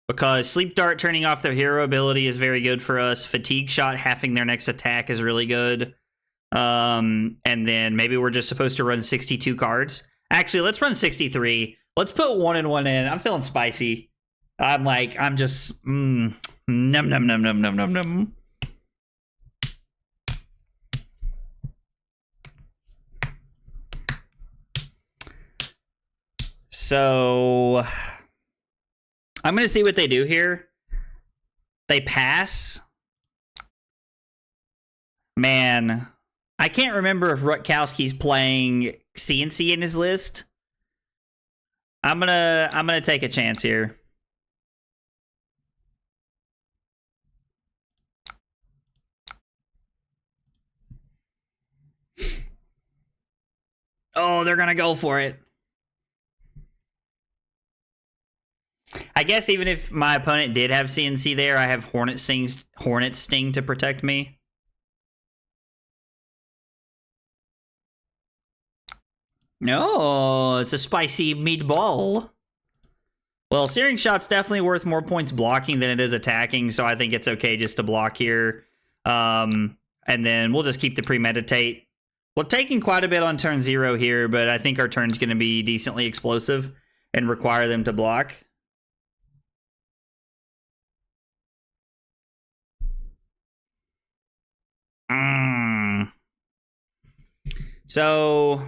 because Sleep Dart turning off their hero ability is very good for us. Fatigue Shot halving their next attack is really good. And then maybe we're just supposed to run 62 cards. Actually, let's run 63. Let's put 1 and 1 in. I'm feeling spicy. I'm just num num num num num num num. So I'm gonna see what they do here. They pass. Man, I can't remember if Rutkowski's playing CNC in his list. I'm gonna take a chance here. Oh, they're gonna go for it. I guess even if my opponent did have CNC there, I have Hornet Sting to protect me. No, it's a spicy meatball. Well, Searing Shot's definitely worth more points blocking than it is attacking, so I think it's okay just to block here. And then we'll just keep the Premeditate. Well, taking quite a bit on turn 0 here, but I think our turn's going to be decently explosive and require them to block. So...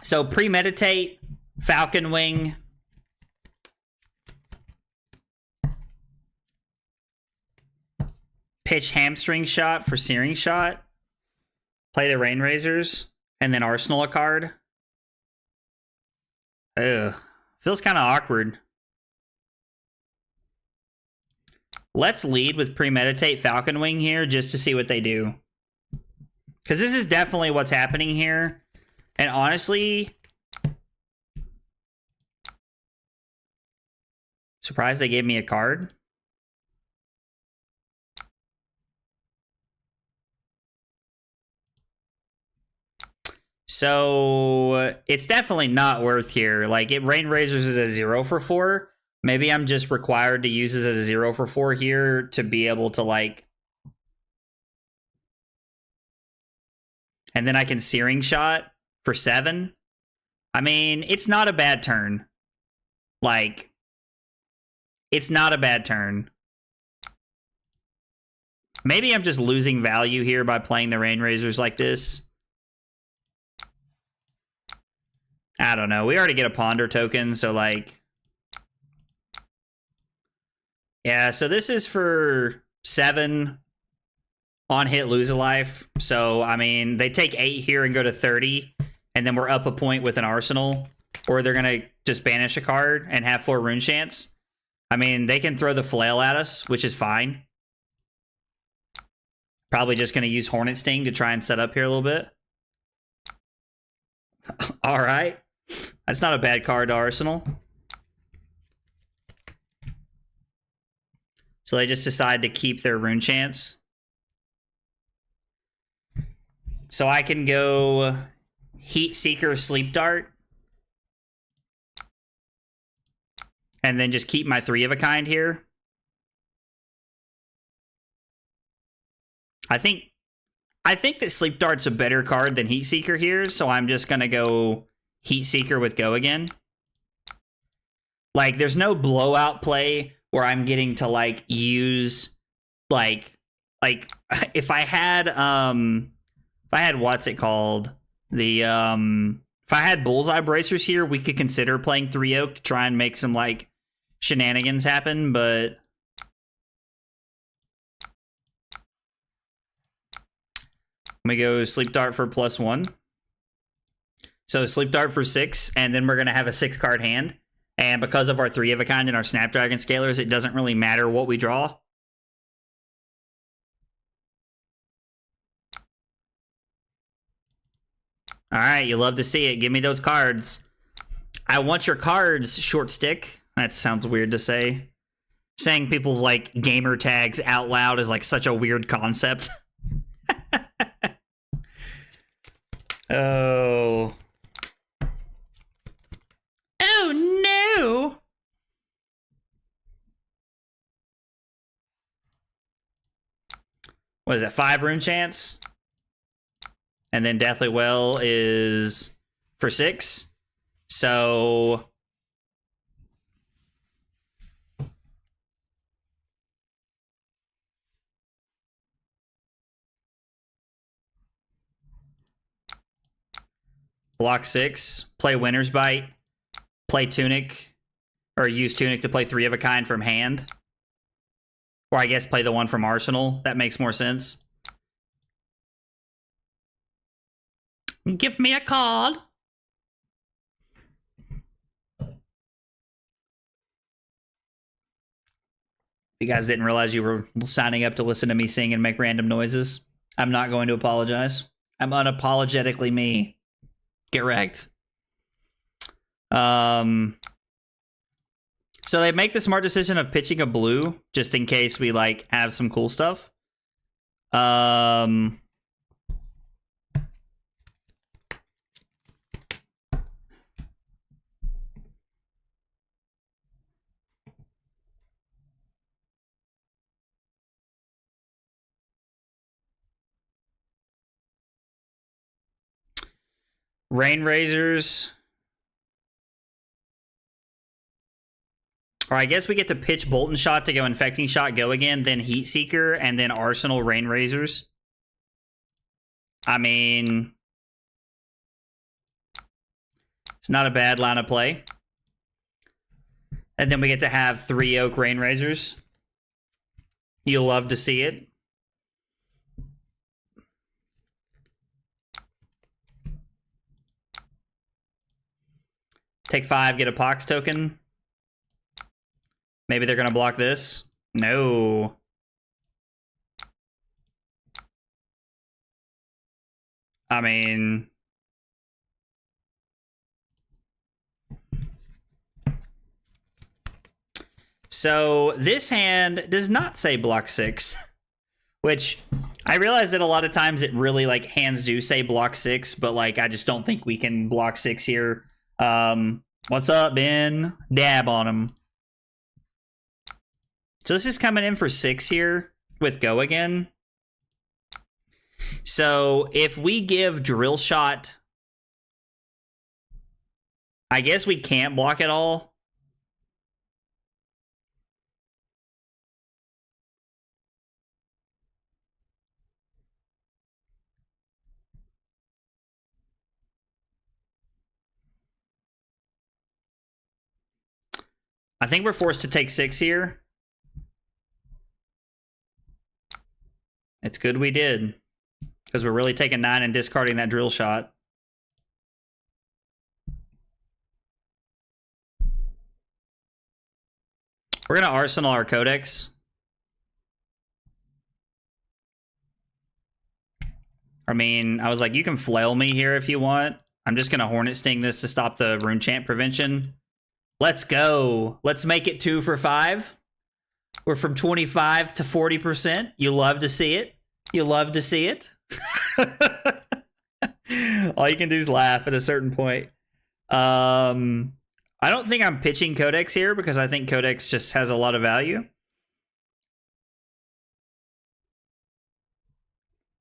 So premeditate, Falcon Wing. Pitch Hamstring Shot for Searing Shot. Play the Rain Razors. And then Arsenal a card. Ugh. Feels kind of awkward. Let's lead with Premeditate Falcon Wing here just to see what they do. Because this is definitely what's happening here. And honestly, surprised they gave me a card. So it's definitely not worth here. Like, Rain Razors is a 0 for 4. Maybe I'm just required to use this as a 0 for 4 here to be able to, like... And then I can Searing Shot for 7. I mean, it's not a bad turn. Like, it's not a bad turn. Maybe I'm just losing value here by playing the Rain Razors like this. I don't know. We already get a Ponder token, so like... Yeah, so this is for 7 on hit, lose a life. So, I mean, they take 8 here and go to 30, and then we're up a point with an Arsenal. Or they're going to just banish a card and have 4 Rune Chants. I mean, they can throw the Flail at us, which is fine. Probably just going to use Hornet Sting to try and set up here a little bit. All right. That's not a bad card to Arsenal. So they just decide to keep their Rune Chants. So I can go Heat Seeker, Sleep Dart. And then just keep my 3 of a kind here. I think that Sleep Dart's a better card than Heat Seeker here, so I'm just gonna go Heat Seeker with Go again. Like, there's no blowout play where I'm getting to, like, use, like if I had what's it called? The, if I had Bullseye Bracers here, we could consider playing 3 Oak to try and make some, like, shenanigans happen, but... Let me go Sleep Dart for +1. So Sleep Dart for 6, and then we're going to have a 6-card hand. And because of our 3 of a kind and our Snapdragon Scalers, it doesn't really matter what we draw. All right, you love to see it. Give me those cards. I want your cards, Short Stick. That sounds weird to say. Saying people's, like, gamer tags out loud is, like, such a weird concept. Oh. Oh, no. What is that? 5 Rune Chants? And then Deathly Well is for 6. So... Block 6, play Winter's Bite, play Tunic, or use Tunic to play 3 of a kind from hand. Or I guess play the one from Arsenal. That makes more sense. Give me a card. You guys didn't realize you were signing up to listen to me sing and make random noises. I'm not going to apologize. I'm unapologetically me. Get wrecked. So they make the smart decision of pitching a blue just in case we like have some cool stuff. Rain Razors. Or I guess we get to pitch Bolton Shot to go Infecting Shot, go again, then Heat Seeker, and then Arsenal Rain Razors. I mean, it's not a bad line of play. And then we get to have 3 Oak Rain Razors. You'll love to see it. Take 5, get a Pox token. Maybe they're going to block this. No. I mean... So this hand does not say block 6, which I realize that a lot of times it really, like, hands do say block 6, but, like, I just don't think we can block 6 here. What's up, Ben? Dab on him. So this is coming in for 6 here with go again. So if we give Drill Shot, I guess we can't block it all. I think we're forced to take 6 here. It's good we did, because we're really taking 9 and discarding that Drill Shot. We're going to Arsenal our Codex. I mean, I was like, you can flail me here if you want. I'm just going to Hornet Sting this to stop the Rune Chant prevention. Let's go. Let's make it 2 for 5. We're from 25 to 40%. You love to see it. You love to see it. All you can do is laugh at a certain point. I don't think I'm pitching Codex here because I think Codex just has a lot of value.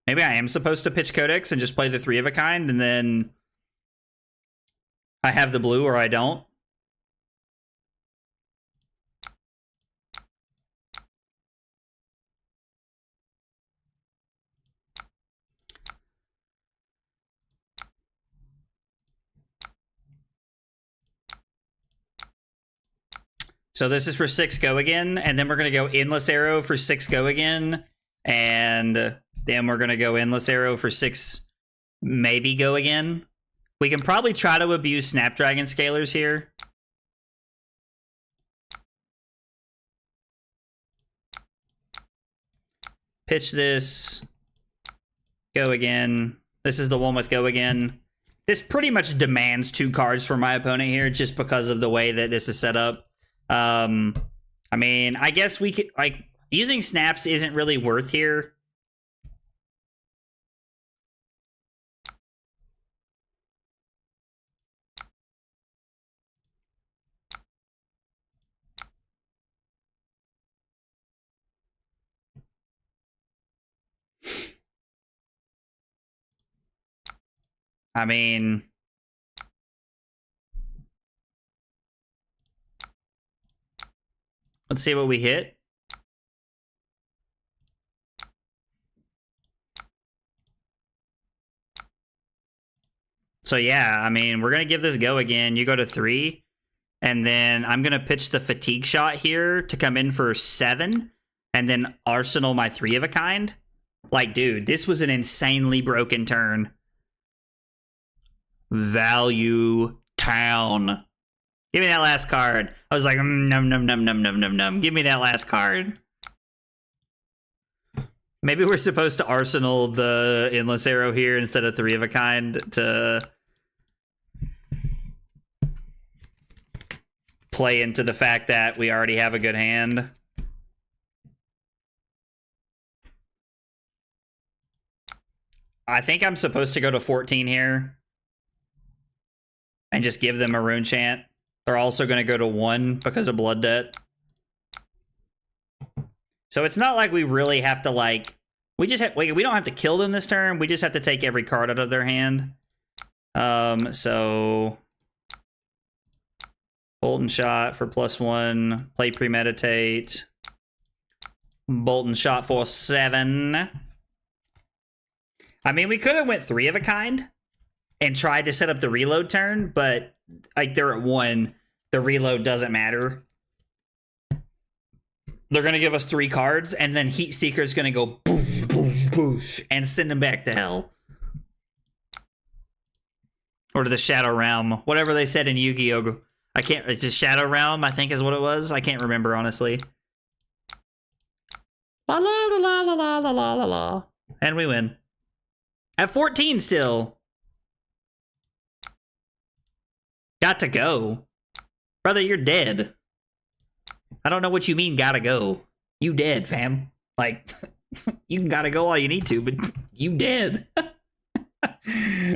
Maybe I am supposed to pitch Codex and just play the 3 of a kind, and then I have the blue or I don't. So this is for 6 go again, and then we're going to go Endless Arrow for 6 go again, and then we're going to go Endless Arrow for 6 maybe go again. We can probably try to abuse Snapdragon Scalers here. Pitch this. Go again. This is the one with go again. This pretty much demands 2 cards for my opponent here just because of the way that this is set up. I mean, I guess we could, like, using snaps isn't really worth here. I mean, let's see what we hit. So yeah, I mean, we're going to give this go again. You go to 3, and then I'm going to pitch the Fatigue Shot here to come in for 7, and then Arsenal my 3 of a kind. Like, dude, this was an insanely broken turn. Value Town. Give me that last card. I was like, num, num, num, num, num, num, num. Give me that last card. Maybe we're supposed to Arsenal the Endless Arrow here instead of 3 of a kind to play into the fact that we already have a good hand. I think I'm supposed to go to 14 here and just give them a Rune Chant. They're also going to go to 1 because of Blood Debt. So it's not like we really have to, like, we don't have to kill them this turn. We just have to take every card out of their hand. So Bolton shot for +1. Play premeditate. Bolton shot for 7. I mean, we could have went 3 of a kind and tried to set up the reload turn, but like they're at 1, the reload doesn't matter. They're going to give us 3 cards, and then Heat Seeker's going to go boosh, boosh, boosh, and send them back to hell. Or to the Shadow Realm. Whatever they said in Yu-Gi-Oh! I can't... It's just Shadow Realm, I think is what it was. I can't remember, honestly. La la la la la la la la la. And we win. At 14 still. Got to go. Brother, you're dead. I don't know what you mean, gotta go. You dead, fam. Like, you can gotta go all you need to, but you dead.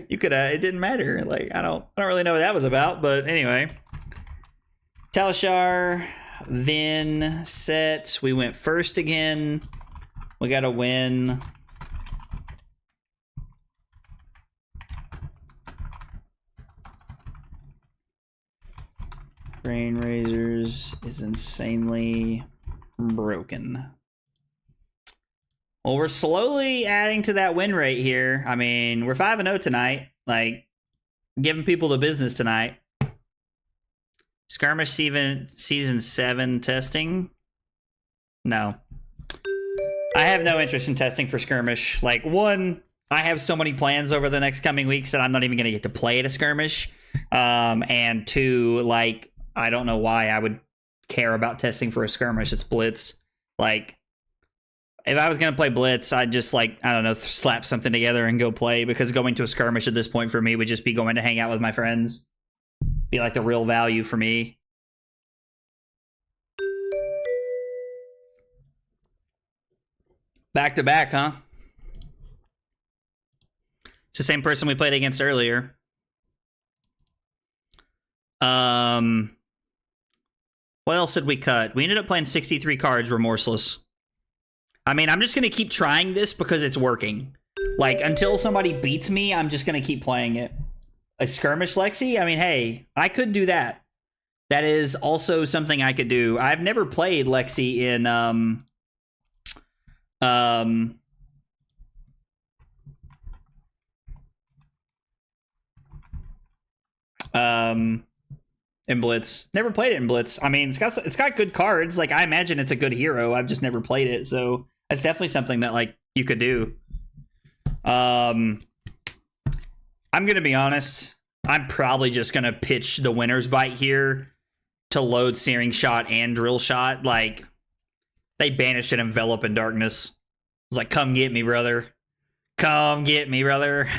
You could, it didn't matter. Like, I don't really know what that was about, but anyway. Talishar, Vin, set. We went first again. We gotta win. Brain Razors is insanely broken. Well, we're slowly adding to that win rate here. I mean, we're 5-0 tonight. Like, giving people the business tonight. Skirmish season 7 testing? No. I have no interest in testing for Skirmish. Like, 1, I have so many plans over the next coming weeks that I'm not even going to get to play at a Skirmish. And 2, like, I don't know why I would care about testing for a Skirmish. It's Blitz. Like, if I was going to play Blitz, I'd just, like, I don't know, slap something together and go play, because going to a Skirmish at this point for me would just be going to hang out with my friends. Be, like, the real value for me. Back to back, huh? It's the same person we played against earlier. What else did we cut? We ended up playing 63 cards, Remorseless. I mean, I'm just going to keep trying this because it's working. Like, until somebody beats me, I'm just going to keep playing it. A Skirmish Lexi? I mean, hey, I could do that. That is also something I could do. I've never played Lexi in, in Blitz. Never played it in Blitz. I mean, it's got good cards. Like, I imagine it's a good hero. I've just never played it, so that's definitely something that, like, you could do. I'm gonna be honest. I'm probably just gonna pitch the winner's bite here to load Searing Shot and Drill Shot. Like, they banished an Envelop in Darkness. It's like, come get me, brother. Come get me, brother.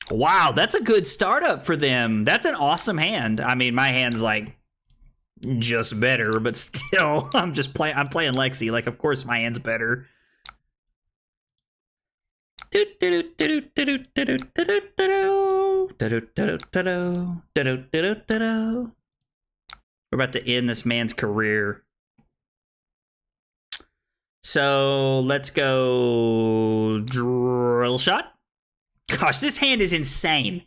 Wow, that's a good startup for them. That's an awesome hand. I mean, my hand's like just better, but still, I'm playing Lexi. Like, of course my hand's better. We're about to end this man's career. So let's go Drill Shot. Gosh, this hand is insane.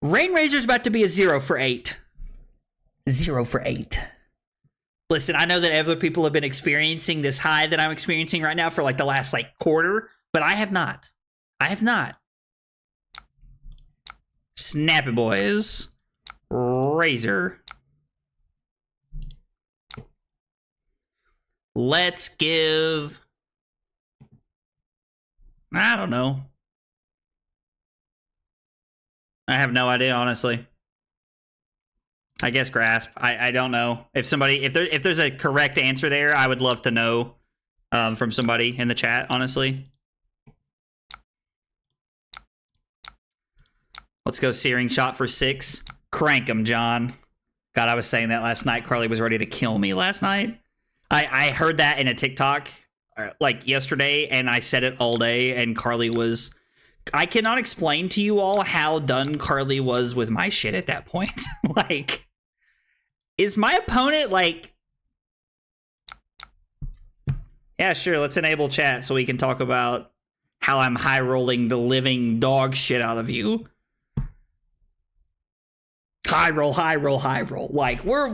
Rain Razor's about to be a 0 for 8. 0 for 8. Listen, I know that other people have been experiencing this high that I'm experiencing right now for like the last like quarter, but I have not. I have not. Snap it, boys. Razor. Let's give... I don't know. I have no idea, honestly. I guess Grasp. I don't know. If there's a correct answer there, I would love to know from somebody in the chat, honestly. Let's go Searing Shot for 6. Crank him, John. God, I was saying that last night. Carly was ready to kill me last night. I heard that in a TikTok like yesterday, and I said it all day, and Carly was... I cannot explain to you all how done Carly was with my shit at that point. Like, is my opponent, like... Yeah, sure, let's enable chat so we can talk about how I'm high rolling the living dog shit out of you. High roll, high roll, high roll. Like we're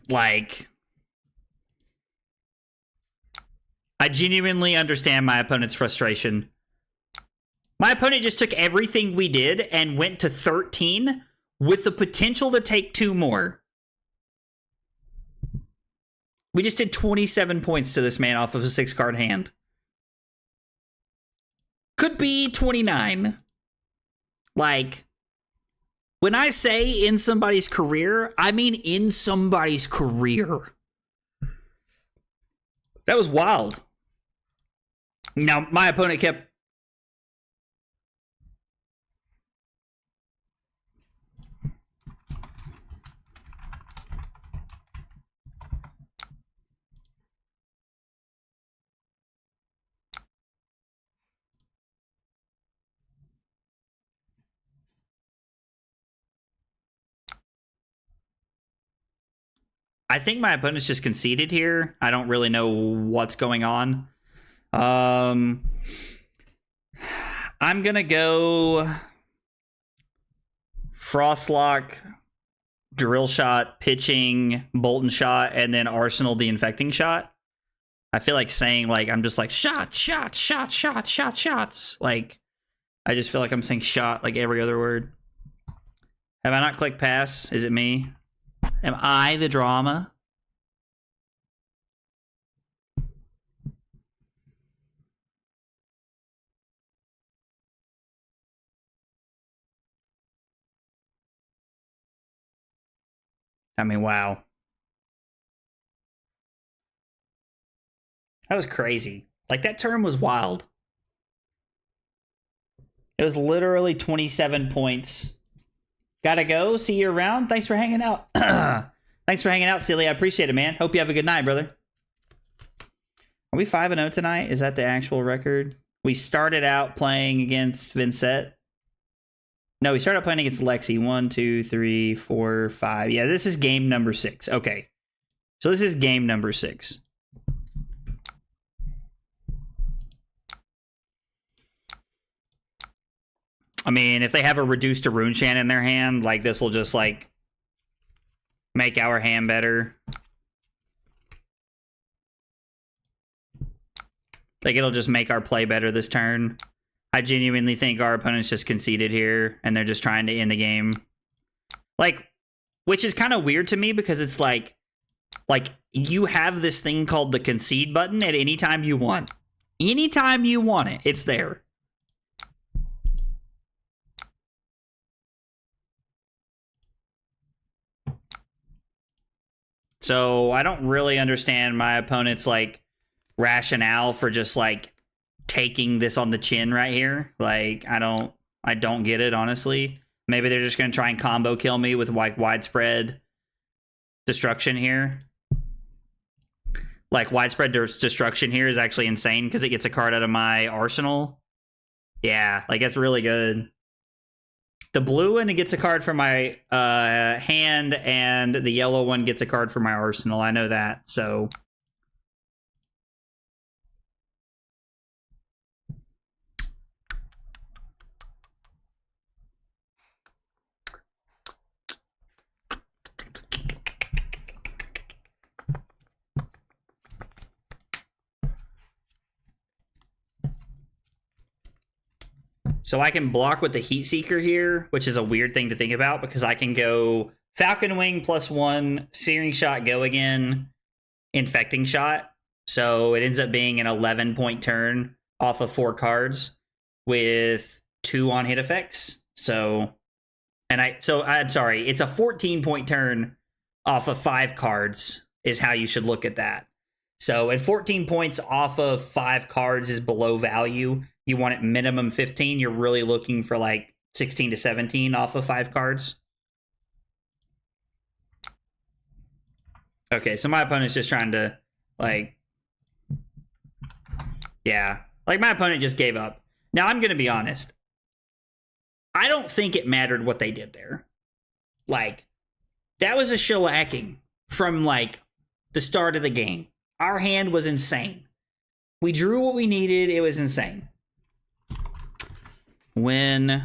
like, I genuinely understand my opponent's frustration. My opponent just took everything we did and went to 13 with the potential to take 2 more. We just did 27 points to this man off of a 6-card hand. Could be 29. Like, when I say in somebody's career, I mean in somebody's career. That was wild. Now, my opponent kept... I think my opponent's just conceded here. I don't really know what's going on. I'm gonna go Frostlock, Drill Shot, Pitching, Bolton Shot, and then Arsenal the Infecting Shot. I feel like saying, like, I'm just like, shot, shot, shot, shot, shot, shots. Like, I just feel like I'm saying shot like every other word. Have I not clicked pass? Is it me? Am I the drama? I mean, wow. That was crazy. Like, that turn was wild. It was literally 27 points. Gotta go. See you around. Thanks for hanging out. Thanks for hanging out, Silly. I appreciate it, man. Hope you have a good night, brother. Are we 5-0 tonight? Is that the actual record? We started out playing against Vincent. No, we started out playing against Lexi. 1, 2, 3, 4, 5. Yeah, this is game number 6. Okay. So this is game number 6. I mean, if they have a reduced to Runeshan in their hand, like, this will just, like, make our hand better. Like, it'll just make our play better this turn. I genuinely think our opponent's just conceded here, and they're just trying to end the game. Like, which is kind of weird to me, because it's like, you have this thing called the concede button at any time you want. Anytime you want it, it's there. So I don't really understand my opponent's, like, rationale for just, like, taking this on the chin right here. Like, I don't get it, honestly. Maybe they're just going to try and combo kill me with, like, widespread destruction here. Like, widespread destruction here is actually insane because it gets a card out of my arsenal. Yeah, like, that's really good. The blue one, it gets a card from my hand, and the yellow one gets a card from my arsenal. I know that, so... So I can block with the Heat Seeker here, which is a weird thing to think about, because I can go Falcon Wing +1, Searing Shot, go again, Infecting Shot. So it ends up being an 11-point turn off of 4 cards with 2 on hit effects. So I'm sorry, it's a 14-point turn off of 5 cards is how you should look at that. So at 14 points off of 5 cards is below value. You want it minimum 15. You're really looking for like 16 to 17 off of 5 cards. Okay, so my opponent's just trying to, like... Yeah. Like, my opponent just gave up. Now, I'm going to be honest. I don't think it mattered what they did there. Like, that was a shellacking from, like, the start of the game. Our hand was insane. We drew what we needed. It was insane. When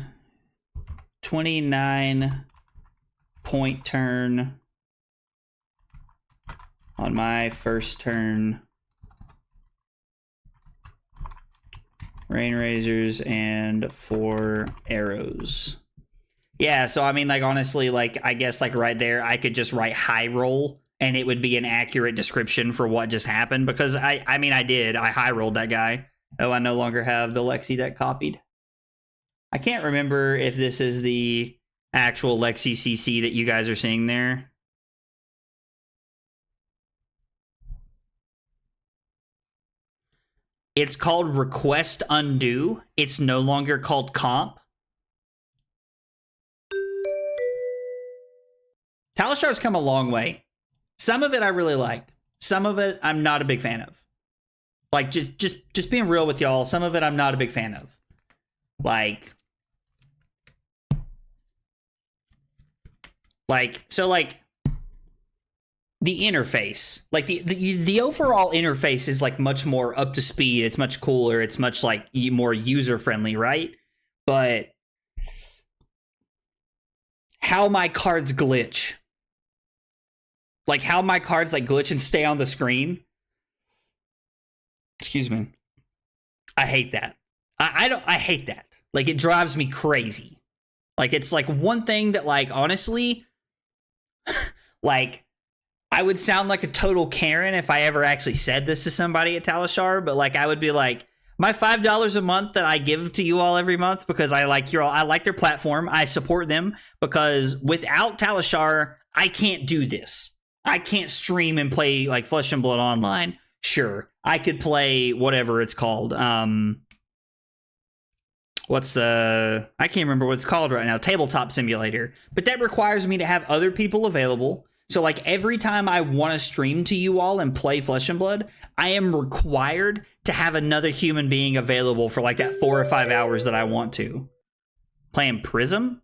29-point turn on my first turn. Rain Razors and 4 arrows. Yeah, so I mean, like, honestly, like, I guess, like, right there, I could just write high roll, and it would be an accurate description for what just happened, because I mean, I did. I high rolled that guy. Oh, I no longer have the Lexi deck copied. I can't remember if this is the actual Lexi CC that you guys are seeing there. It's called Request Undo. It's no longer called Comp. Talishar's come a long way. Some of it I really like. Some of it I'm not a big fan of. Like, just being real with y'all, some of it I'm not a big fan of. So the interface, like the overall interface is like much more up to speed. It's much cooler. It's much like more user friendly, right? But how my cards glitch, like how my cards like glitch and stay on the screen. Excuse me. I hate that. I hate that. Like, it drives me crazy. Like, it's like one thing that, like, honestly, like, I would sound like a total Karen if I ever actually said this to somebody at Talishar, but like, I would be like, my $5 a month that I give to you all every month because I like I like their platform. I support them because without Talishar, I can't do this. I can't stream and play like Flesh and Blood Online. Sure, I could play whatever it's called. I can't remember what it's called right now. Tabletop Simulator. But that requires me to have other people available. So, like, every time I want to stream to you all and play Flesh and Blood, I am required to have another human being available for, like, that 4 or 5 hours that I want to. Playing Prism?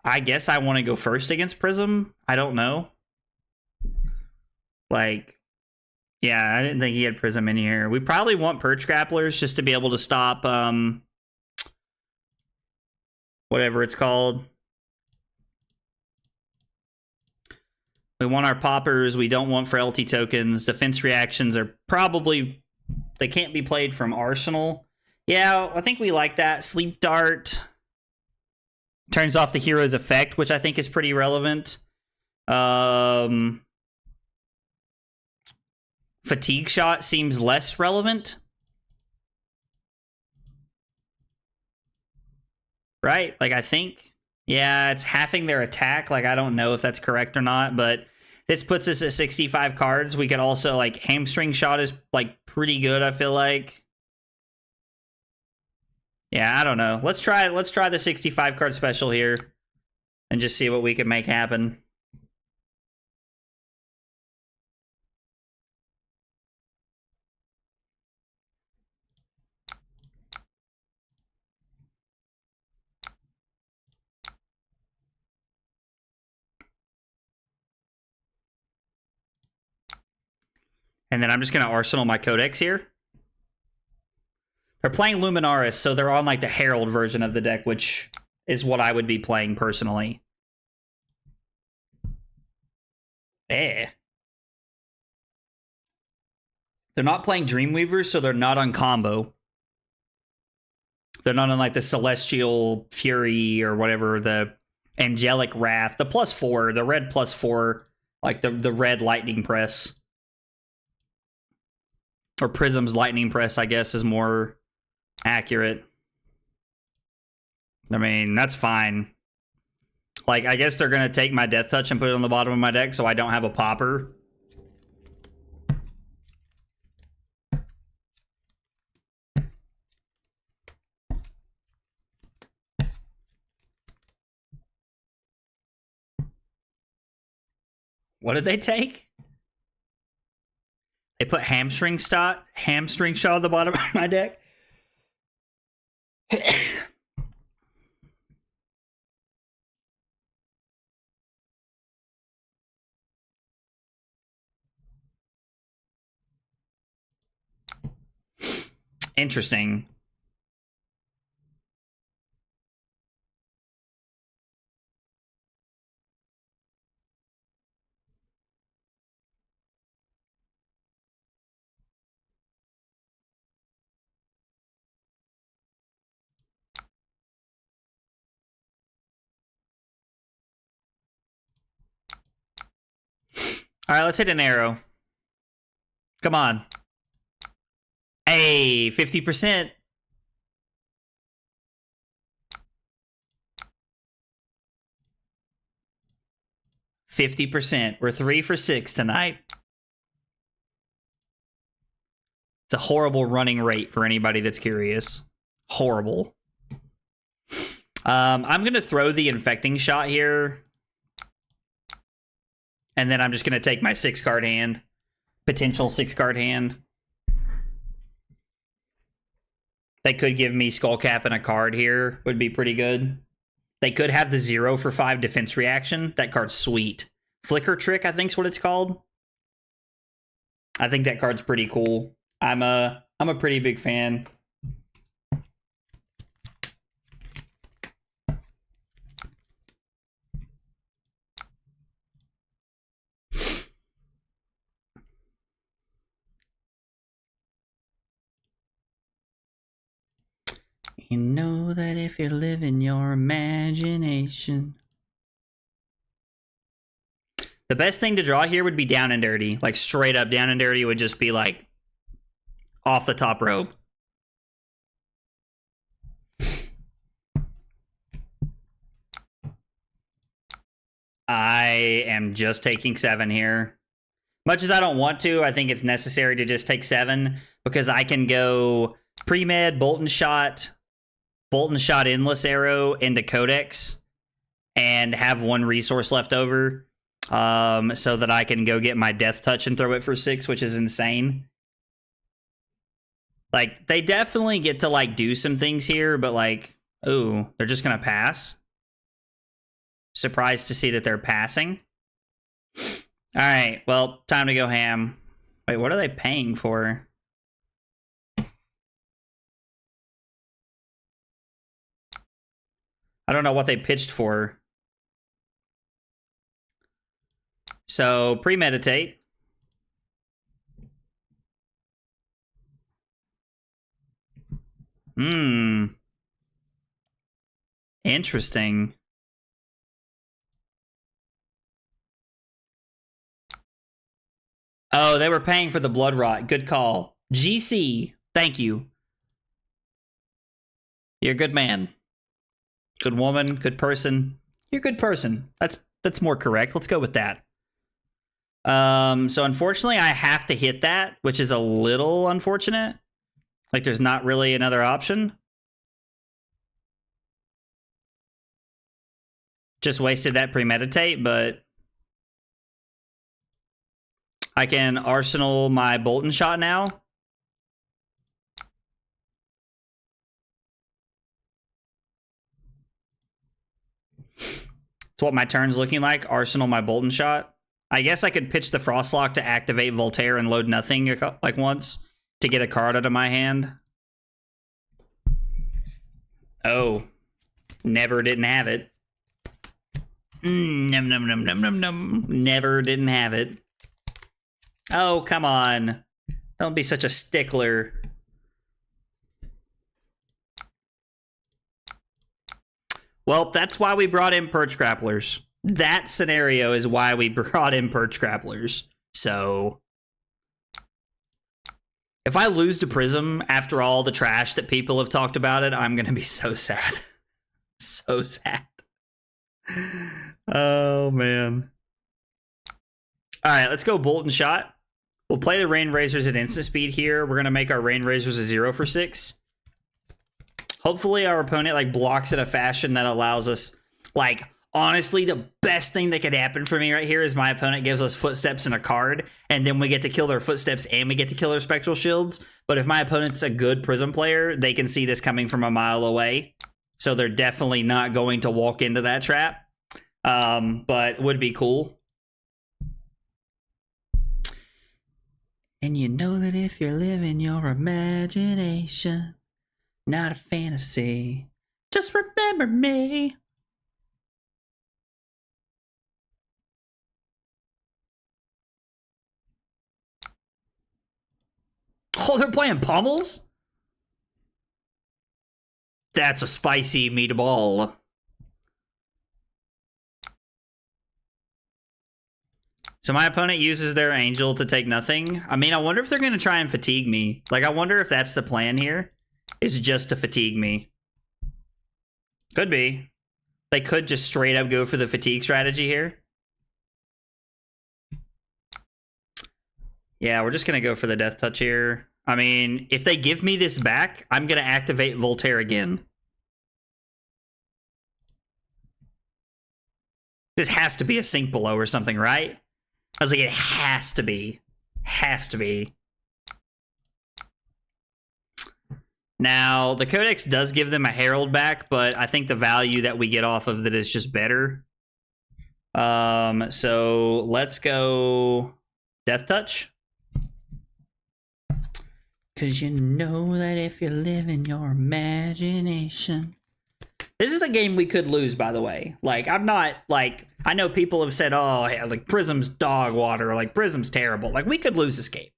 I guess I want to go first against Prism. I don't know. Like, yeah, I didn't think he had Prism in here. We probably want Perch Grapplers just to be able to stop, whatever it's called. We want our poppers. We don't want frailty tokens. Defense reactions are probably... They can't be played from Arsenal. Yeah, I think we like that. Sleep Dart turns off the hero's effect, which I think is pretty relevant. Fatigue Shot seems less relevant. Right? Like, I think... Yeah, it's halving their attack. Like, I don't know if that's correct or not, but this puts us at 65 cards. We could also, like, Hamstring Shot is, like, pretty good, I feel like. Yeah, I don't know. Let's try the 65 card special here and just see what we can make happen. And then I'm just going to Arsenal my Codex here. They're playing Luminaris, so they're on, like, the Herald version of the deck, which is what I would be playing personally. Eh. They're not playing Dreamweavers, so they're not on combo. They're not on, like, the Celestial Fury or whatever, the Angelic Wrath, the +4, the red +4, like the red Lightning Press. Or Prism's Lightning Press, I guess, is more accurate. I mean, that's fine. Like, I guess they're going to take my Death Touch and put it on the bottom of my deck so I don't have a popper. What did they take? They put Hamstring Shot on the bottom of my deck. Interesting. All right, let's hit an arrow. Come on. Hey, 50%. We're 3 for 6 tonight. It's a horrible running rate for anybody that's curious. Horrible. I'm going to throw the infecting shot here. And then I'm just going to take my 6-card hand. Potential 6-card hand. They could give me Skull Cap and a card here. Would be pretty good. They could have the 0 for 5 defense reaction. That card's sweet. Flicker Trick, I think's what it's called. I think that card's pretty cool. I'm a pretty big fan. You know that if you live in your imagination. The best thing to draw here would be Down and Dirty. Like straight up Down and Dirty would just be like off the top rope. I am just taking 7 here. Much as I don't want to, I think it's necessary to just take 7 because I can go pre-med, Bolton Shot, Endless Arrow into Codex and have 1 resource left over so that I can go get my Death Touch and throw it for 6, which is insane. Like, they definitely get to, like, do some things here, but, like, ooh, they're just going to pass. Surprised to see that they're passing. All right, well, time to go ham. Wait, what are they paying for? I don't know what they pitched for. So, premeditate. Interesting. Oh, they were paying for the Blood Rot. Good call. GC, thank you. You're a good man. Good woman, good person. You're a good person. That's more correct. Let's go with that. So unfortunately, I have to hit that, which is a little unfortunate. Like, there's not really another option. Just wasted that premeditate, but I can arsenal my Bolton Shot now. It's what my turn's looking like. Arsenal my Bolton Shot. I guess I could pitch the Frostlock to activate Voltaire and load nothing like once to get a card out of my hand. Oh. Never didn't have it. Num num num num num num. Never didn't have it. Oh, come on. Don't be such a stickler. Well, that's why we brought in Perch Grapplers. That scenario is why we brought in Perch Grapplers. So, if I lose to Prism after all the trash that people have talked about it, I'm going to be so sad. So sad. Oh, man. All right, let's go Bolton Shot. We'll play the Rain Razors at instant speed here. We're going to make our Rain Razors a 0 for 6. Hopefully our opponent like blocks in a fashion that allows us, like, honestly, the best thing that could happen for me right here is my opponent gives us Footsteps and a card, and then we get to kill their Footsteps and we get to kill their Spectral Shields. But if my opponent's a good Prism player, they can see this coming from a mile away. So they're definitely not going to walk into that trap. But would be cool. And you know that if you're living your imagination, not a fantasy, just remember me. Oh, they're playing Pummels? That's a spicy meatball. So my opponent uses their angel to take nothing. I mean, I wonder if they're going to try and fatigue me. Like, I wonder if that's the plan here, is just to fatigue me. Could be. They could just straight up go for the fatigue strategy here. Yeah, we're just going to go for the death touch here. I mean, if they give me this back, I'm going to activate Voltaire again. This has to be a sink below or something, right? I was like, it has to be. Has to be. Now, the Codex does give them a Herald back, but I think the value that we get off of it is just better. So let's go Death Touch. Because you know that if you live in your imagination. This is a game we could lose, by the way. Like, I'm not, like, I know people have said, oh, like, Prism's dog water, like, Prism's terrible. Like, we could lose this game.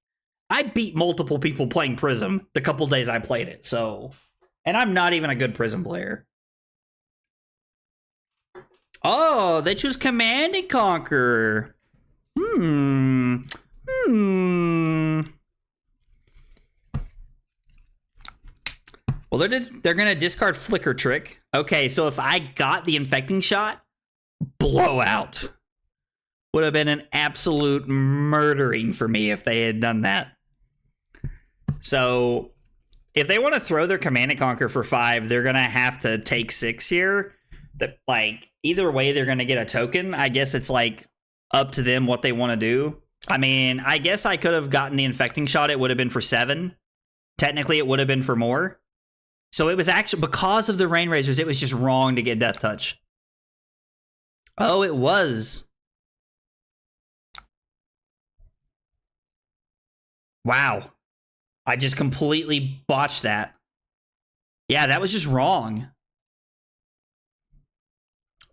I beat multiple people playing Prism the couple days I played it, so. And I'm not even a good Prism player. Oh, they choose Command and Conquer. Well, they're going to discard Flicker Trick. Okay, so if I got the Infecting Shot, blowout. Would have been an absolute murdering for me if they had done that. So, if they want to throw their Command and Conquer for 5, they're going to have to take 6 here. That, like, either way, they're going to get a token. I guess it's, like, up to them what they want to do. I mean, I guess I could have gotten the Infecting Shot. It would have been for 7. Technically, it would have been for more. So it was actually, because of the Rain Razors, it was just wrong to get Death Touch. Oh, it was. Wow. I just completely botched that. Yeah, that was just wrong.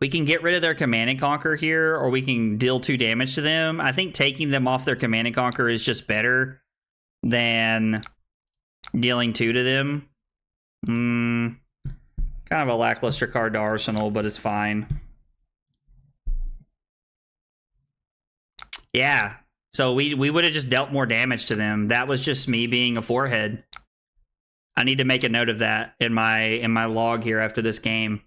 We can get rid of their Command and Conquer here, or we can deal 2 damage to them. I think taking them off their Command and Conquer is just better than dealing 2 to them. Kind of a lackluster card to Arsenal, but it's fine. Yeah. So we would have just dealt more damage to them. That was just me being a forehead. I need to make a note of that in my log here after this game.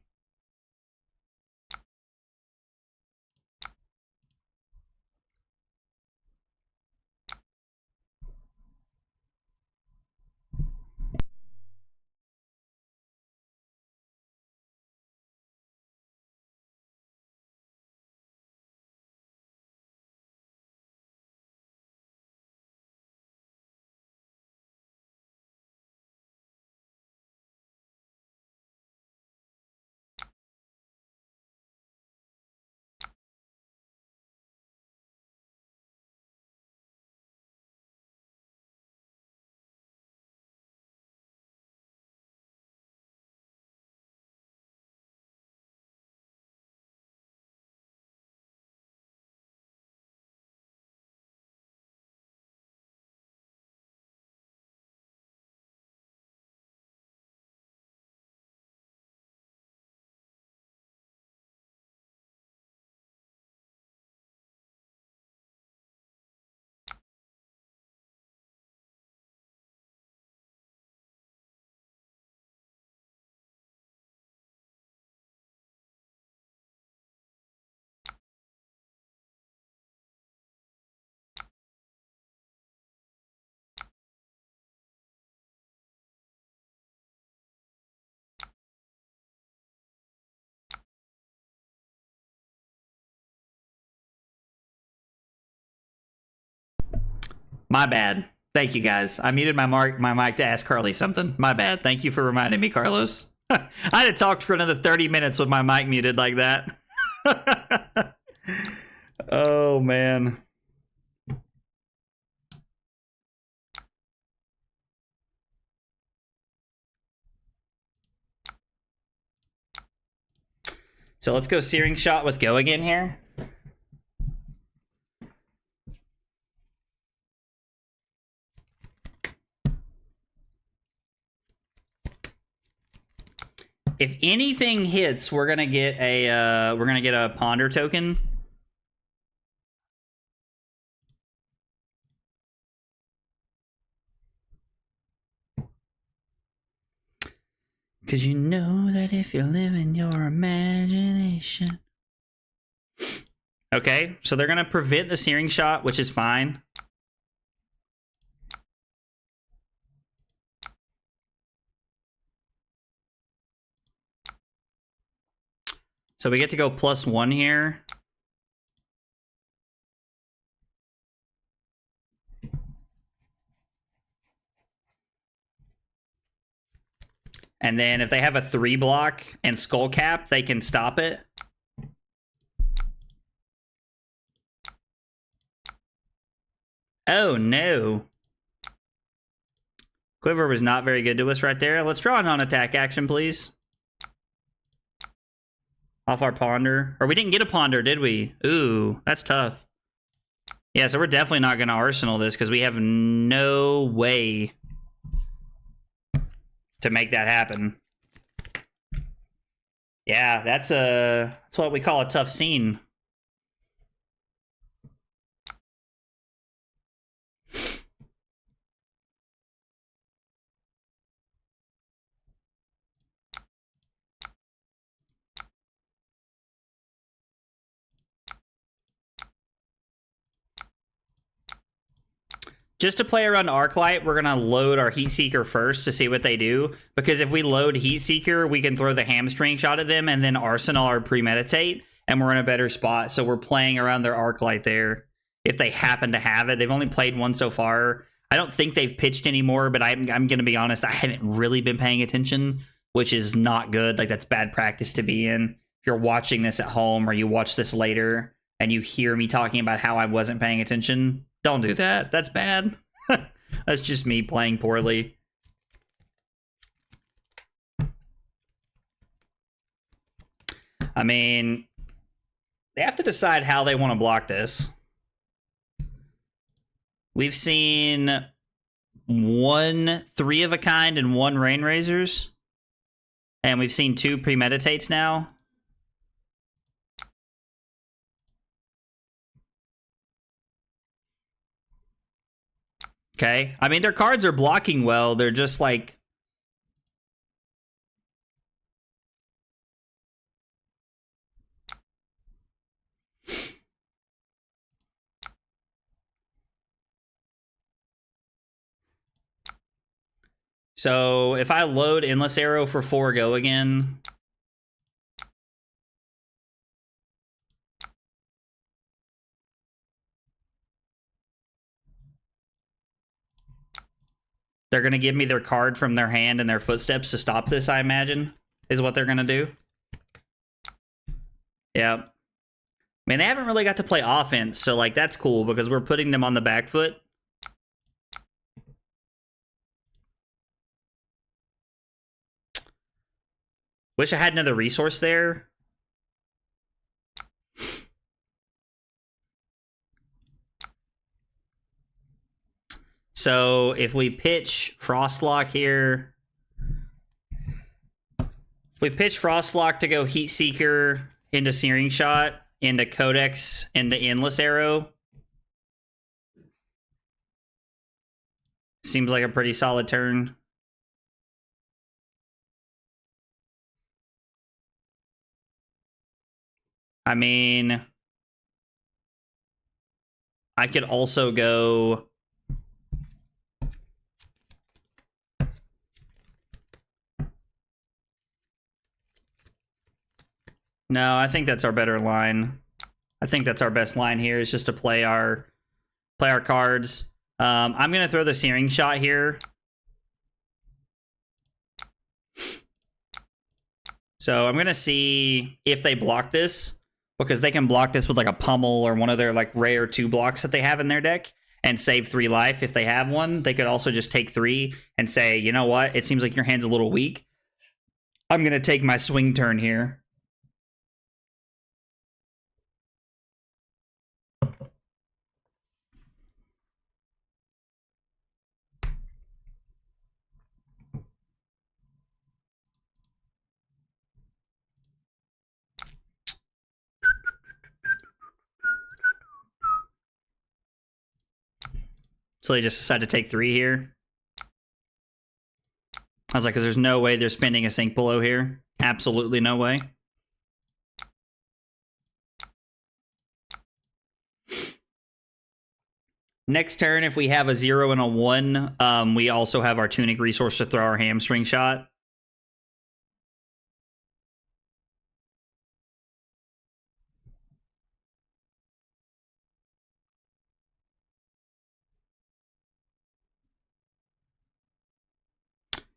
My bad. Thank you, guys. I muted my mic to ask Carly something. My bad. Thank you for reminding me, Carlos. I had talked for another 30 minutes with my mic muted like that. Oh, man. So let's go Searing Shot with Go again here. If anything hits, we're gonna get a Ponder token. Cause you know that if you live in your imagination. Okay, so they're gonna prevent the Searing Shot, which is fine. So we get to go +1 here. And then if they have a 3 block and Skull Cap, they can stop it. Oh no. Quiver was not very good to us right there. Let's draw a non-attack action, please. Off our Ponder. Or we didn't get a Ponder, did we? Ooh, that's tough. Yeah, so we're definitely not going to Arsenal this because we have no way to make that happen. Yeah, that's what we call a tough scene. Just to play around Arclight, we're going to load our Heat Seeker first to see what they do. Because if we load Heat Seeker, we can throw the Hamstring Shot at them and then Arsenal or Premeditate, and we're in a better spot. So we're playing around their Arclight there if they happen to have it. They've only played one so far. I don't think they've pitched anymore, but I'm going to be honest, I haven't really been paying attention, which is not good. Like, that's bad practice to be in. If you're watching this at home or you watch this later and you hear me talking about how I wasn't paying attention, don't do that. That's bad. That's just me playing poorly. I mean, they have to decide how they want to block this. We've seen 1 3 of a kind and 1 Rain Razors. And we've seen 2 Premeditates now. Okay. I mean, their cards are blocking well. They're just like... So if I load Endless Arrow for 4 Go again... They're going to give me their card from their hand and their footsteps to stop this, I imagine, is what they're going to do. Yeah. I mean, they haven't really got to play offense, so, like, that's cool because we're putting them on the back foot. Wish I had another resource there. So if we pitch Frostlock here, we pitch Frostlock to go Heat Seeker into Searing Shot, into Codex, into Endless Arrow. Seems like a pretty solid turn. I mean, I could also go... No, I think that's our better line. I think that's our best line here, is just to play our cards. I'm going to throw the Searing Shot here. So I'm going to see if they block this, because they can block this with like a Pummel or one of their like rare 2 blocks that they have in their deck and save 3 life if they have one. They could also just take 3 and say, you know what, it seems like your hand's a little weak. I'm going to take my swing turn here. So they just decided to take 3 here. I was like, because there's no way they're spending a Sink Below here. Absolutely no way. Next turn, if we have a 0 and a 1, we also have our Tunic resource to throw our Hamstring shot.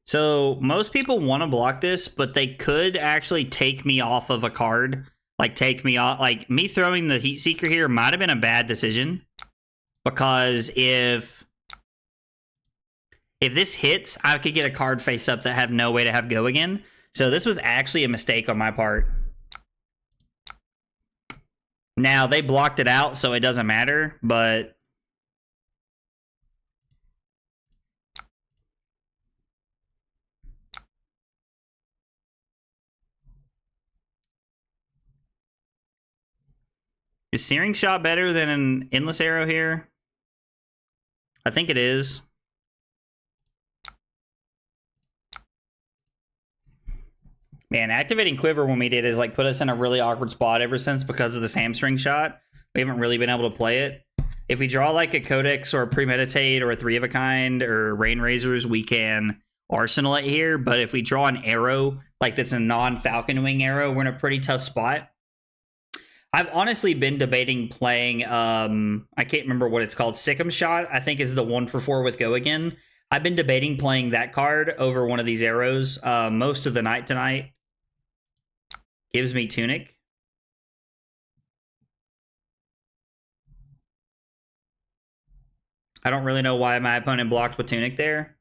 So most people want to block this, but they could actually take me off of a card. Like, take me off. Like, me throwing the Heat Seeker here might have been a bad decision. Because if this hits, I could get a card face up that have no way to have go again. So this was actually a mistake on my part. Now, they blocked it out, so it doesn't matter, but... Is Searing Shot better than an Endless Arrow here? I think it is. Man, activating Quiver when we did is like put us in a really awkward spot ever since because of this Hamstring shot. We haven't really been able to play it. If we draw like a Codex or a Premeditate or a 3 of a Kind or Rain Razors, we can Arsenal it here. But if we draw an arrow, like that's a non-Falcon Wing arrow, we're in a pretty tough spot. I've honestly been debating playing, I can't remember what it's called, Sikkim Shot, I think is the 1-for-4 with Go Again. I've been debating playing that card over one of these arrows most of the night tonight. Gives me Tunic. I don't really know why my opponent blocked with Tunic there.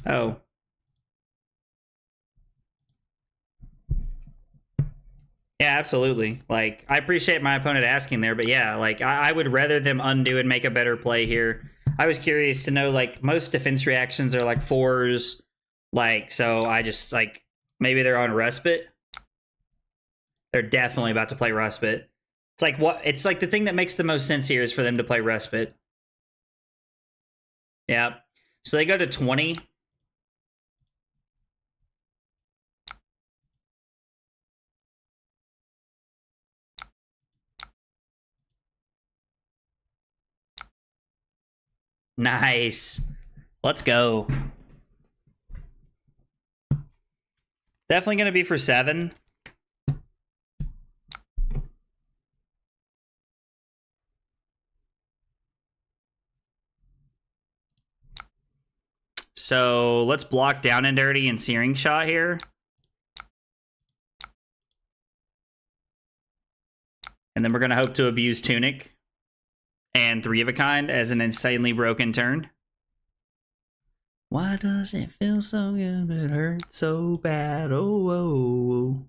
Oh. Yeah, absolutely. Like, I appreciate my opponent asking there, but yeah, like, I would rather them undo and make a better play here. I was curious to know, like, most defense reactions are, like, 4s. Like, so I just, like, maybe they're on Respite. They're definitely about to play Respite. It's like, what? It's like the thing that makes the most sense here is for them to play Respite. Yeah. So they go to 20. Nice. Let's go. Definitely going to be for 7. So let's block Down and Dirty and Searing Shot here. And then we're going to hope to abuse Tunic and 3 of a Kind as an insanely broken turn. Why does it feel so good but hurt so bad? Oh, oh,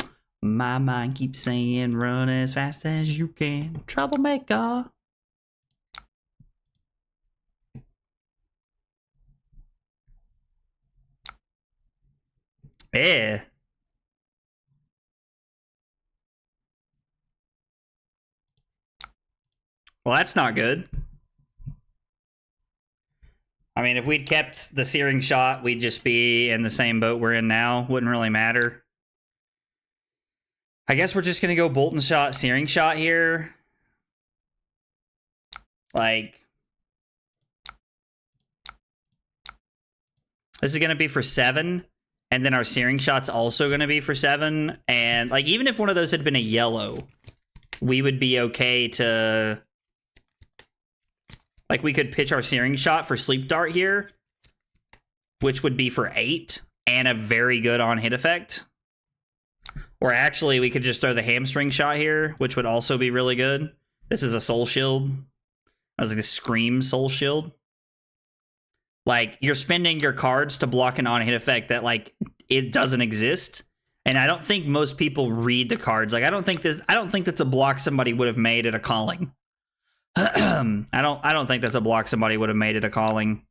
oh. My mind keeps saying run as fast as you can. Troublemaker. Yeah. Well, that's not good. I mean, if we'd kept the Searing Shot, we'd just be in the same boat we're in now. Wouldn't really matter. I guess we're just going to go Bolt and Shot, Searing Shot here. Like, this is going to be for 7. And then our Searing Shot's also going to be for 7. And, like, even if one of those had been a yellow, we would be okay to... Like, we could pitch our Searing Shot for Sleep Dart here, which would be for 8, and a very good on-hit effect. Or actually, we could just throw the Hamstring Shot here, which would also be really good. This is a Soul Shield. I was like, the Scream Soul Shield. Like, you're spending your cards to block an on-hit effect that, like, it doesn't exist, And I don't think most people read the cards. Like I don't think that's a block somebody would have made at a calling. I don't think that's a block somebody would have made at a calling.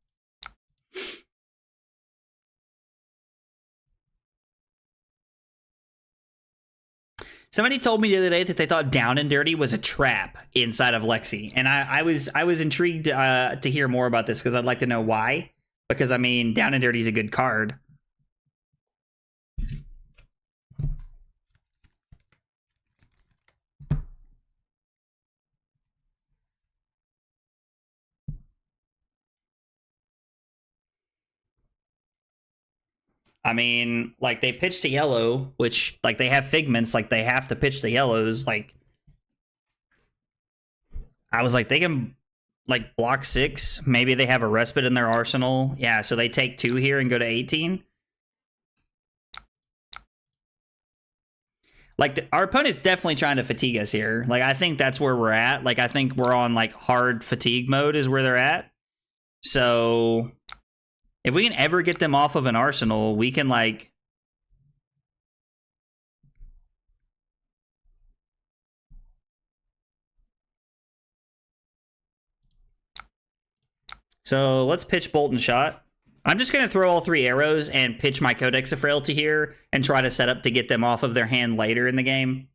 Somebody told me the other day that they thought Down and Dirty was a trap inside of Lexi, and I was intrigued to hear more about this because I'd like to know why. Because I mean, Down and Dirty is a good card. I mean, like they pitch to yellow, which like they have figments, like they have to pitch the yellows. Like I was like, they can like block 6. Maybe they have a respite in their arsenal. Yeah, so they take 2 here and go to 18. Like our opponent's definitely trying to fatigue us here. Like I think that's where we're at. Like I think we're on like hard fatigue mode is where they're at. So if we can ever get them off of an arsenal, we can like so let's pitch Bolt and Shot. I'm just going to throw all 3 arrows and pitch my Codex of Frailty here and try to set up to get them off of their hand later in the game.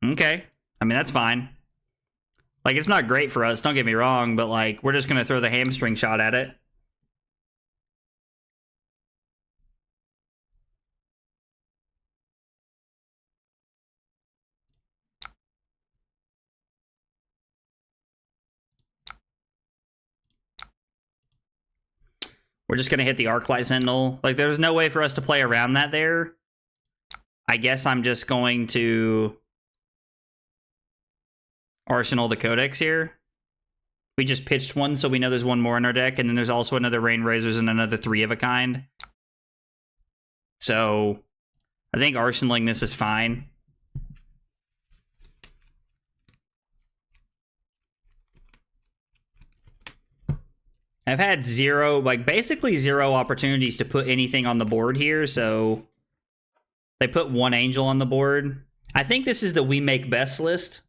Okay. I mean, that's fine. Like, it's not great for us, don't get me wrong, but, like, we're just going to throw the hamstring shot at it. We're just going to hit the Arclight Sentinel. Like, there's no way for us to play around that there. I guess I'm just going to Arsenal the Codex here. We just pitched one, so we know there's one more in our deck, and then there's also another Rain Razors and another 3 of a kind. So I think arsenaling this is fine. I've had basically zero opportunities to put anything on the board here, so they put 1 Angel on the board. I think this is the We Make Best list.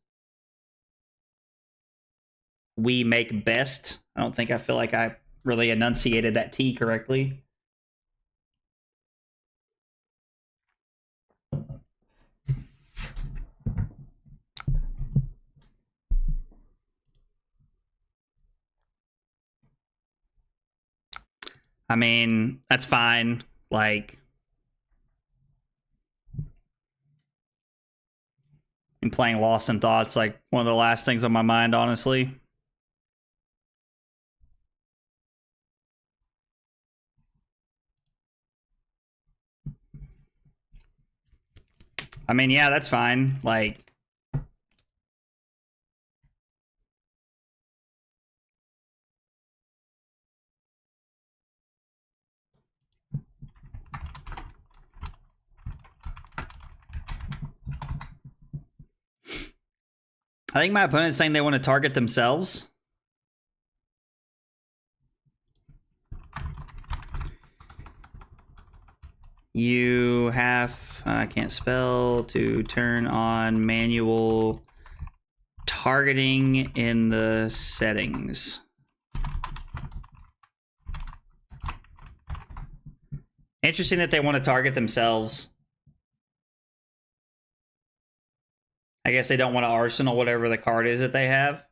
We make best. I feel like I really enunciated that T correctly. I mean, that's fine. Like, I'm playing Lost in Thoughts, like one of the last things on my mind, honestly. I mean, yeah, that's fine. Like, I think my opponent's saying they want to target themselves. You have, I can't spell, to turn on manual targeting in the settings. Interesting that they want to target themselves. I guess they don't want to arsenal whatever the card is that they have.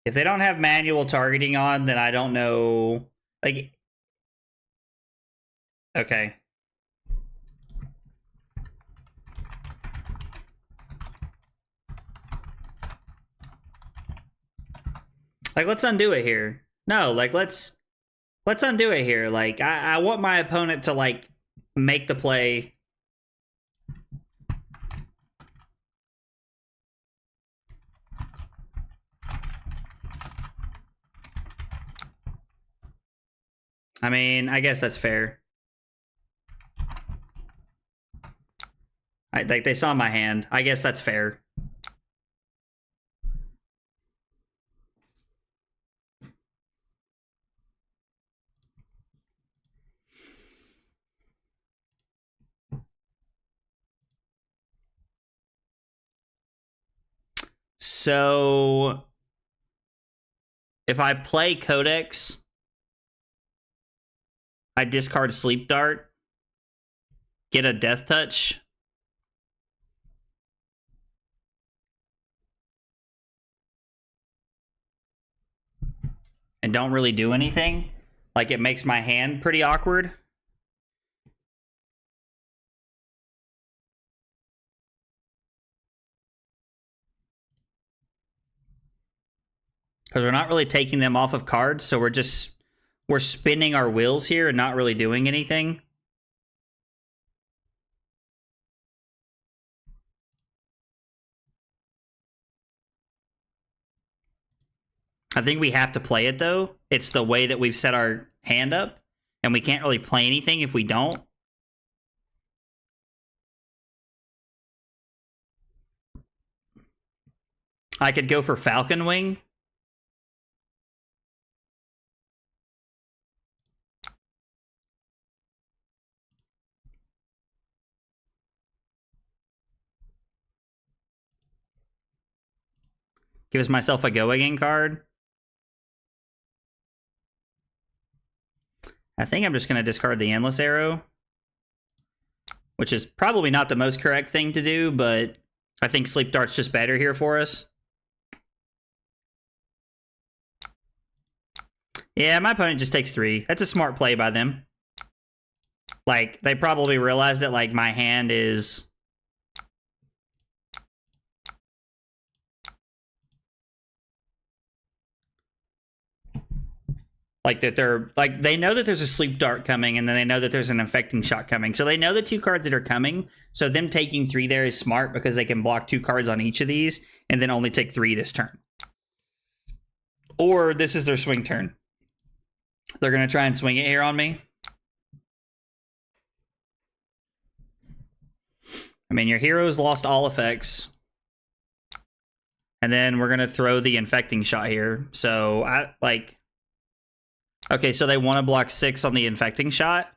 If they don't have manual targeting on, then I don't know. Like, okay. Like, let's undo it here. No, like, let's undo it here. Like, I want my opponent to, like, make the play. I mean, I guess that's fair. They saw my hand. I guess that's fair. So if I play Codex, I discard Sleep Dart, get a Death Touch. And don't really do anything. Like, it makes my hand pretty awkward. Because we're not really taking them off of cards, so we're spinning our wheels here and not really doing anything. I think we have to play it, though. It's the way that we've set our hand up, and we can't really play anything if we don't. I could go for Falcon Wing. Gives myself a Go Again card. I think I'm just going to discard the Endless Arrow, which is probably not the most correct thing to do, but I think Sleep Dart's just better here for us. Yeah, my opponent just takes 3. That's a smart play by them. Like, they probably realized that, like, my hand is... Like, that they're... Like, they know that there's a Sleep Dart coming, and then they know that there's an Infecting Shot coming. So they know the 2 cards that are coming, so them taking 3 there is smart because they can block 2 cards on each of these, and then only take 3 this turn. Or this is their swing turn. They're going to try and swing it here on me. I mean, your hero's lost all effects. And then we're going to throw the Infecting Shot here. So, okay, so they want to block 6 on the Infecting Shot.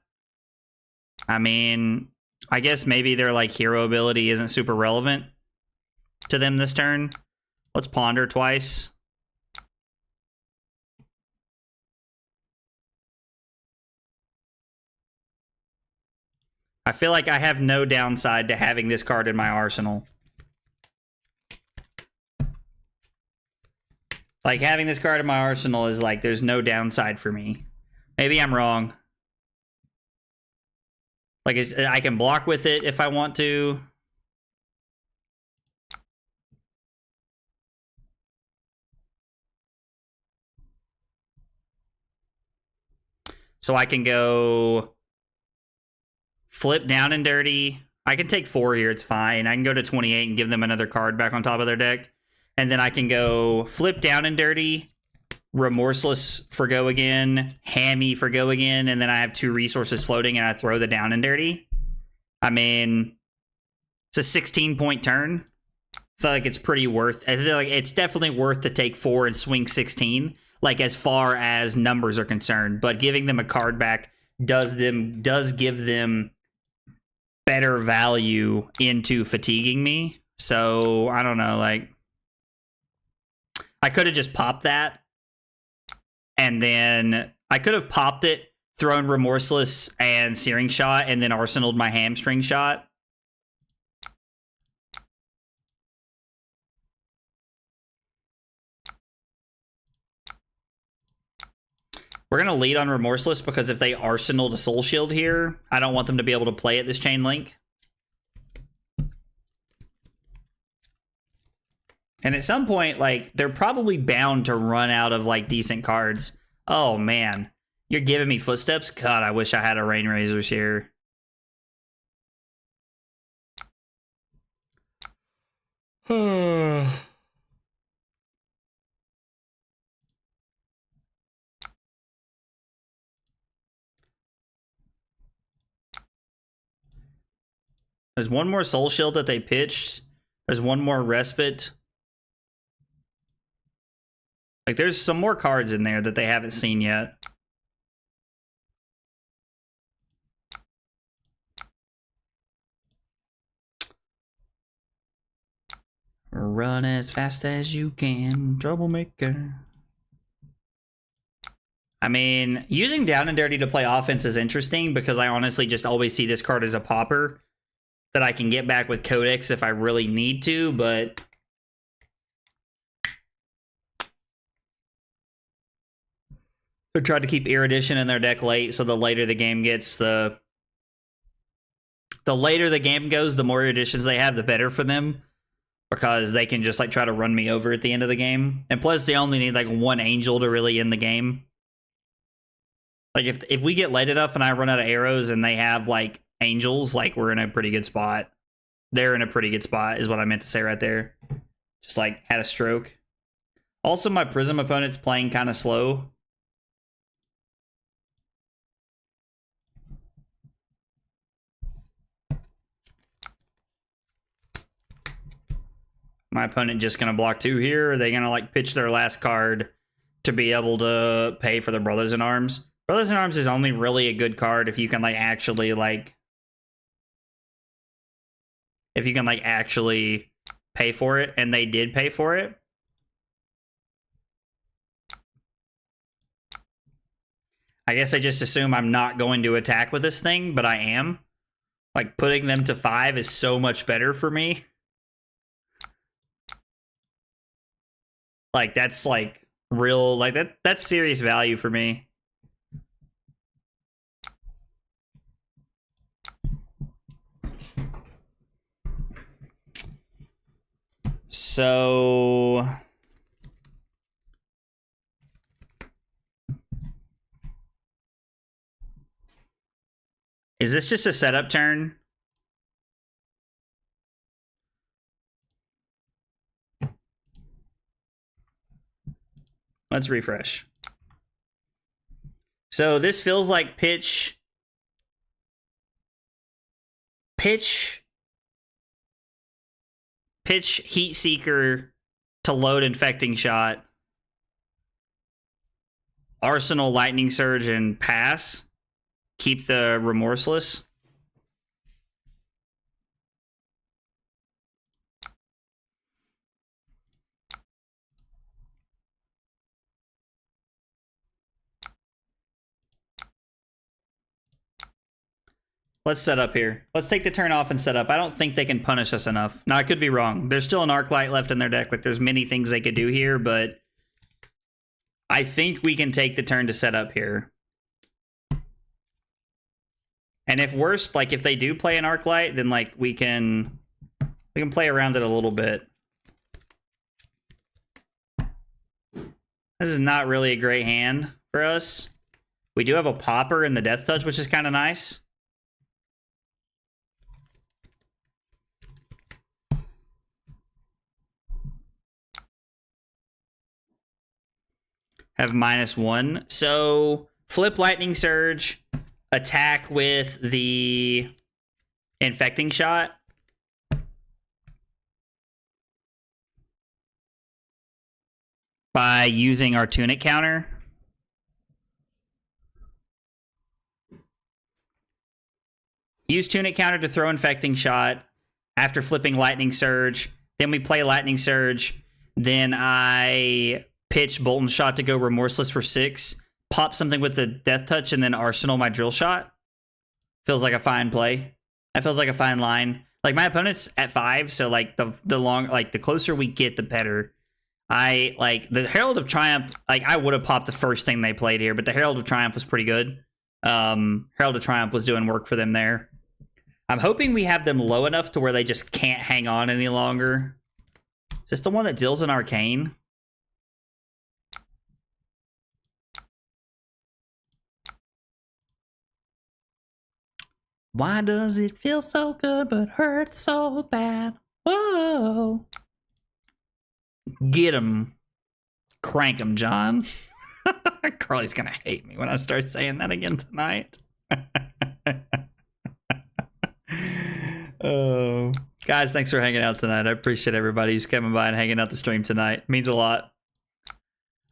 I mean, I guess maybe their, like, hero ability isn't super relevant to them this turn. Let's Ponder twice. I feel like I have no downside to having this card in my arsenal. Like, having this card in my arsenal is like, there's no downside for me. Maybe I'm wrong. Like, I can block with it if I want to. So I can go... Flip Down and Dirty. I can take 4 here, it's fine. I can go to 28 and give them another card back on top of their deck. And then I can go Flip Down and Dirty, Remorseless for Go Again, Hammy for Go Again, and then I have 2 resources floating and I throw the Down and Dirty. I mean, it's a 16-point turn. I feel like it's pretty worth... I feel like it's definitely worth to take 4 and swing 16, like as far as numbers are concerned. But giving them a card back does give them better value into fatiguing me. So, I don't know, like... I could have just popped that. And then I could have popped it, thrown Remorseless and Searing Shot, and then arsenaled my Hamstring Shot. We're going to lead on Remorseless because if they arsenal the Soul Shield here, I don't want them to be able to play at this Chain Link. And at some point, like, they're probably bound to run out of, like, decent cards. Oh, man. You're giving me Footsteps? God, I wish I had a Rain Razors here. There's one more Soul Shield that they pitched. There's one more Respite. Like, there's some more cards in there that they haven't seen yet. Run as fast as you can, troublemaker. I mean, using Down and Dirty to play offense is interesting because I honestly just always see this card as a popper that I can get back with Codex if I really need to, but they tried to keep Erudition in their deck late, so the later the game gets, the later the game goes, the more Eruditions they have, the better for them. Because they can just like try to run me over at the end of the game. And plus they only need like one Angel to really end the game. Like if we get late enough and I run out of arrows and they have like Angels, like we're in a pretty good spot. They're in a pretty good spot is what I meant to say right there. Just like had a stroke. Also my Prism opponent's playing kind of slow. My opponent just going to block 2 here. Or are they going to like pitch their last card to be able to pay for the Brothers in Arms? Brothers in Arms is only really a good card if you can like actually like... If you can like actually pay for it. And they did pay for it. I guess I just assume I'm not going to attack with this thing, but I am. Like putting them to 5 is so much better for me. Like, that's, like, real, like, that's serious value for me. So... Is this just a setup turn? Let's refresh. So this feels like pitch, Heat Seeker to load Infecting Shot, Arsenal Lightning Surge, and pass. Keep the Remorseless. Let's set up here. Let's take the turn off and set up. I don't think they can punish us enough. Now, I could be wrong. There's still an Arclight left in their deck. Like, there's many things they could do here, but I think we can take the turn to set up here. And if worse, like, if they do play an Arclight, then, like, we can play around it a little bit. This is not really a great hand for us. We do have a Popper in the Death Touch, which is kind of nice. Have -1. So flip Lightning Surge, attack with the Infecting Shot. By using our Tunic counter. Use Tunic counter to throw Infecting Shot after flipping Lightning Surge. Then we play Lightning Surge. Then I pitch Bolton Shot to go Remorseless for 6. Pop something with the Death Touch and then Arsenal my Drill Shot. Feels like a fine play. That feels like a fine line. Like, my opponent's at 5, so like the closer we get, the better. I like the Herald of Triumph. Like, I would have popped the first thing they played here, but the Herald of Triumph was pretty good. Herald of Triumph was doing work for them there. I'm hoping we have them low enough to where they just can't hang on any longer. Is this the one that deals an Arcane? Why does it feel so good but hurt so bad? Whoa. Get him. Crank him, John. Carly's gonna hate me when I start saying that again tonight. Guys, thanks for hanging out tonight. I appreciate everybody who's coming by and hanging out the stream tonight. It means a lot.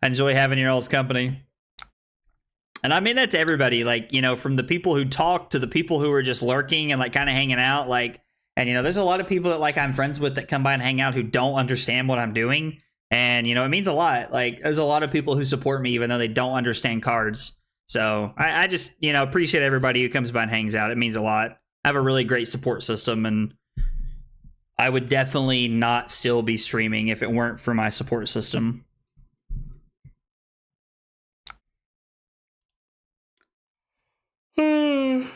I enjoy having your all's company. And I mean that to everybody, like, you know, from the people who talk to the people who are just lurking and like kind of hanging out, like, and you know, there's a lot of people that like I'm friends with that come by and hang out who don't understand what I'm doing. And, you know, it means a lot. Like, there's a lot of people who support me even though they don't understand cards. So I just, you know, appreciate everybody who comes by and hangs out. It means a lot. I have a really great support system, and I would definitely not still be streaming if it weren't for my support system. So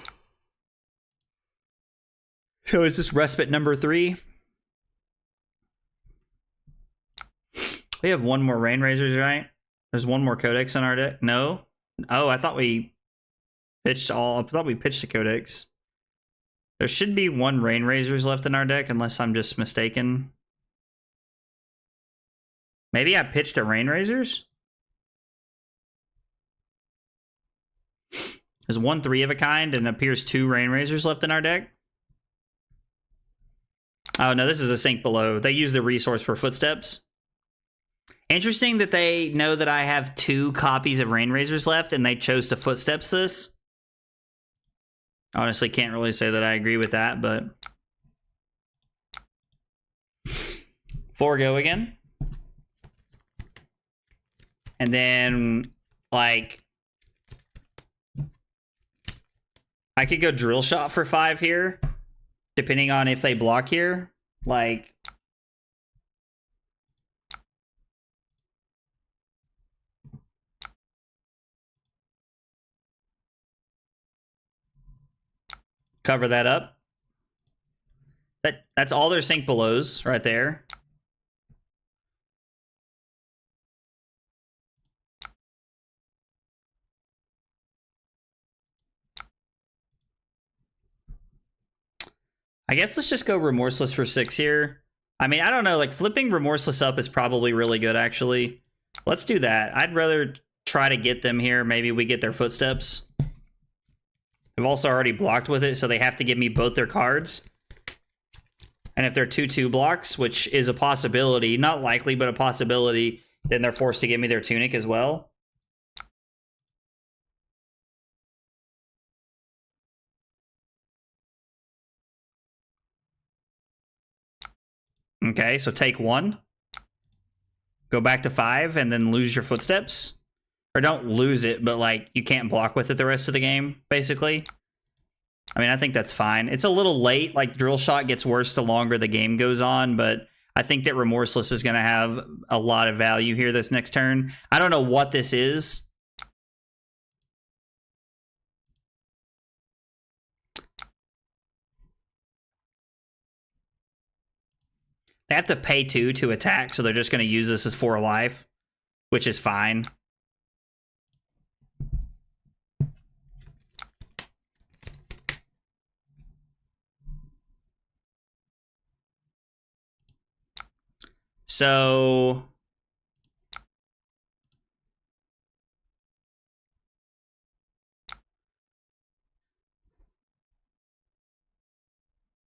is this respite number 3? We have one more Rain Razors, right? There's one more Codex on our deck. No? Oh, I thought we pitched the Codex. There should be one Rain Razors left in our deck, unless I'm just mistaken. Maybe I pitched a Rain Razors? There's one 3 of a kind, and appears 2 Rain Razors left in our deck. Oh, no, this is a Sink Below. They use the resource for Footsteps. Interesting that they know that I have 2 copies of Rain Razors left, and they chose to Footsteps this. Honestly, can't really say that I agree with that, but... 4 go again. And then, like... I could go Drill Shot for 5 here, depending on if they block here. Like... Cover that up. That's all their Sink Belows right there. I guess let's just go Remorseless for 6 here. I mean, I don't know, like flipping Remorseless up is probably really good actually. Let's do that. I'd rather try to get them here. Maybe we get their Footsteps. I've also already blocked with it, so they have to give me both their cards. And if they're 2/2 blocks, which is a possibility, not likely, but a possibility, then they're forced to give me their Tunic as well. Okay, so take 1. Go back to 5, and then lose your Footsteps. Or don't lose it, but like you can't block with it the rest of the game, basically. I mean, I think that's fine. It's a little late, like Drill Shot gets worse the longer the game goes on, but I think that Remorseless is going to have a lot of value here this next turn. I don't know what this is. They have to pay 2 to attack, so they're just going to use this as 4 life, which is fine. So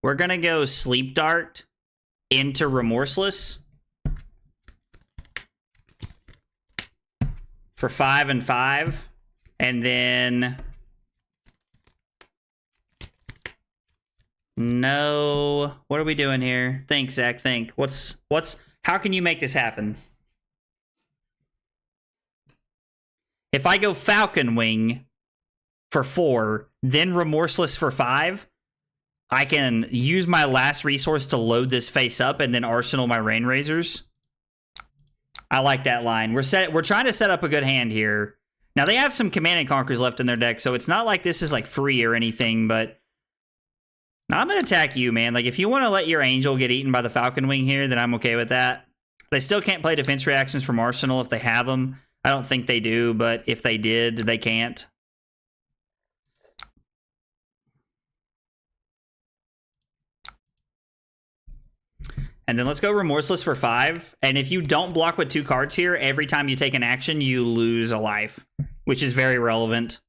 we're going to go Sleep Dart into Remorseless for 5 and 5. And then no, what are we doing here? Think, Zach, think. How can you make this happen? If I go Falcon Wing for 4, then Remorseless for 5, I can use my last resource to load this face up and then arsenal my Rain Razors. I like that line. We're trying to set up a good hand here. Now, they have some Command and Conquers left in their deck, so it's not like this is like free or anything, but I'm going to attack you, man. Like, if you want to let your Angel get eaten by the Falcon Wing here, then I'm okay with that. They still can't play defense reactions from Arsenal if they have them. I don't think they do, but if they did, they can't. And then let's go Remorseless for 5. And if you don't block with 2 cards here, every time you take an action, you lose a life, which is very relevant.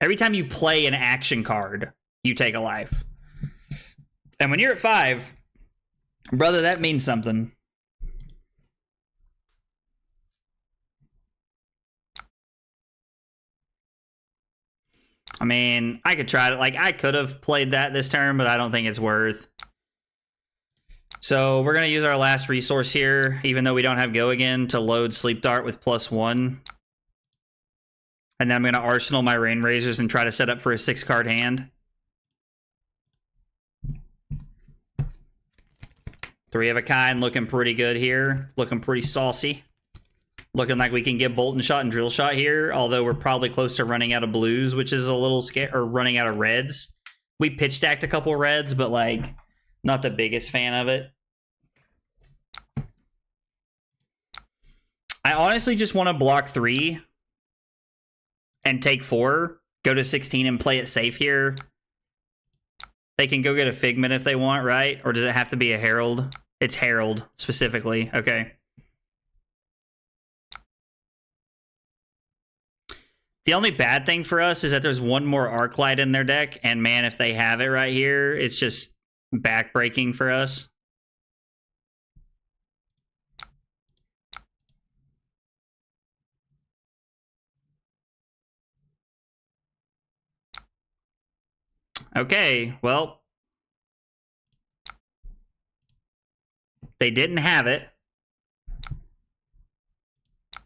Every time you play an action card, you take a life. And when you're at 5, brother, that means something. I mean, I could try to, like, I could have played that this turn, but I don't think it's worth. So we're going to use our last resource here, even though we don't have Go again, to load Sleep Dart with +1. And then I'm going to arsenal my Rain Razors and try to set up for a 6-card hand. 3 of a kind, looking pretty good here. Looking pretty saucy. Looking like we can get Bolt and Shot and Drill Shot here, although we're probably close to running out of blues, which is a little scary, or running out of reds. We pitch stacked a couple reds, but like, not the biggest fan of it. I honestly just want to block 3 and take 4, go to 16 and play it safe here. They can go get a Figment if they want, right? Or does it have to be a Herald? It's Herald, specifically. Okay. The only bad thing for us is that there's one more Arclight in their deck, and man, if they have it right here, it's just backbreaking for us. Okay, well, they didn't have it.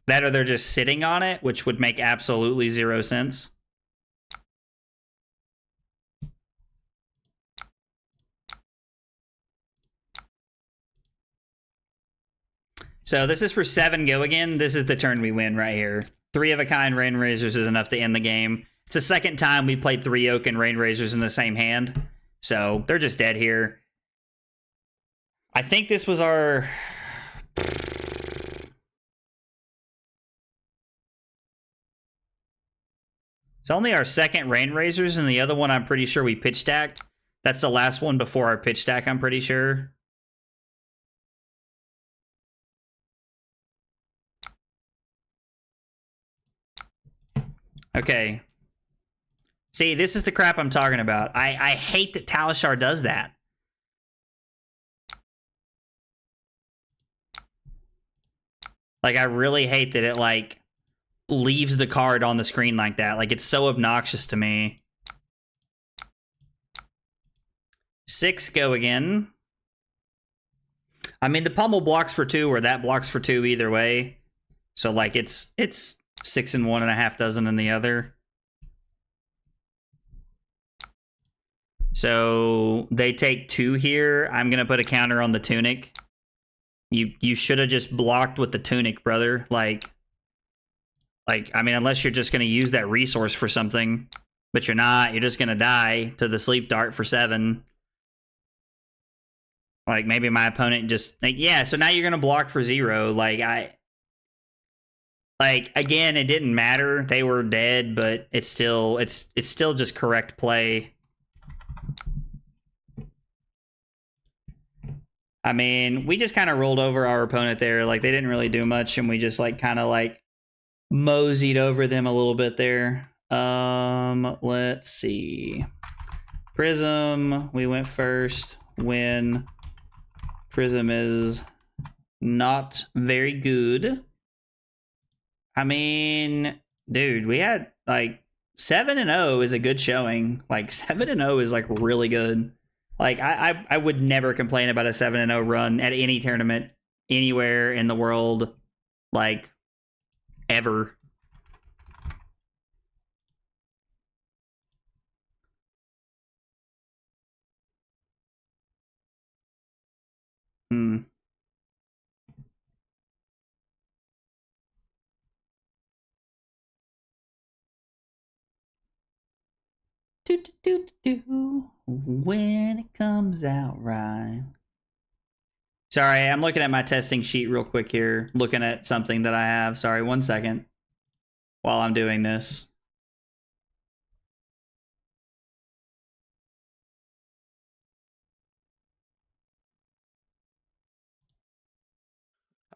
That or they're just sitting on it, which would make absolutely 0 sense. So this is for 7 Go again. This is the turn we win right here. 3 of a kind Rain Razors is enough to end the game. It's the second time we played 3 Oak and Rain Razors in the same hand. So they're just dead here. I think this was our... It's only our second Rain Razors, and the other one I'm pretty sure we pitch stacked. That's the last one before our pitch stack, I'm pretty sure. Okay. See, this is the crap I'm talking about. I hate that Talishar does that. Like, I really hate that it, like, leaves the card on the screen like that. Like, it's so obnoxious to me. 6 Go again. I mean, the pummel blocks for 2, or that blocks for 2 either way. So, like, it's 6 in one and a half dozen in the other. So they take 2 here. I'm gonna put a counter on the Tunic. You should have just blocked with the Tunic, brother. Like, I mean, unless you're just gonna use that resource for something, but you're not. You're just gonna die to the Sleep Dart for 7. Like, maybe my opponent just, like, yeah. So now you're gonna block for 0. Like, again, it didn't matter. They were dead, but it's still just correct play. I mean, we just kind of rolled over our opponent there. Like, they didn't really do much, and we just, like, kind of, like, moseyed over them a little bit there. Let's see. Prism, we went first. Win. Prism is not very good. I mean, dude, we had, like, 7-0 is a good showing. Like, 7-0 is, like, really good. Like, I would never complain about a 7-0 run at any tournament anywhere in the world, like, ever. Hmm. When it comes out right. Sorry, I'm looking at my testing sheet real quick here. Looking at something that I have. Sorry, 1 second. While I'm doing this.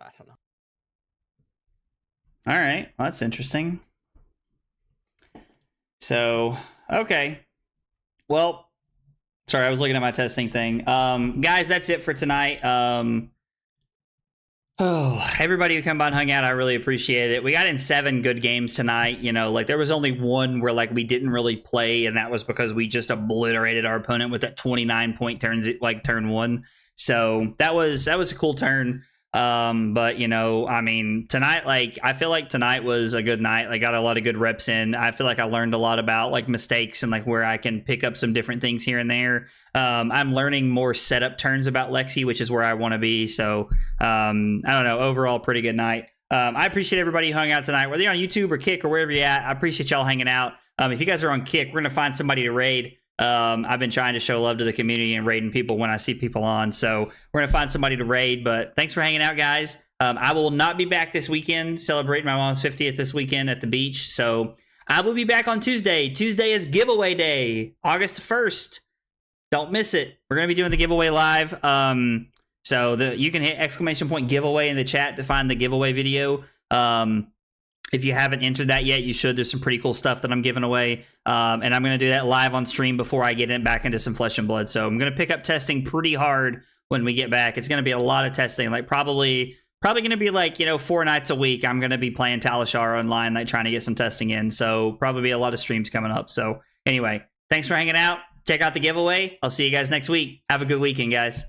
I don't know. All right, well, that's interesting. So, okay. Well, Sorry, I was looking at my testing thing. Guys, that's it for tonight. Everybody who come by and hung out, I really appreciate it. We got in 7 good games tonight. You know, like there was only one where like we didn't really play, and that was because we just obliterated our opponent with that 29-point turns, like turn 1. So that was a cool turn. But you know, I mean, tonight, like I feel like tonight was a good night. I got a lot of good reps in. I feel like I learned a lot about like mistakes and like where I can pick up some different things here and there. I'm learning more setup turns about Lexi, which is where I want to be. So I don't know. Overall, pretty good night. I appreciate everybody who hung out tonight, whether you're on YouTube or Kick or wherever you're at. I appreciate y'all hanging out. If you guys are on Kick, we're gonna find somebody to raid. I've been trying to show love to the community and raiding people when I see people on, so we're gonna find somebody to raid. But thanks for hanging out, guys. I will not be back this weekend, celebrating my mom's 50th this weekend at the beach, so I will be back on Tuesday. Tuesday is giveaway day, August 1st. Don't miss it. We're gonna be doing the giveaway live. So you can hit ! giveaway in the chat to find the giveaway video. If you haven't entered that yet, you should. There's some pretty cool stuff that I'm giving away. And I'm going to do that live on stream before I get back into some Flesh and Blood. So I'm going to pick up testing pretty hard when we get back. It's going to be a lot of testing, like probably going to be like, 4 nights a week. I'm going to be playing Talishar online, like trying to get some testing in. So probably a lot of streams coming up. So anyway, thanks for hanging out. Check out the giveaway. I'll see you guys next week. Have a good weekend, guys.